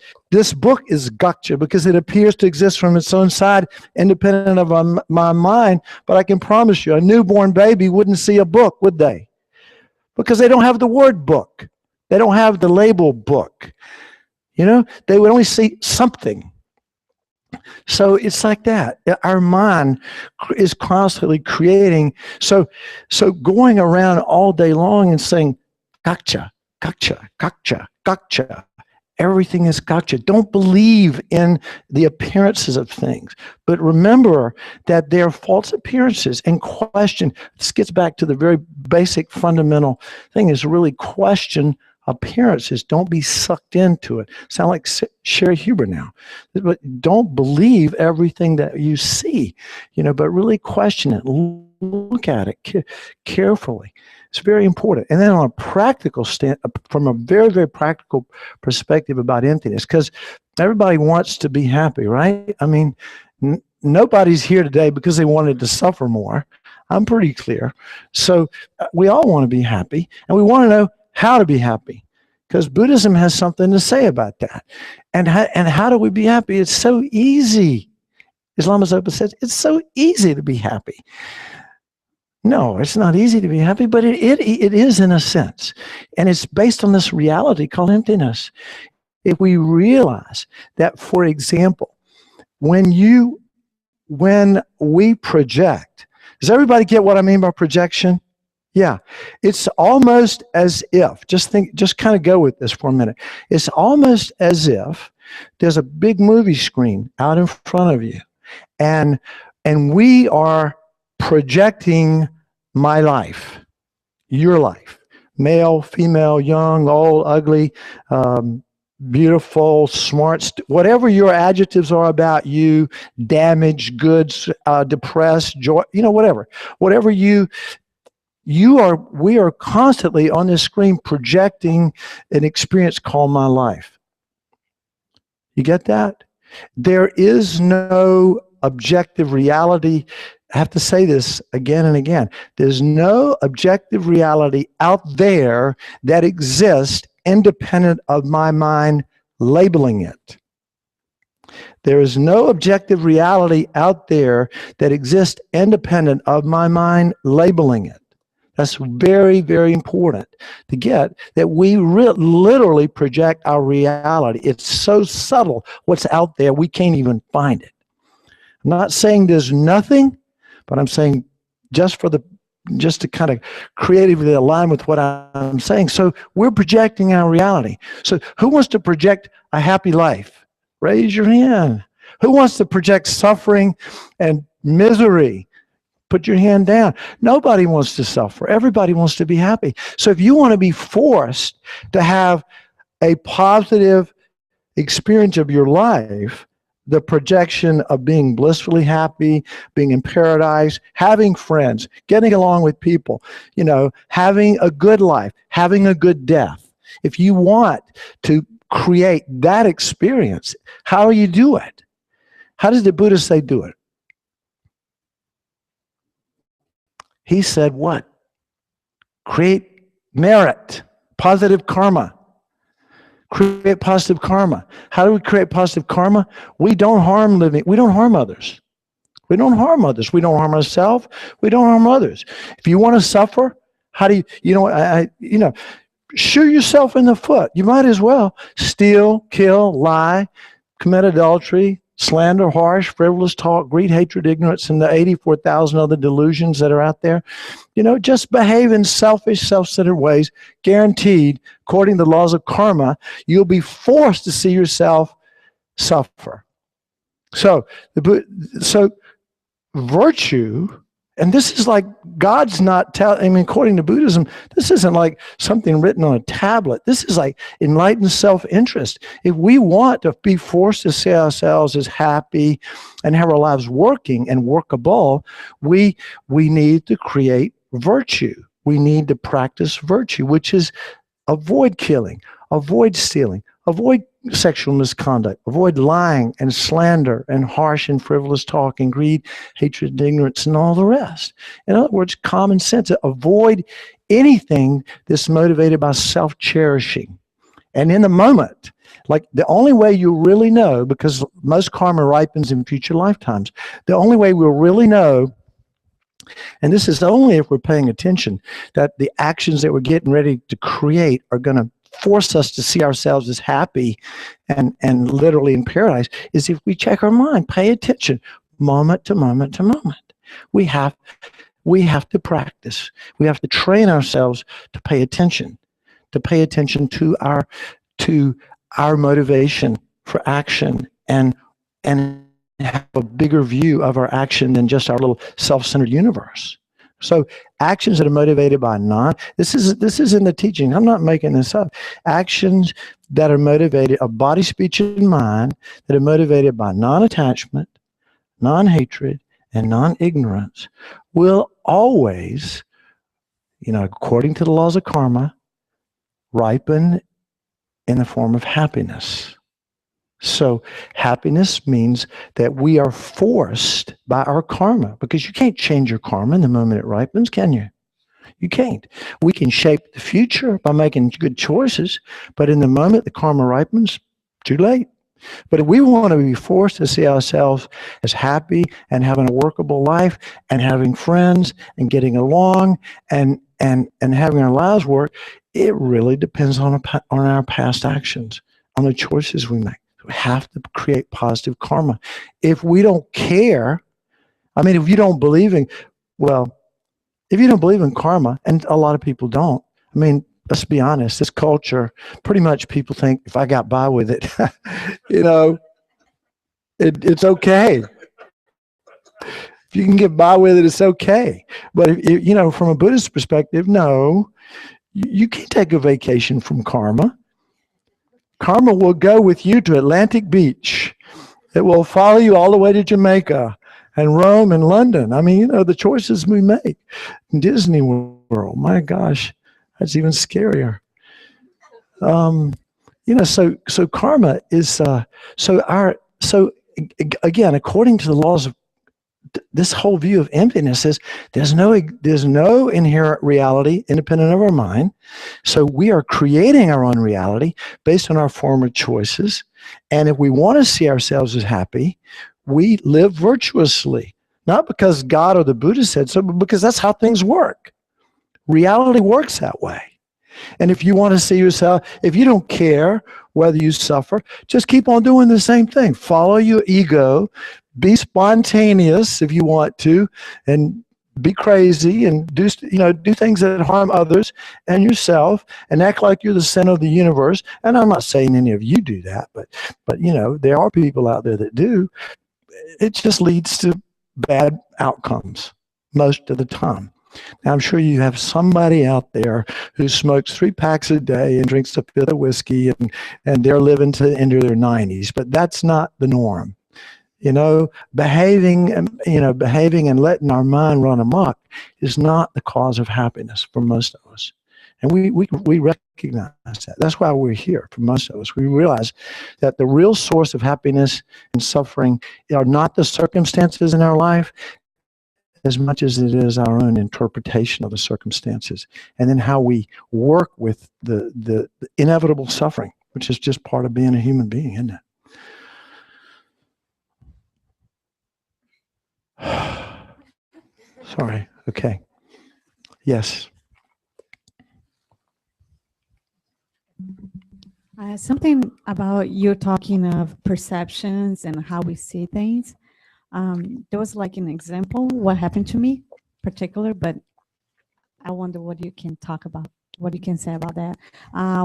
book is gotcha because it appears to exist from its own side, independent of my mind. But I can promise you, a newborn baby wouldn't see a book, would they? Because they don't have the word book. They don't have the label book. They would only see something. So it's like that. Our mind is constantly creating. So going around all day long and saying, gotcha, gotcha, gotcha, gotcha. Everything is gotcha. Don't believe in the appearances of things, but remember that they're false appearances and question. This gets back to the very basic fundamental thing is really question appearances. Don't be sucked into it. Sound like Sherry Huber now. But don't believe everything that you see, but really question it. Look at it carefully. It's very important. And then on a practical from a very, very practical perspective about emptiness, because everybody wants to be happy, right? I mean, nobody's here today because they wanted to suffer more. I'm pretty clear. So we all want to be happy, and we want to know how to be happy, because Buddhism has something to say about that. And how do we be happy? It's so easy. Islam Zopa says it's so easy to be happy. No, it's not easy to be happy, but it is in a sense. And it's based on this reality called emptiness. If we realize that, for example, when we project, does everybody get what I mean by projection? Yeah, it's almost as if, just kind of go with this for a minute. It's almost as if there's a big movie screen out in front of you, and we are projecting my life, your life, male, female, young, old, ugly, beautiful, smart, whatever your adjectives are about you, damaged goods, depressed, joy, whatever we are constantly on this screen projecting an experience called my life. You get that? There is no objective reality. I have to say this again and again. There's no objective reality out there that exists independent of my mind labeling it. There is no objective reality out there that exists independent of my mind labeling it. That's very, very important to get, that we literally project our reality. It's so subtle what's out there, we can't even find it. I'm not saying there's nothing, but I'm saying just to kind of creatively align with what I'm saying. So we're projecting our reality. So who wants to project a happy life? Raise your hand. Who wants to project suffering and misery? Put your hand down. Nobody wants to suffer. Everybody wants to be happy. So if you want to be forced to have a positive experience of your life, the projection of being blissfully happy, being in paradise, having friends, getting along with people, having a good life, having a good death. If you want to create that experience, how do you do it? How does the Buddha say do it? He said what? Create merit, positive karma. Create positive karma. How do we create positive karma? We don't harm living. We don't harm others. We don't harm others. We don't harm ourselves. We don't harm others. If you want to suffer, how do you, shoot yourself in the foot. You might as well steal, kill, lie, commit adultery, slander, harsh, frivolous talk, greed, hatred, ignorance, and the 84,000 other delusions that are out there. Just behave in selfish, self-centered ways. Guaranteed, according to the laws of karma, you'll be forced to see yourself suffer. So virtue, and this is like God's not telling, according to Buddhism, this isn't like something written on a tablet. This is like enlightened self-interest. If we want to be forced to see ourselves as happy and have our lives working and workable, we need to create virtue. We need to practice virtue, which is avoid killing, avoid stealing, avoid sexual misconduct, avoid lying and slander and harsh and frivolous talk and greed, hatred, ignorance, and all the rest. In other words, common sense. Avoid anything that's motivated by self-cherishing. And in the moment, like the only way you really know, because most karma ripens in future lifetimes, the only way we'll really know, and this is only if we're paying attention, that the actions that we're getting ready to create are going to force us to see ourselves as happy and literally in paradise, is if we check our mind, pay attention, moment to moment to moment. We have to practice. We have to train ourselves to pay attention to our motivation for action and have a bigger view of our action than just our little self-centered universe. So actions that are motivated by this is in the teaching. I'm not making this up. Actions that are motivated of body, speech, and mind that are motivated by non-attachment, non-hatred, and non-ignorance will always, according to the laws of karma, ripen in the form of happiness. So happiness means that we are forced by our karma, because you can't change your karma in the moment it ripens, can you? You can't. We can shape the future by making good choices, but in the moment the karma ripens, too late. But if we want to be forced to see ourselves as happy and having a workable life and having friends and getting along and having our lives work, it really depends on our past actions, on the choices we make. We have to create positive karma. If we don't care, if you don't believe in karma, and a lot of people don't, let's be honest, this culture, pretty much people think if I got by with it, it's okay. If you can get by with it, it's okay. But, from a Buddhist perspective, no, you can't take a vacation from karma. Karma will go with you to Atlantic Beach. It will follow you all the way to Jamaica and Rome and London. The choices we make. Disney World, my gosh, that's even scarier. So karma is, again, according to the laws of this whole view of emptiness, is there's no inherent reality independent of our mind. So we are creating our own reality based on our former choices. And if we want to see ourselves as happy, we live virtuously, not because God or the Buddha said so, but because that's how things work. Reality works that way. And if you want to see yourself, if you don't care whether you suffer, just keep on doing the same thing. Follow your ego, be spontaneous if you want to, and be crazy and do things that harm others and yourself, and act like you're the center of the universe. And I'm not saying any of you do that, but there are people out there that do. It just leads to bad outcomes most of the time. Now, I'm sure you have somebody out there who smokes 3 packs a day and drinks a fifth of whiskey, and they're living to into their 90s, but that's not the norm. Behaving and letting our mind run amok is not the cause of happiness for most of us. And we recognize that. That's why we're here for most of us. We realize that the real source of happiness and suffering are not the circumstances in our life as much as it is our own interpretation of the circumstances, and then how we work with the inevitable suffering, which is just part of being a human being, isn't it? Sorry. Okay. Yes. Something about you talking of perceptions and how we see things. There was like an example what happened to me particular, but I wonder what you can talk about, what you can say about that.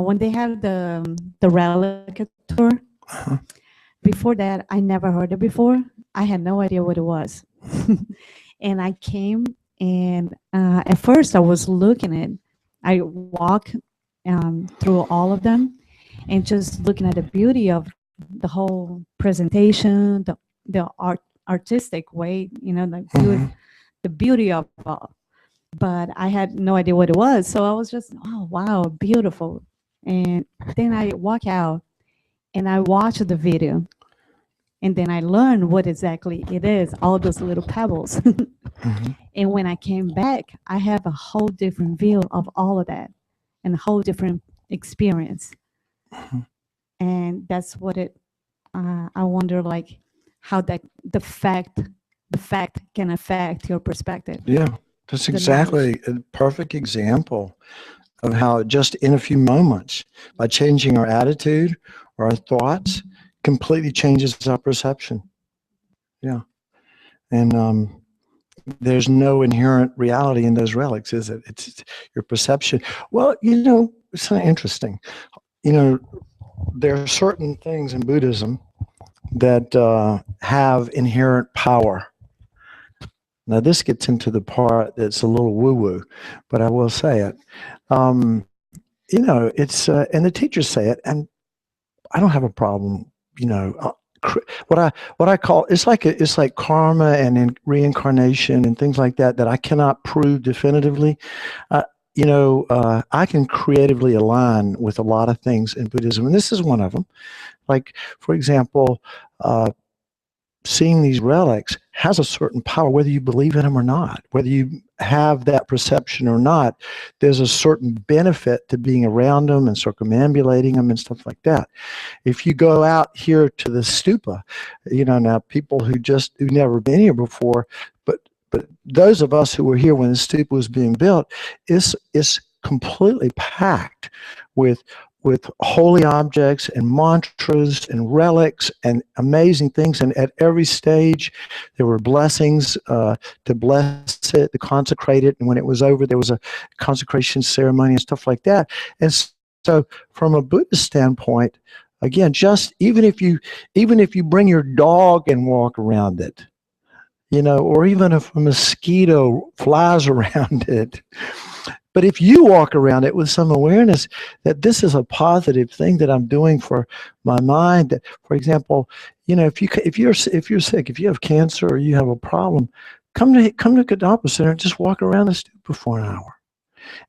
When they had the relic tour, Uh-huh. before that, I never heard it before. I had no idea what it was. And I came and at first I was looking at, I walked through all of them and just looking at the beauty of the whole presentation, the artistic way, Mhm. the beauty of all. But I had no idea what it was. So I was just, oh, wow, beautiful. And then I walk out and I watch the video. And then I learned what exactly it is, all those little pebbles. Mhm. And when I came back, I have a whole different view of all of that and a whole different experience. Mhm. And that's what I wonder, like, how the fact can affect your perspective. Yeah, that's The exactly a perfect example of how just in a few moments, by changing our attitude or our thoughts, completely changes our perception. Yeah. And there's no inherent reality in those relics, is it? It's your perception. Well, it's kind of interesting. There are certain things in Buddhism that have inherent power. Now, this gets into the part that's a little woo-woo, but I will say it. It's and the teachers say it, and I don't have a problem. What I call it's like karma and reincarnation and things like that I cannot prove definitively. I can creatively align with a lot of things in Buddhism, and this is one of them. Like, for example, seeing these relics has a certain power, whether you believe in them or not, whether you have that perception or not. There's a certain benefit to being around them and circumambulating them and stuff like that. If you go out here to the stupa, now people who've never been here before, but those of us who were here when the stupa was being built, is completely packed with holy objects and mantras and relics and amazing things. And at every stage, there were blessings to bless it, to consecrate it. And when it was over, there was a consecration ceremony and stuff like that. And so from a Buddhist standpoint, again, just even if you bring your dog and walk around it, or even if a mosquito flies around it, but if you walk around it with some awareness that this is a positive thing that I'm doing for my mind, that, for example, if you're sick, if you have cancer or you have a problem, come to Kadampa Center and just walk around the stupa for an hour,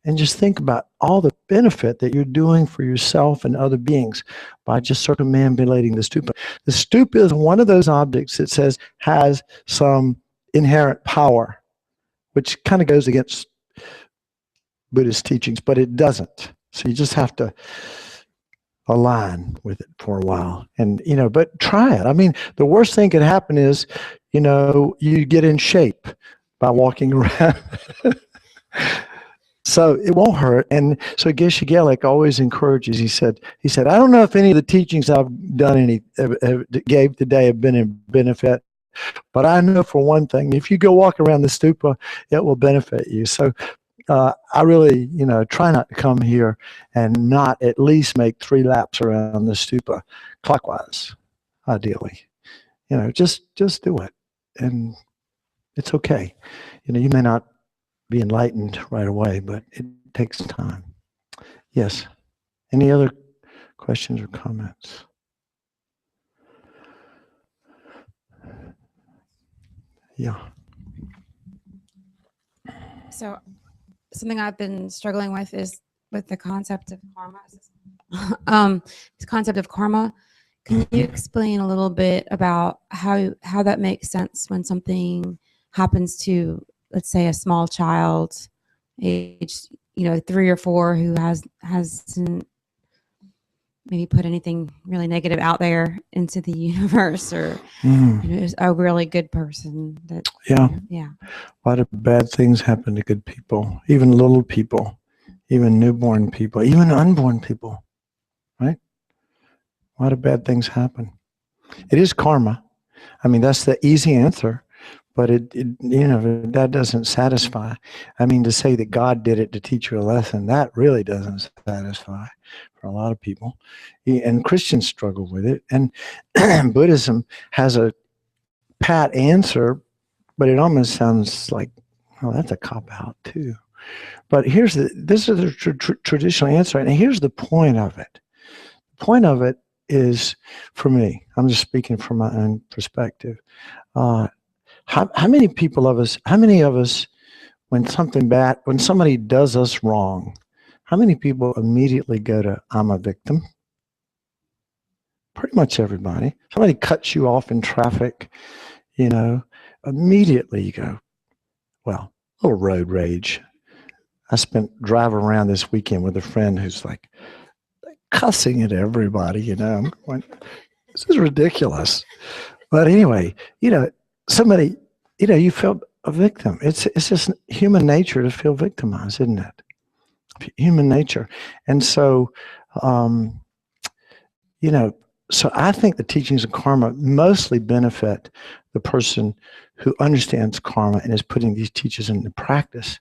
and just think about all the benefit that you're doing for yourself and other beings by just circumambulating the stupa. The stupa is one of those objects that has some inherent power, which kind of goes against Buddhist teachings, but it doesn't. So you just have to align with it for a while, and but try it. I mean, the worst thing could happen is, you get in shape by walking around. So it won't hurt. And so Geshe Gelek always encourages. He said, I don't know if any of the teachings I've done gave today have been in benefit, but I know for one thing, if you go walk around the stupa, it will benefit you. So I really, try not to come here and not at least make 3 laps around the stupa clockwise, ideally. Just do it, and it's okay. You may not be enlightened right away, but it takes time. Yes. Any other questions or comments? Yeah. So something I've been struggling with is with the concept of karma. This concept of karma. Can you explain a little bit about how that makes sense when something happens to, let's say, a small child, age 3 or 4, who hasn't maybe put anything really negative out there into the universe, or is a really good person that Yeah. A lot of bad things happen to good people, even little people, even newborn people, even unborn people, right? A lot of bad things happen. It is karma. I mean, that's the easy answer, but that doesn't satisfy. I mean, to say that God did it to teach you a lesson, that really doesn't satisfy for a lot of people. And Christians struggle with it. And Buddhism has a pat answer, but it almost sounds like, oh, that's a cop-out too. But this is the traditional answer, and here's the point of it. The point of it is, for me, I'm just speaking from my own perspective. How many of us, when somebody does us wrong, how many people immediately go to, I'm a victim? Pretty much everybody. Somebody cuts you off in traffic, immediately you go, well, a little road rage. I spent driving around this weekend with a friend who's like cussing at everybody, I'm going, this is ridiculous. But anyway, somebody, you feel a victim. It's just human nature to feel victimized, isn't it? Human nature. And so, so I think the teachings of karma mostly benefit the person who understands karma and is putting these teachings into practice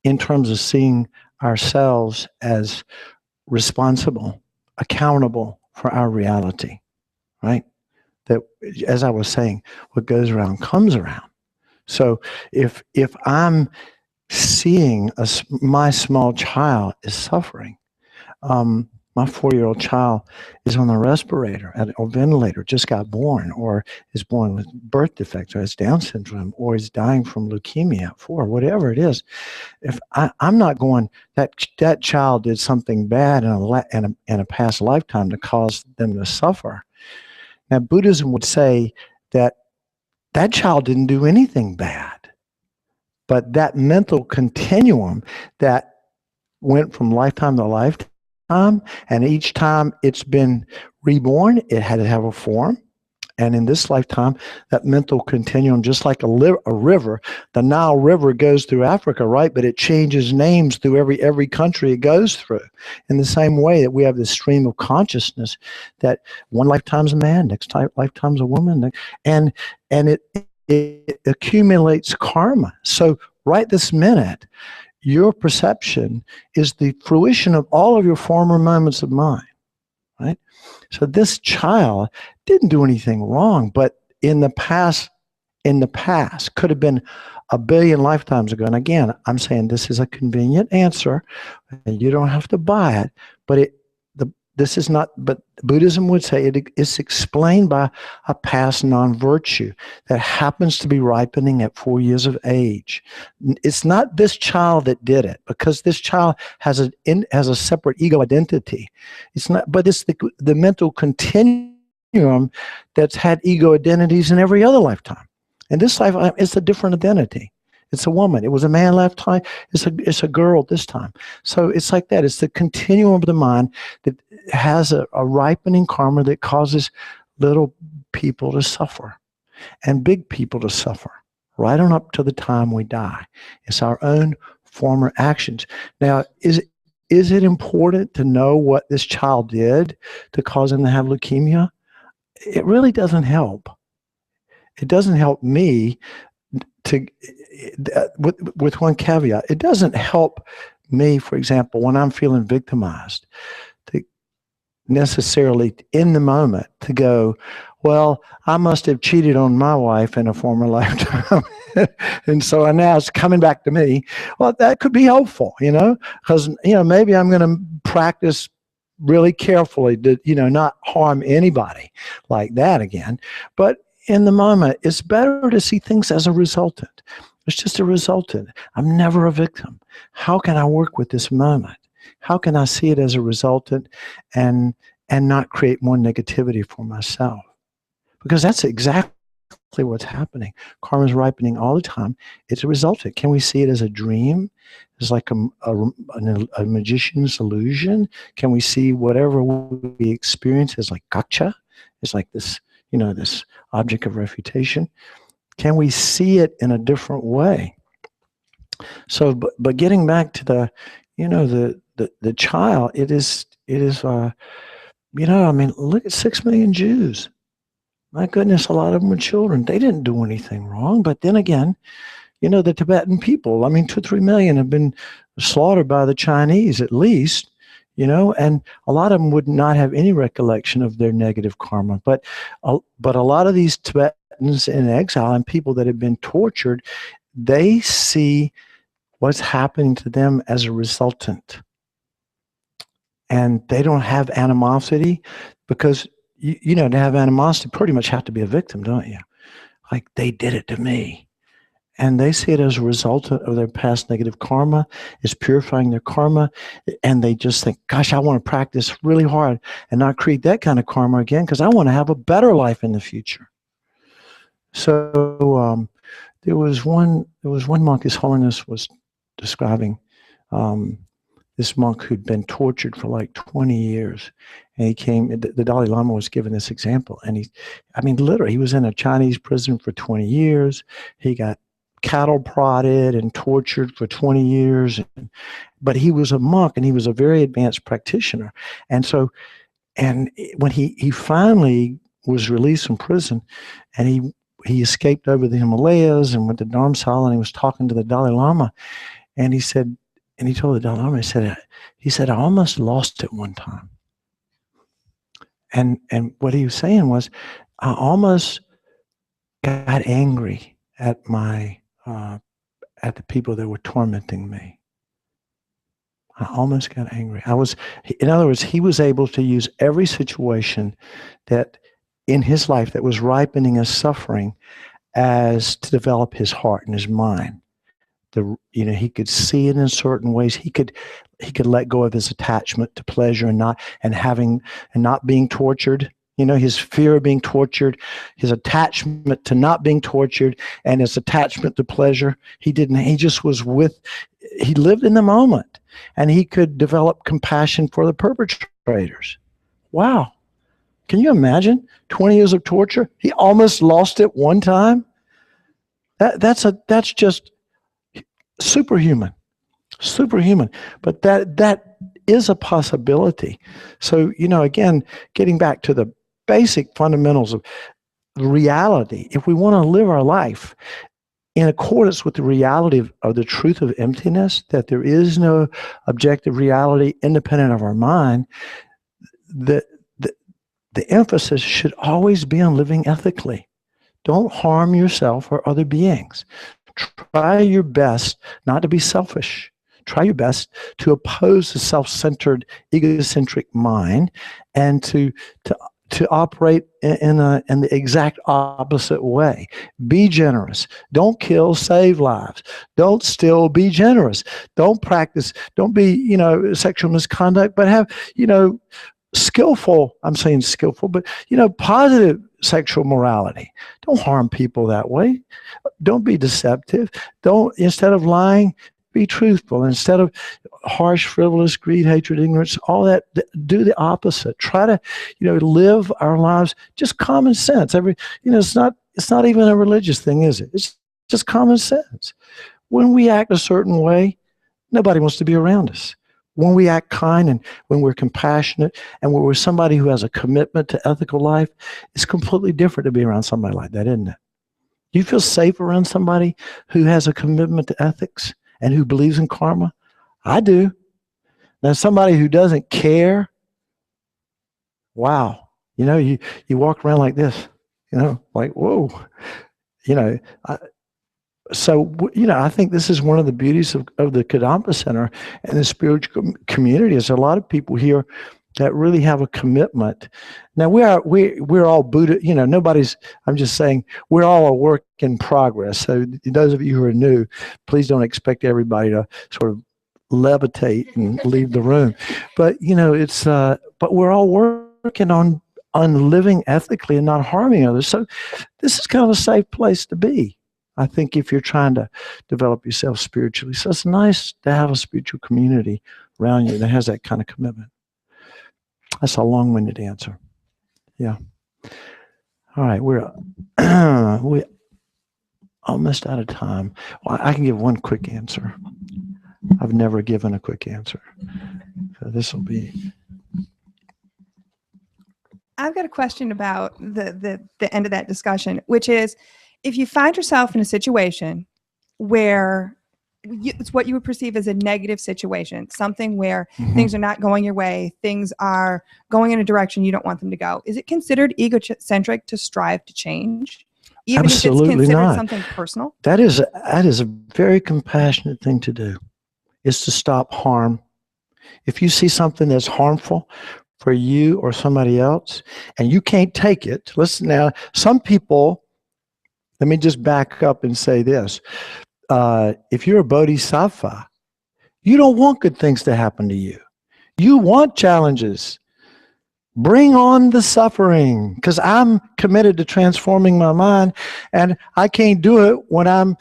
in terms of seeing ourselves as responsible, accountable for our reality, right? That, as I was saying, what goes around comes around. So if I'm seeing my small child is suffering, my 4-year-old child is on the respirator or ventilator, just got born, or is born with birth defects, or has Down syndrome, or is dying from leukemia at 4, whatever it is. If I'm not going, that child did something bad in a past lifetime to cause them to suffer. Now, Buddhism would say that child didn't do anything bad, but that mental continuum that went from lifetime to lifetime, and each time it's been reborn, it had to have a form. And in this lifetime, that mental continuum, just like a river, the Nile River goes through Africa, right? But it changes names through every country it goes through. In the same way that we have this stream of consciousness that one lifetime's a man, next lifetime's a woman, and it accumulates karma. So right this minute, your perception is the fruition of all of your former moments of mind, right? So this child didn't do anything wrong, but in the past, could have been a billion lifetimes ago. And again, I'm saying this is a convenient answer, and you don't have to buy it, but this is not, but Buddhism would say it's explained by a past non-virtue that happens to be ripening at 4 years of age. It's not this child that did it, because this child has a separate ego identity. It's not, but it's the mental continuum that's had ego identities in every other lifetime. And this lifetime, it's a different identity. It's a woman. It was a man last time. It's a girl this time. So it's like that. It's the continuum of the mind that has a ripening karma that causes little people to suffer and big people to suffer right on up to the time we die. It's our own former actions. Now, is it important to know what this child did to cause him to have leukemia? It really doesn't help. It doesn't help me with one caveat. It doesn't help me, for example, when I'm feeling victimized, to necessarily in the moment to go, well, I must have cheated on my wife in a former lifetime. And so now it's coming back to me. Well, that could be helpful, because, maybe I'm going to practice really carefully to, not harm anybody like that again. But in the moment, it's better to see things as a resultant. It's just a resultant. I'm never a victim. How can I work with this moment? How can I see it as a resultant and not create more negativity for myself? Because that's exactly what's happening. Karma is ripening all the time. It's a resultant. Can we see it as a dream? It's like a magician's illusion. Can we see whatever we experience as like gotcha? It's like this, this object of refutation. Can we see it in a different way? So, but getting back to the child, it is, I mean, look at 6 million Jews. My goodness, a lot of them were children. They didn't do anything wrong. But then again, the Tibetan people, I mean, 2 or 3 million have been slaughtered by the Chinese at least, and a lot of them would not have any recollection of their negative karma. But a lot of these Tibetans in exile and people that have been tortured, they see what's happening to them as a resultant. And they don't have animosity because, to have animosity, pretty much have to be a victim, don't you? Like, they did it to me. And they see it as a result of their past negative karma. It's purifying their karma. And they just think, gosh, I want to practice really hard and not create that kind of karma again because I want to have a better life in the future. So there was one monk, His Holiness was describing this monk who'd been tortured for like 20 years. And he came, the Dalai Lama was given this example. And literally, he was in a Chinese prison for 20 years. He got cattle prodded and tortured for 20 years. But he was a monk and he was a very advanced practitioner. And when he finally was released from prison and he escaped over the Himalayas and went to Dharamsala, and he was talking to the Dalai Lama. And he said, and he told the Dalai Lama, he said, I almost lost it one time. And what he was saying was, I almost got angry at at the people that were tormenting me. I almost got angry. In other words, he was able to use every situation that in his life that was ripening as suffering as to develop his heart and his mind. He could see it in certain ways. He could let go of his attachment to pleasure and not being tortured. His fear of being tortured, his attachment to not being tortured, and his attachment to pleasure. He just was he lived in the moment, and he could develop compassion for the perpetrators. Wow. Can you imagine 20 years of torture? He almost lost it one time. That's just superhuman. But that is a possibility. So, again, getting back to the basic fundamentals of reality, if we want to live our life in accordance with the reality of the truth of emptiness, that there is no objective reality independent of our mind, the emphasis should always be on living ethically. Don't harm yourself or other beings. Try your best not to be selfish. Try your best to oppose the self-centered, egocentric mind, and to operate in the exact opposite way. Be generous. Don't kill, save lives. Don't steal, be generous. Don't be, sexual misconduct, but have, skillful, I'm saying skillful, but, positive sexual morality. Don't harm people that way. Don't be deceptive. Instead of lying, be truthful. Instead of harsh, frivolous, greed, hatred, ignorance, all that, do the opposite. Try to, live our lives just common sense. It's not even a religious thing, is it? It's just common sense. When we act a certain way, nobody wants to be around us. When we act kind and when we're compassionate and when we're somebody who has a commitment to ethical life, it's completely different to be around somebody like that, isn't it? Do you feel safe around somebody who has a commitment to ethics and who believes in karma? I do. Now, somebody who doesn't care, wow. You walk around like this, like, whoa. I think this is one of the beauties of the Kadampa Center and the spiritual community. Is a lot of people here that really have a commitment. Now we're all Buddha. Nobody's. I'm just saying we're all a work in progress. So those of you who are new, please don't expect everybody to sort of levitate and leave the room. But it's. But we're all working on living ethically and not harming others. So this is kind of a safe place to be, I think, if you're trying to develop yourself spiritually. So it's nice to have a spiritual community around you that has that kind of commitment. That's a long-winded answer. Yeah. All right, we're almost out of time. Well, I can give one quick answer. I've never given a quick answer. So this will be. I've got a question about the end of that discussion, which is, if you find yourself in a situation where it's what you would perceive as a negative situation, something where things are not going your way, things are going in a direction you don't want them to go, is it considered egocentric to strive to change? Even Absolutely if it's considered not. something personal? That is a very compassionate thing to do, is to stop harm. If you see something that's harmful for you or somebody else, and you can't take it, listen now, some people, let me just back up and say this. If you're a bodhisattva, you don't want good things to happen to you. You want challenges. Bring on the suffering, because I'm committed to transforming my mind, and I can't do it when I'm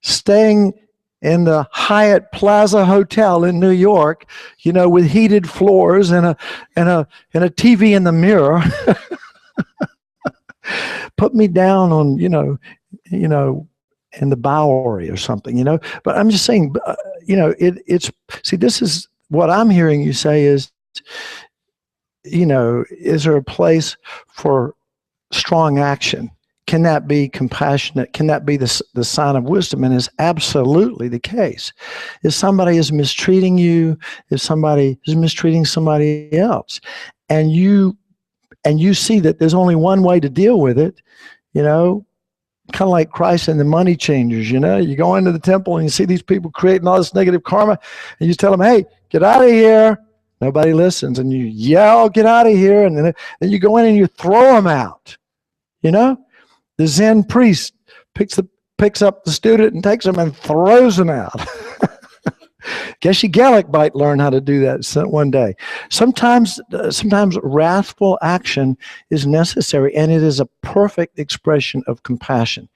staying in the Hyatt Plaza Hotel in New York, with heated floors and a TV in the mirror. Put me down on, in the Bowery or something, But I'm just saying, this is what I'm hearing you say is, is there a place for strong action? Can that be compassionate? Can that be the sign of wisdom? And is absolutely the case. If somebody is mistreating you, if somebody is mistreating somebody else, and you see that there's only one way to deal with it, kind of like Christ and the money changers, you go into the temple and you see these people creating all this negative karma, and you tell them, hey, get out of here. Nobody listens, and you yell, get out of here, and then you go in and you throw them out. The Zen priest picks up the student and takes him and throws him out. Geshe Gelik might learn how to do that one day. Sometimes wrathful action is necessary, and it is a perfect expression of compassion.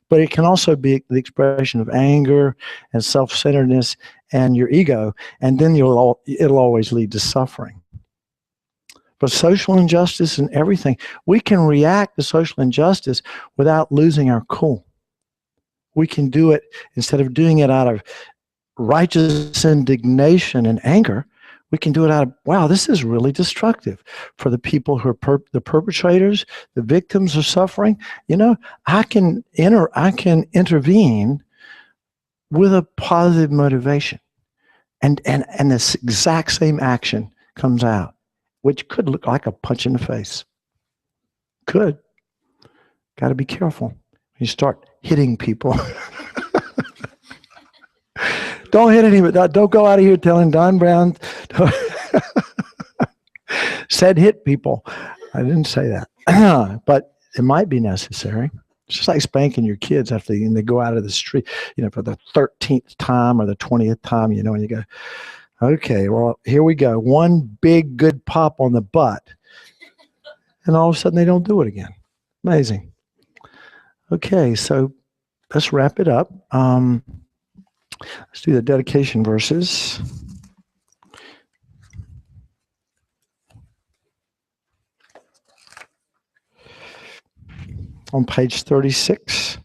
But it can also be the expression of anger and self-centeredness and your ego, and then it'll always lead to suffering. But social injustice and everything, we can react to social injustice without losing our cool. We can do it, instead of doing it out of righteous indignation and anger, we can do it out of, wow, this is really destructive for the people who are the perpetrators, the victims are suffering. I can intervene with a positive motivation, and this exact same action comes out, which could look like a punch in the face. Could. Got to be careful. You start hitting people. Don't hit anybody. Don't go out of here telling Don Brown said hit people. I didn't say that. But it might be necessary. It's just like spanking your kids after they go out of the street, for the 13th time or the 20th time, and you go, okay, well, here we go. One big good pop on the butt. And all of a sudden they don't do it again. Amazing. Okay, so let's wrap it up. Let's do the dedication verses. On page 36.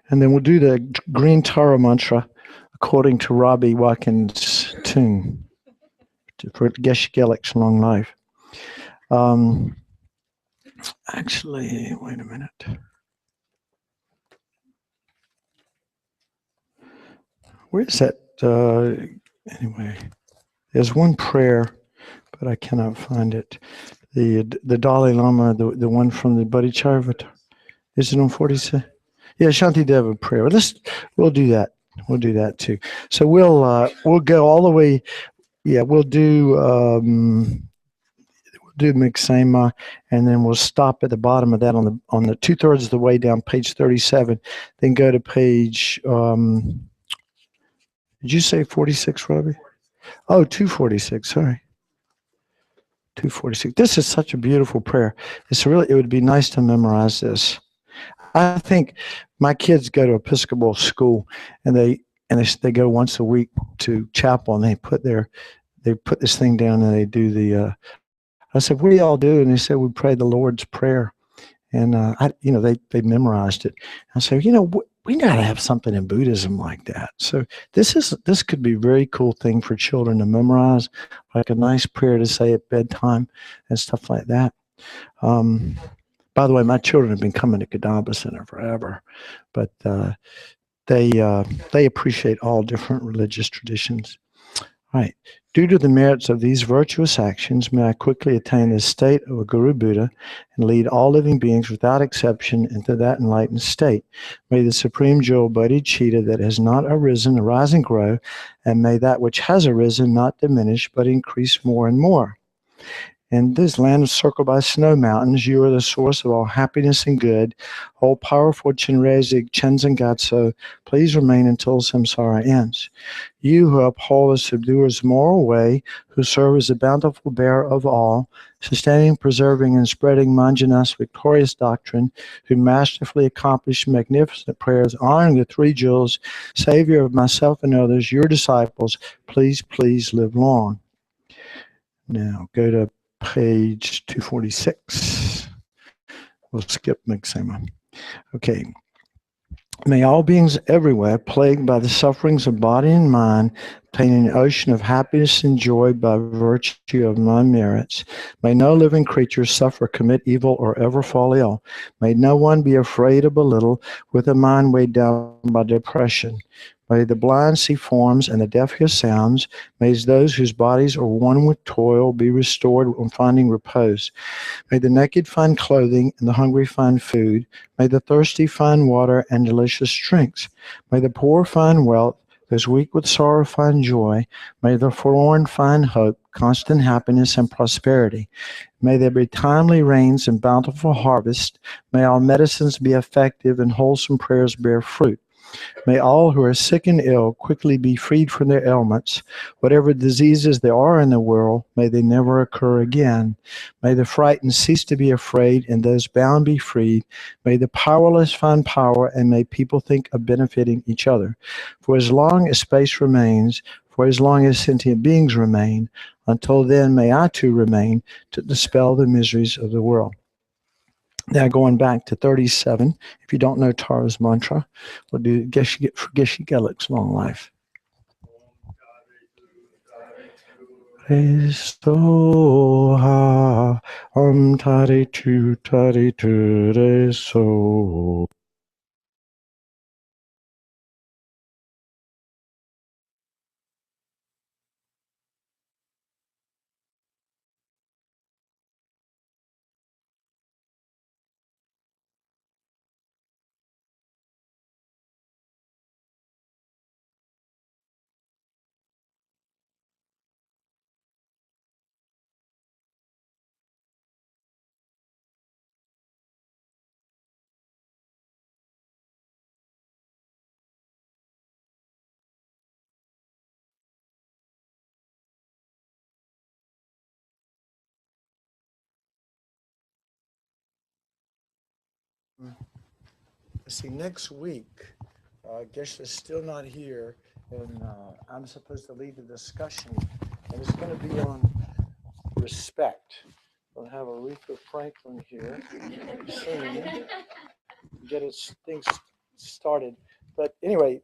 And then we'll do the Green Tara mantra according to Robbie Watkins' tune for Geshe Gelik's long life. Actually, wait a minute. Where's that? Anyway, there's one prayer, but I cannot find it. The Dalai Lama, the one from the Bodhisattva. Is it on 46? Yeah, Shanti Deva prayer. We'll do that. We'll do that too. So we'll go all the way. Yeah, we'll do Miksema, and then we'll stop at the bottom of that on the 2/3 of the way down, page 37. Then go to page. Did you say 46, Robbie? Oh, 246. Sorry. 246. This is such a beautiful prayer. It would be nice to memorize this. I think my kids go to Episcopal school, and they go once a week to chapel, and they put this thing down, and they do the. I said, "What do y'all do?" And they said, "We pray the Lord's Prayer," and they memorized it. I said, we got to have something in Buddhism like that. So this could be a very cool thing for children to memorize, like a nice prayer to say at bedtime and stuff like that. By the way, my children have been coming to Kadampa Center forever, but they appreciate all different religious traditions. All right. Due to the merits of these virtuous actions, may I quickly attain the state of a Guru Buddha and lead all living beings without exception into that enlightened state. May the supreme jewel bodhicitta that has not arisen arise and grow, and may that which has arisen not diminish but increase more and more. In this land circled by snow mountains, you are the source of all happiness and good. All-powerful Chenrezig Chenzen Gatso, please remain until samsara ends. You who uphold the subduer's moral way, who serve as the bountiful bearer of all, sustaining, preserving, and spreading Manjana's victorious doctrine, who masterfully accomplish magnificent prayers honoring the three jewels, Savior of myself and others, your disciples, please live long. Now go to page 246. We'll skip Miksema. Okay. May all beings everywhere, plagued by the sufferings of body and mind, obtain an ocean of happiness and joy by virtue of my merits. May no living creature suffer, commit evil, or ever fall ill. May no one be afraid or belittled, with a mind weighed down by depression. May the blind see forms and the deaf hear sounds. May those whose bodies are worn with toil be restored on finding repose. May the naked find clothing and the hungry find food. May the thirsty find water and delicious drinks. May the poor find wealth, those weak with sorrow find joy. May the forlorn find hope, constant happiness, and prosperity. May there be timely rains and bountiful harvest. May all medicines be effective and wholesome prayers bear fruit. May all who are sick and ill quickly be freed from their ailments. Whatever diseases there are in the world, may they never occur again. May the frightened cease to be afraid and those bound be freed. May the powerless find power, and may people think of benefiting each other. For as long as space remains, for as long as sentient beings remain, until then may I too remain to dispel the miseries of the world. Now going back to 37, if you don't know Tara's mantra, we'll do Geshe Gelik's long life. Resoha tari tu reso. See, next week, Geshe is still not here, and I'm supposed to lead the discussion, and it's going to be on respect. We'll have Aretha Franklin here soon, get things started. But anyway,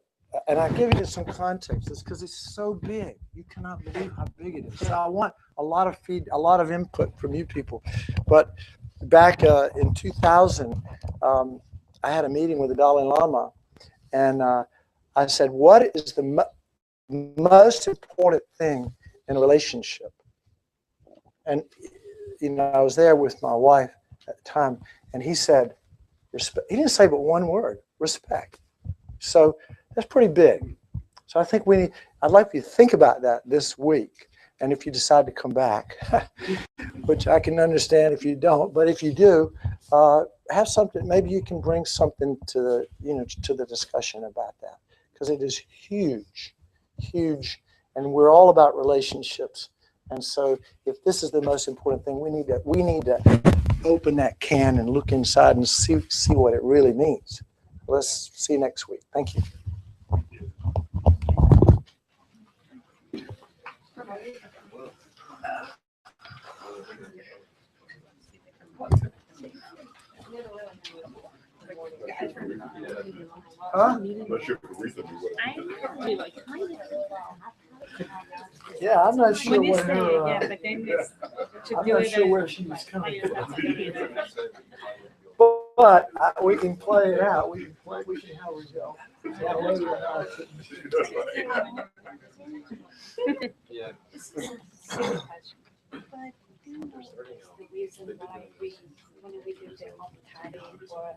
and I give you some context. It's because it's so big. You cannot believe how big it is. So I want a lot of input from you people. But back in 2000, I had a meeting with the Dalai Lama, and I said, what is the most important thing in a relationship? And, I was there with my wife at the time, and he said, respect. He didn't say but one word, respect. So that's pretty big. So I think I'd like you to think about that this week. And if you decide to come back, which I can understand if you don't, but if you do, have something, maybe you can bring something to the discussion about that, because it is huge, huge, and we're all about relationships. And so if this is the most important thing, we need to open that can and look inside and see what it really means. Let's see you next week. Thank you. Huh? Yeah, I'm not sure what her, I'm not sure where she was coming from. But we can play it out. We can see how we go. Yeah, whether or not Yeah. The reason why when we do the multitasking or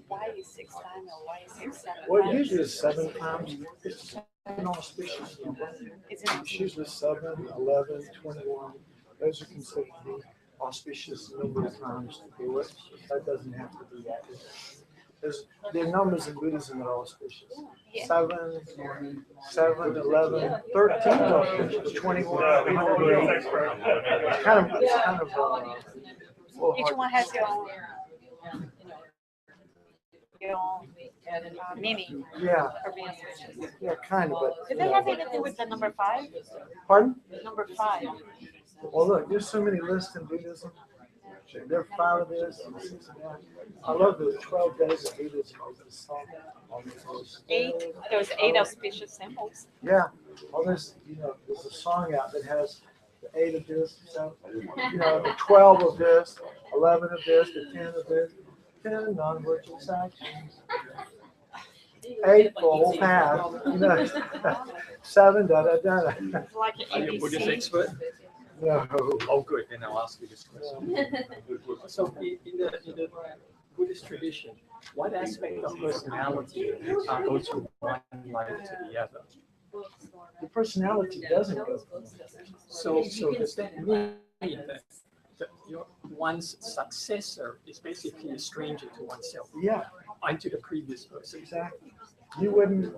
why is 6 times or why is 6 7 well, usually it's 7 times. It's an auspicious number. It's usually 7, 11, 21. Those are considered the auspicious number of times to do it. That doesn't have to be that. There are numbers in Buddhism that are auspicious. 7, 11, 13 are auspicious. 21, 108. It's kind of each one has your own meaning. Yeah. For being auspicious. Yeah, kind of. But, Did they have anything to do with the number 5? Pardon? Number 5. Well, look, there's so many lists in Buddhism. There are 5 of this and 6 of that. I love the 12 days of Buddhism. The song on the 8. There's 8 auspicious symbols. Yeah. Well, there's a song out that has the 8 of this, so, the 12 of this, 11 of this, the 10 of this, 10 non-virtuous actions. 8 full path, 7 da da da. Like Are you a Buddhist expert? No. Oh, good. Then I'll ask you this question. So, in the Buddhist tradition, what aspect of personality goes from one life to the other? The personality doesn't go. So does that mean that one's successor is basically a stranger to oneself? Yeah. And to the previous person. Exactly. You wouldn't.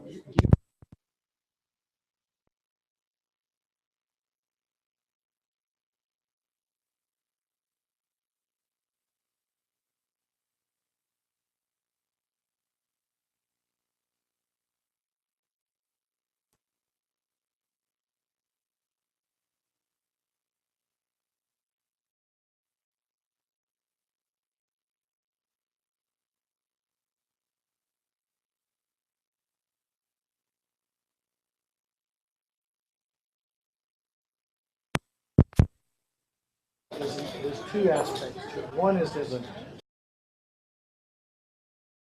There's 2 aspects to it. One is there's